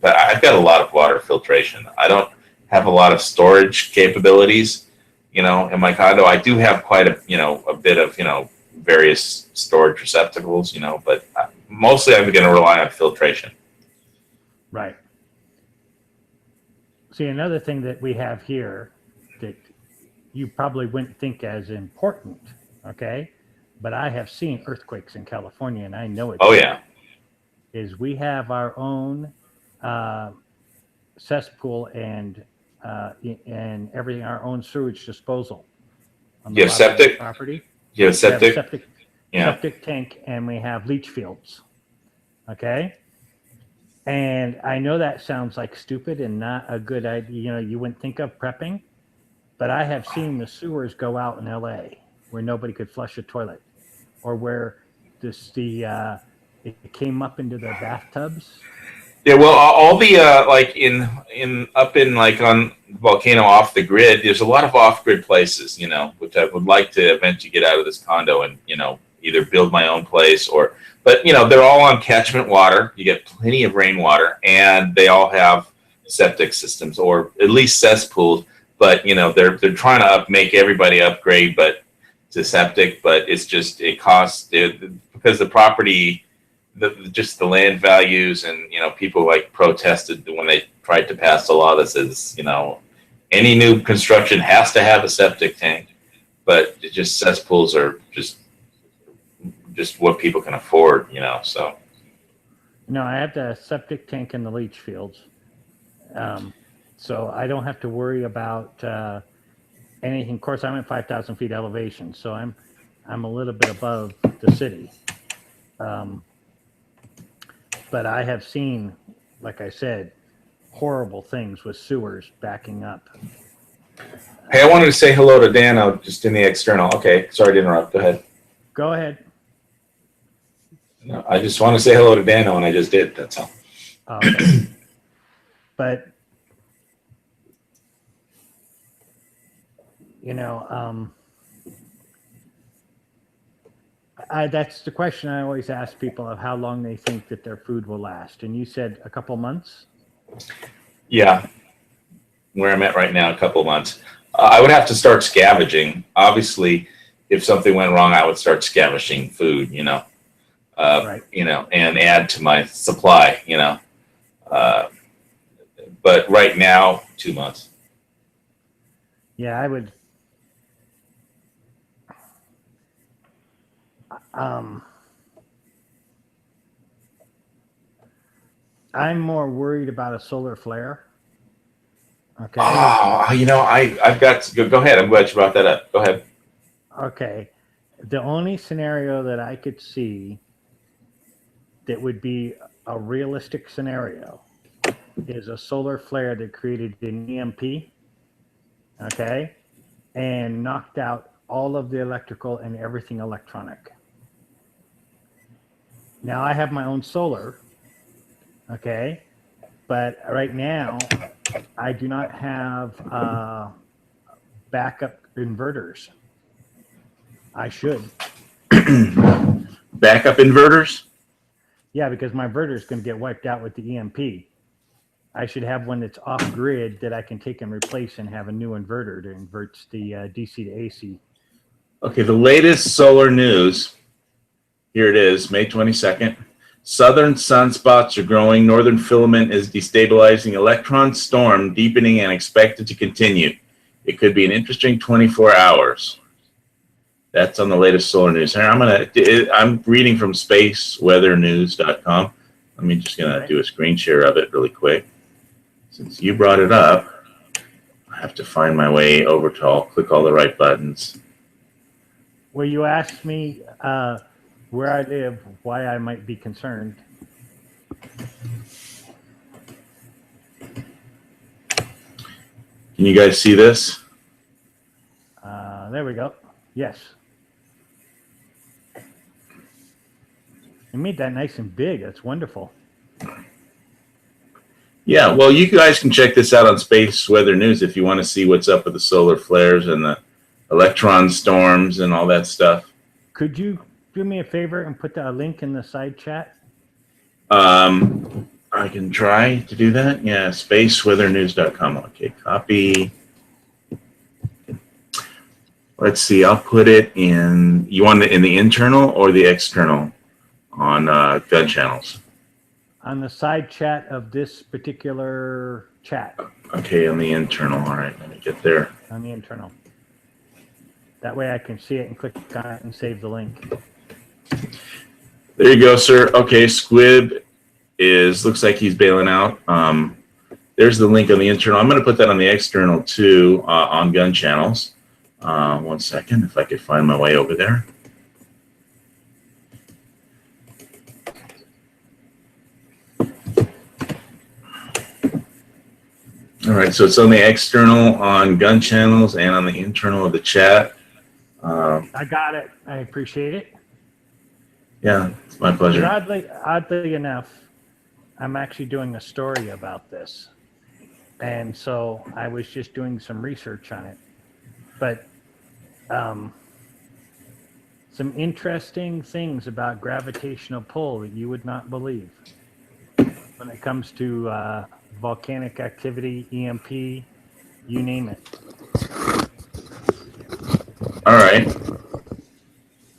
But I've got a lot of water filtration. I don't have a lot of storage capabilities, you know, in my condo. I do have quite a bit of, you know, various storage receptacles, you know, but mostly I'm going to rely on filtration. Right. See, another thing that we have here that you probably wouldn't think as important, okay, but I have seen earthquakes in California, and I know it. Oh, yeah. Is we have our own cesspool and everything, our own sewage disposal. On the You have bottom of the septic? property. You have We have septic? Yeah. septic tank, and we have leach fields. Okay. And I know that sounds like stupid and not a good idea. You know, you wouldn't think of prepping, but I have seen the sewers go out in LA where nobody could flush a toilet, or where it came up into the bathtubs. Yeah, well, all the like up in like on Volcano off the grid, there's a lot of off grid places, you know, which I would like to eventually get out of this condo and, you know, either build my own place but you know, they're all on catchment water. You get plenty of rainwater, and they all have septic systems or at least cesspools. But you know, they're trying to make everybody upgrade, but to septic. But it's just it costs because the property. Just the land values, and you know, people like protested when they tried to pass a law that says, you know, any new construction has to have a septic tank, but just cesspools are just what people can afford, you know. So No, I have the septic tank in the leach fields. So I don't have to worry about anything. Of course, I'm at 5,000 feet elevation, so I'm a little bit above the city. But I have seen, like I said, horrible things with sewers backing up. Hey, I wanted to say hello to Dano just in the external. Okay, sorry to interrupt. Go ahead. Go ahead. No, I just want to say hello to Dano, and I just did. That's all. Okay. But you know, that's the question I always ask people of how long they think that their food will last. And you said a couple months? Yeah, where I'm at right now, a couple of months. I would have to start scavenging. Obviously, if something went wrong, I would start scavenging food, Right. And add to my supply, But right now, 2 months. Yeah, I would. I'm more worried about a solar flare. Okay. Oh, I've got to go ahead. I'm glad you brought that up. Go ahead. Okay. The only scenario that I could see that would be a realistic scenario is a solar flare that created an EMP, okay, and knocked out all of the electrical and everything electronic. Now I have my own solar, okay, but right now I do not have backup inverters. I should. Backup inverters? Yeah, because my inverter is going to get wiped out with the EMP. I should have one that's off grid that I can take and replace and have a new inverter that inverts the DC to AC. Okay, the latest solar news. Here it is, May 22nd. Southern sunspots are growing. Northern filament is destabilizing. Electron storm deepening and expected to continue. It could be an interesting 24 hours. That's on the latest solar news. Here, I'm reading from spaceweathernews.com. I'm just gonna do a screen share of it really quick. Since you brought it up, I have to find my way over to click all the right buttons. Well, you asked me where I live, why I might be concerned. Can you guys see this? There we go. Yes. You made that nice and big. That's wonderful. Yeah, well, you guys can check this out on Space Weather News if you want to see what's up with the solar flares and the electron storms and all that stuff. Could you do me a favor and put a link in the side chat? I can try to do that. Yeah, spaceweathernews.com. Okay, copy. Let's see. I'll put it in. You want it in the internal or the external on gun channels? On the side chat of this particular chat. Okay, on the internal. All right, let me get there. On the internal. That way I can see it and click on it and save the link. There you go, sir. Okay, Squib looks like he's bailing out. There's the link on the internal. I'm going to put that on the external too, on gun channels. 1 second, if I could find my way over there. All right, so it's on the external on gun channels and on the internal of the chat. I got it. I appreciate it. Yeah, it's my pleasure. But oddly enough, I'm actually doing a story about this. And so I was just doing some research on it. But some interesting things about gravitational pull that you would not believe when it comes to volcanic activity, EMP, you name it. All right.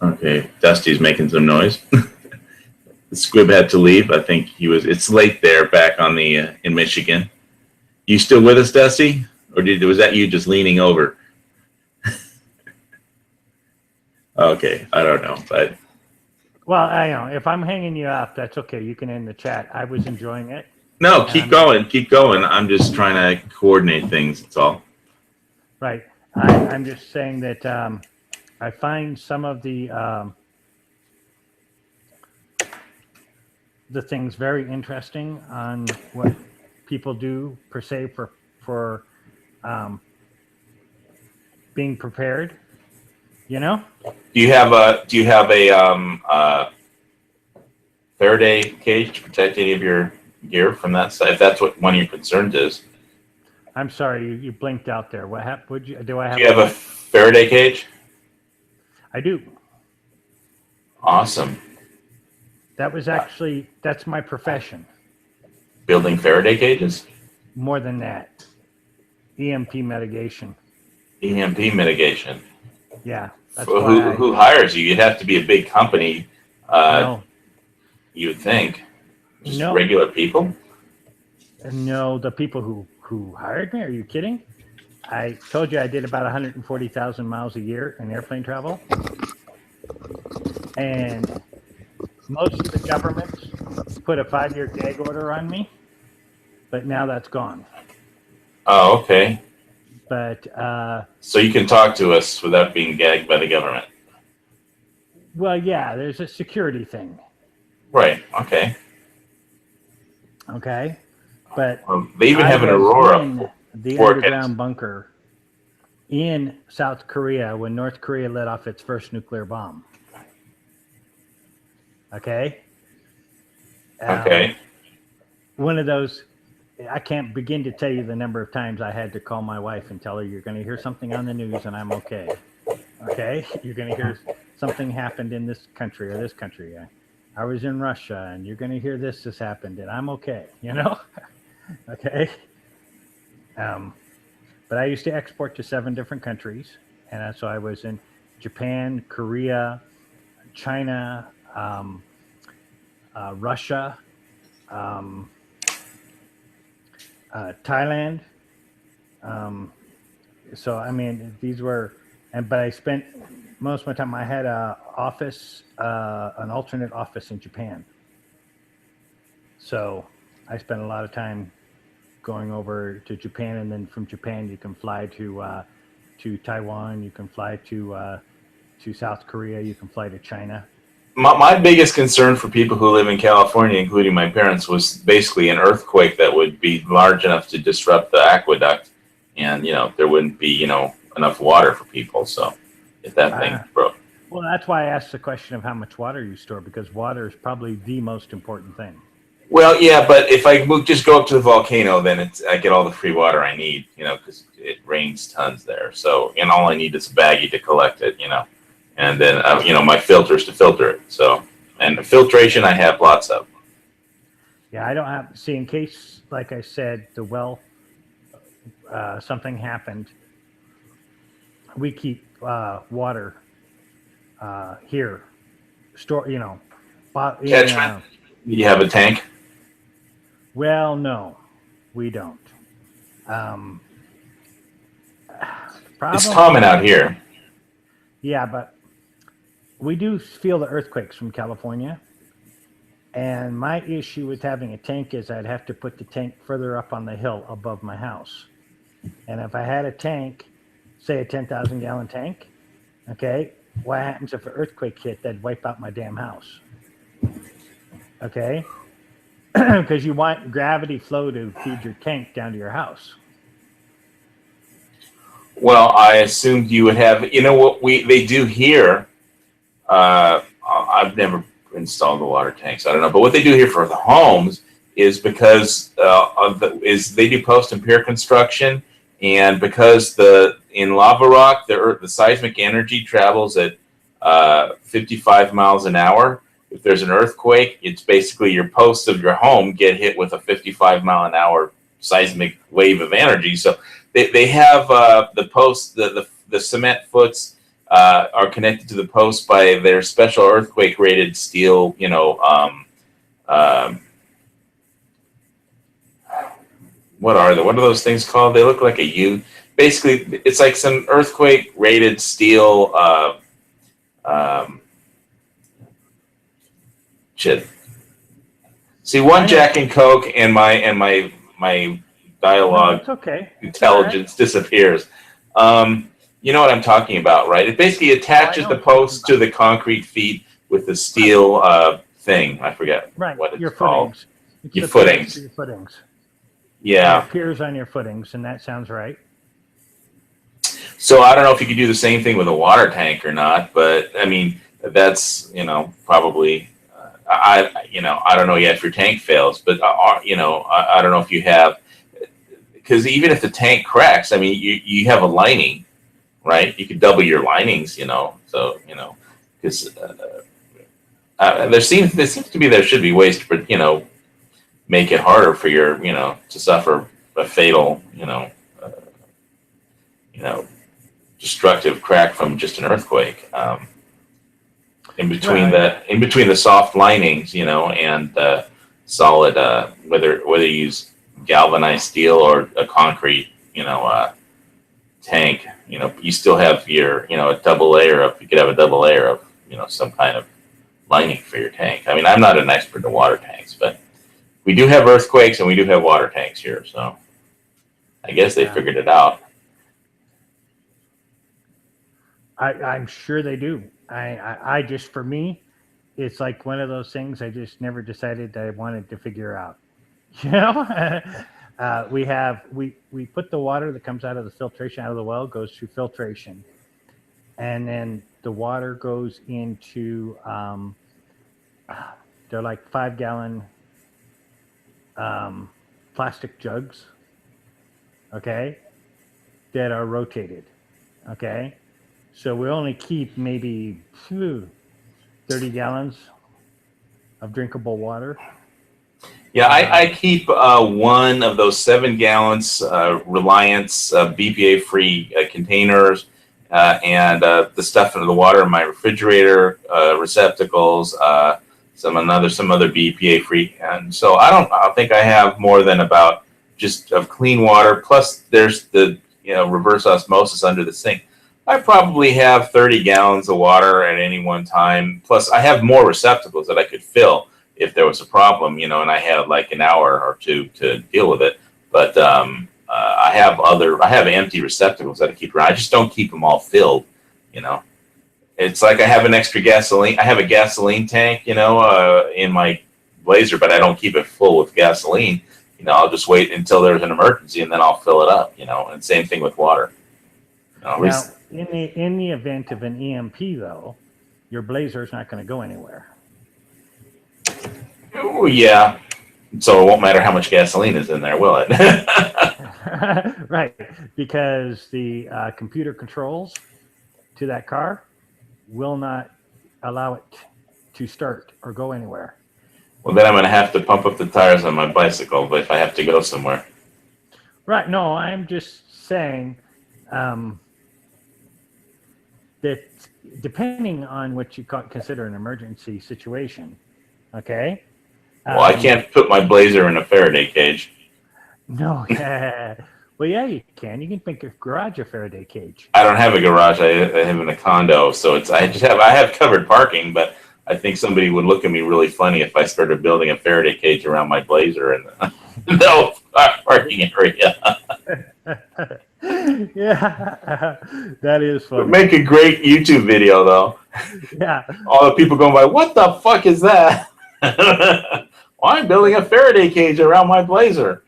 Okay, Dusty's making some noise. The Squib had to leave. I think it's late there back on the in Michigan. You still with us, Dusty? Or was that you just leaning over? Okay, I don't know, but Well, I know if I'm hanging you up, that's okay. You can end the chat. I was enjoying it. No, keep going. Keep going. I'm just trying to coordinate things. That's all. Right. I'm just saying that I find some of the things very interesting on what people do per se for being prepared. You know. Do you have a Faraday cage to protect any of your gear from that side? If that's what one of your concerns is. I'm sorry, you blinked out there. What happened? Would you do? I have. Do you have a Faraday cage? I do. Awesome. That was actually that's my profession. Building Faraday cages? More than that, EMP mitigation. EMP mitigation. Yeah. That's Who hires you? You'd have to be a big company. No. You would think. Just No. regular people? No, the people who hired me. Are you kidding? I told you I did about 140,000 miles a year in airplane travel, and most of the governments put a 5-year gag order on me, but now that's gone. Oh, okay. But so you can talk to us without being gagged by the government. Well, yeah, there's a security thing. Right. Okay. Okay. But they even have an Aurora. In the underground bunker in South Korea when North Korea let off its first nuclear bomb. Okay. Okay. One of those. I can't begin to tell you the number of times I had to call my wife and tell her you're going to hear something on the news and I'm okay. Okay? You're going to hear something happened in this country or this country. I was in Russia and you're going to hear this happened and I'm okay, you know? Okay? But I used to export to 7 different countries. And so I was in Japan, Korea, China, Russia, Thailand. So I mean, these were, but I spent most of my time. I had a office, an alternate office in Japan. So I spent a lot of time going over to Japan, and then from Japan you can fly to Taiwan. You can fly to South Korea. You can fly to China. My biggest concern for people who live in California, including my parents, was basically an earthquake that would be large enough to disrupt the aqueduct, and there wouldn't be enough water for people. So if that thing broke. Well, that's why I asked the question of how much water you store, because water is probably the most important thing. Well, yeah, but if I just go up to the volcano, then I get all the free water I need, because it rains tons there. So, and all I need is a baggie to collect it, and then my filters to filter it. So, and the filtration I have lots of. Yeah, I don't have. See, in case, like I said, the well, something happened. We keep water here, store. Catchment. You have a tank? Well, no, we don't. It's common out here. Yeah, but we do feel the earthquakes from California. And my issue with having a tank is I'd have to put the tank further up on the hill above my house. And if I had a tank, say a 10,000 gallon tank, okay, what happens if an earthquake hit? That'd wipe out my damn house. Okay? Because you want gravity flow to feed your tank down to your house. Well, I assumed you would have, what they do here, I've never installed the water tanks, I don't know, but what they do here for the homes is because they do post and pier construction, and because in lava rock the seismic energy travels at 55 miles an hour. If there's an earthquake, it's basically your posts of your home get hit with a 55 mile an hour seismic wave of energy. So they have the posts, the cement foots are connected to the post by their special earthquake rated steel, what are those things called? They look like a U. Basically, it's like some earthquake rated steel Shit. See, one Jack and Coke and my No, dialogue it's okay. intelligence disappears. You know what I'm talking about, right? It basically attaches know the what you're post talking to the concrete feet with the steel thing. I forget Right. what it's Your called. footings. It's Your the piers footings. to your footings. Yeah. It appears on your footings, and that sounds right. So I don't know if you could do the same thing with a water tank or not, but I mean that's probably I don't know yet if your tank fails, but I don't know if you have, because even if the tank cracks, I mean you have a lining, right? You could double your linings, so because there should be ways to make it harder for your to suffer a fatal uh, you know destructive crack from just an earthquake. In between the soft linings, and solid, whether you use galvanized steel or a concrete, tank, you still have your, a double layer of. You could have a double layer of, some kind of lining for your tank. I mean, I'm not an expert in water tanks, but we do have earthquakes and we do have water tanks here, so I guess they figured it out. I'm sure they do. I just, for me, it's like one of those things I just never decided I wanted to figure out. We put the water that comes out of the filtration out of the well goes through filtration, and then the water goes into they're like 5-gallon plastic jugs, okay, that are rotated, okay. So we only keep maybe 30 gallons of drinkable water. Yeah, I keep one of those 7 gallons Reliance BPA-free containers and the stuff in the water in my refrigerator receptacles, some other BPA-free, and so I think I have more than about just of clean water. Plus, there's the reverse osmosis under the sink. I probably have 30 gallons of water at any one time. Plus, I have more receptacles that I could fill if there was a problem, and I had like an hour or two to deal with it. But I have empty receptacles that I keep around. I just don't keep them all filled. It's like I have an extra gasoline. I have a gasoline tank, in my Blazer, but I don't keep it full with gasoline. I'll just wait until there's an emergency and then I'll fill it up. And same thing with water. Now, in the event of an EMP, though, your Blazer is not going to go anywhere. Oh, yeah. So it won't matter how much gasoline is in there, will it? Right, because the computer controls to that car will not allow it to start or go anywhere. Well, then I'm going to have to pump up the tires on my bicycle if I have to go somewhere. Right. No, I'm just saying that depending on what you consider an emergency situation, okay? Well, I can't put my Blazer in a Faraday cage. No. Well, yeah, you can. You can make a garage a Faraday cage. I don't have a garage. I live in a condo, so I have covered parking, but I think somebody would look at me really funny if I started building a Faraday cage around my Blazer in the parking area. Yeah, that is funny. It would make a great YouTube video, though. Yeah. All the people going by, what the fuck is that? Well, I'm building a Faraday cage around my Blazer.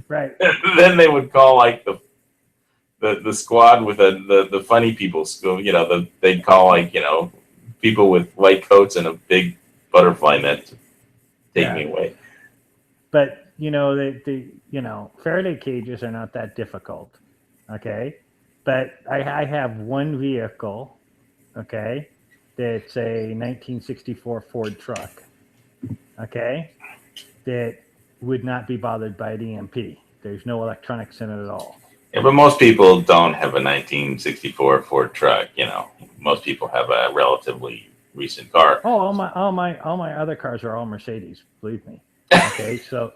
Right. Then they would call like the squad with the funny people school. They'd call like people with white coats and a big butterfly net to take me away. But the Faraday cages are not that difficult, okay? But I have one vehicle, okay, that's a 1964 Ford truck, okay, that would not be bothered by an EMP. There's no electronics in it at all. Yeah, but most people don't have a 1964 Ford truck. Most people have a relatively recent car. Oh, all my other cars are all Mercedes. Believe me. Okay, so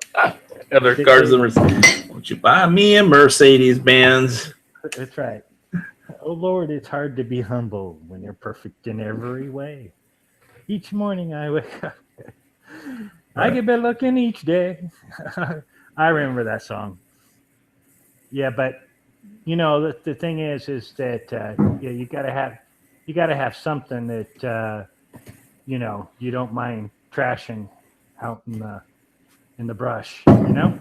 other cars are Mercedes. Won't you buy me a Mercedes Benz? That's right. Oh Lord, it's hard to be humble when you're perfect in every way. Each morning I wake up. I get better looking each day. I remember that song. Yeah, but you know the thing is that yeah, you gotta have something that you know you don't mind trashing out in the brush. You know.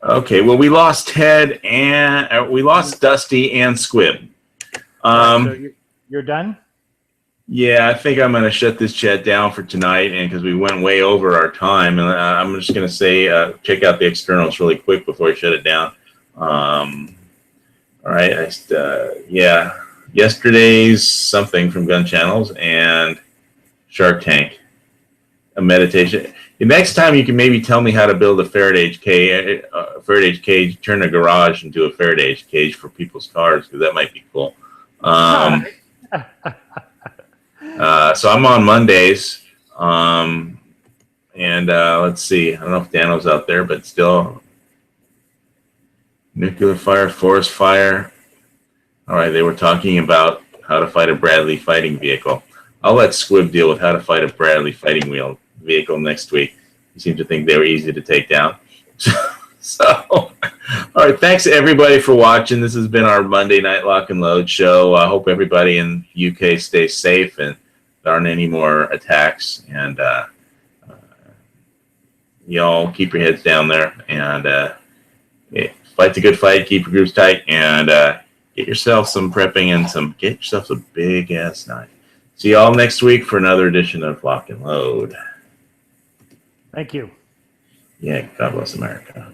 Okay, well, we lost Ted and we lost Dusty and Squib. So you're done. Yeah, I think I'm going to shut this chat down for tonight, and because we went way over our time, and I'm just going to say check out the externals really quick before I shut it down. All right, yeah, yesterday's something from Gun Channels and Shark Tank, a meditation. The next time you can maybe tell me how to build a Faraday cage, turn a garage into a Faraday cage for people's cars, because that might be cool. So I'm on Mondays, and let's see. I don't know if Dano's out there, but still, nuclear fire, forest fire. All right, they were talking about how to fight a Bradley fighting vehicle. I'll let Squib deal with how to fight a Bradley fighting vehicle next week. He seemed to think they were easy to take down. So, all right, thanks everybody for watching. This has been our Monday Night Lock and Load show. I hope everybody in UK stays safe and there aren't any more attacks. And y'all keep your heads down there and fight the good fight. Keep your groups tight and get yourself some prepping and get yourself a big ass knife. See y'all next week for another edition of Lock and Load. Thank you. Yeah, God bless America.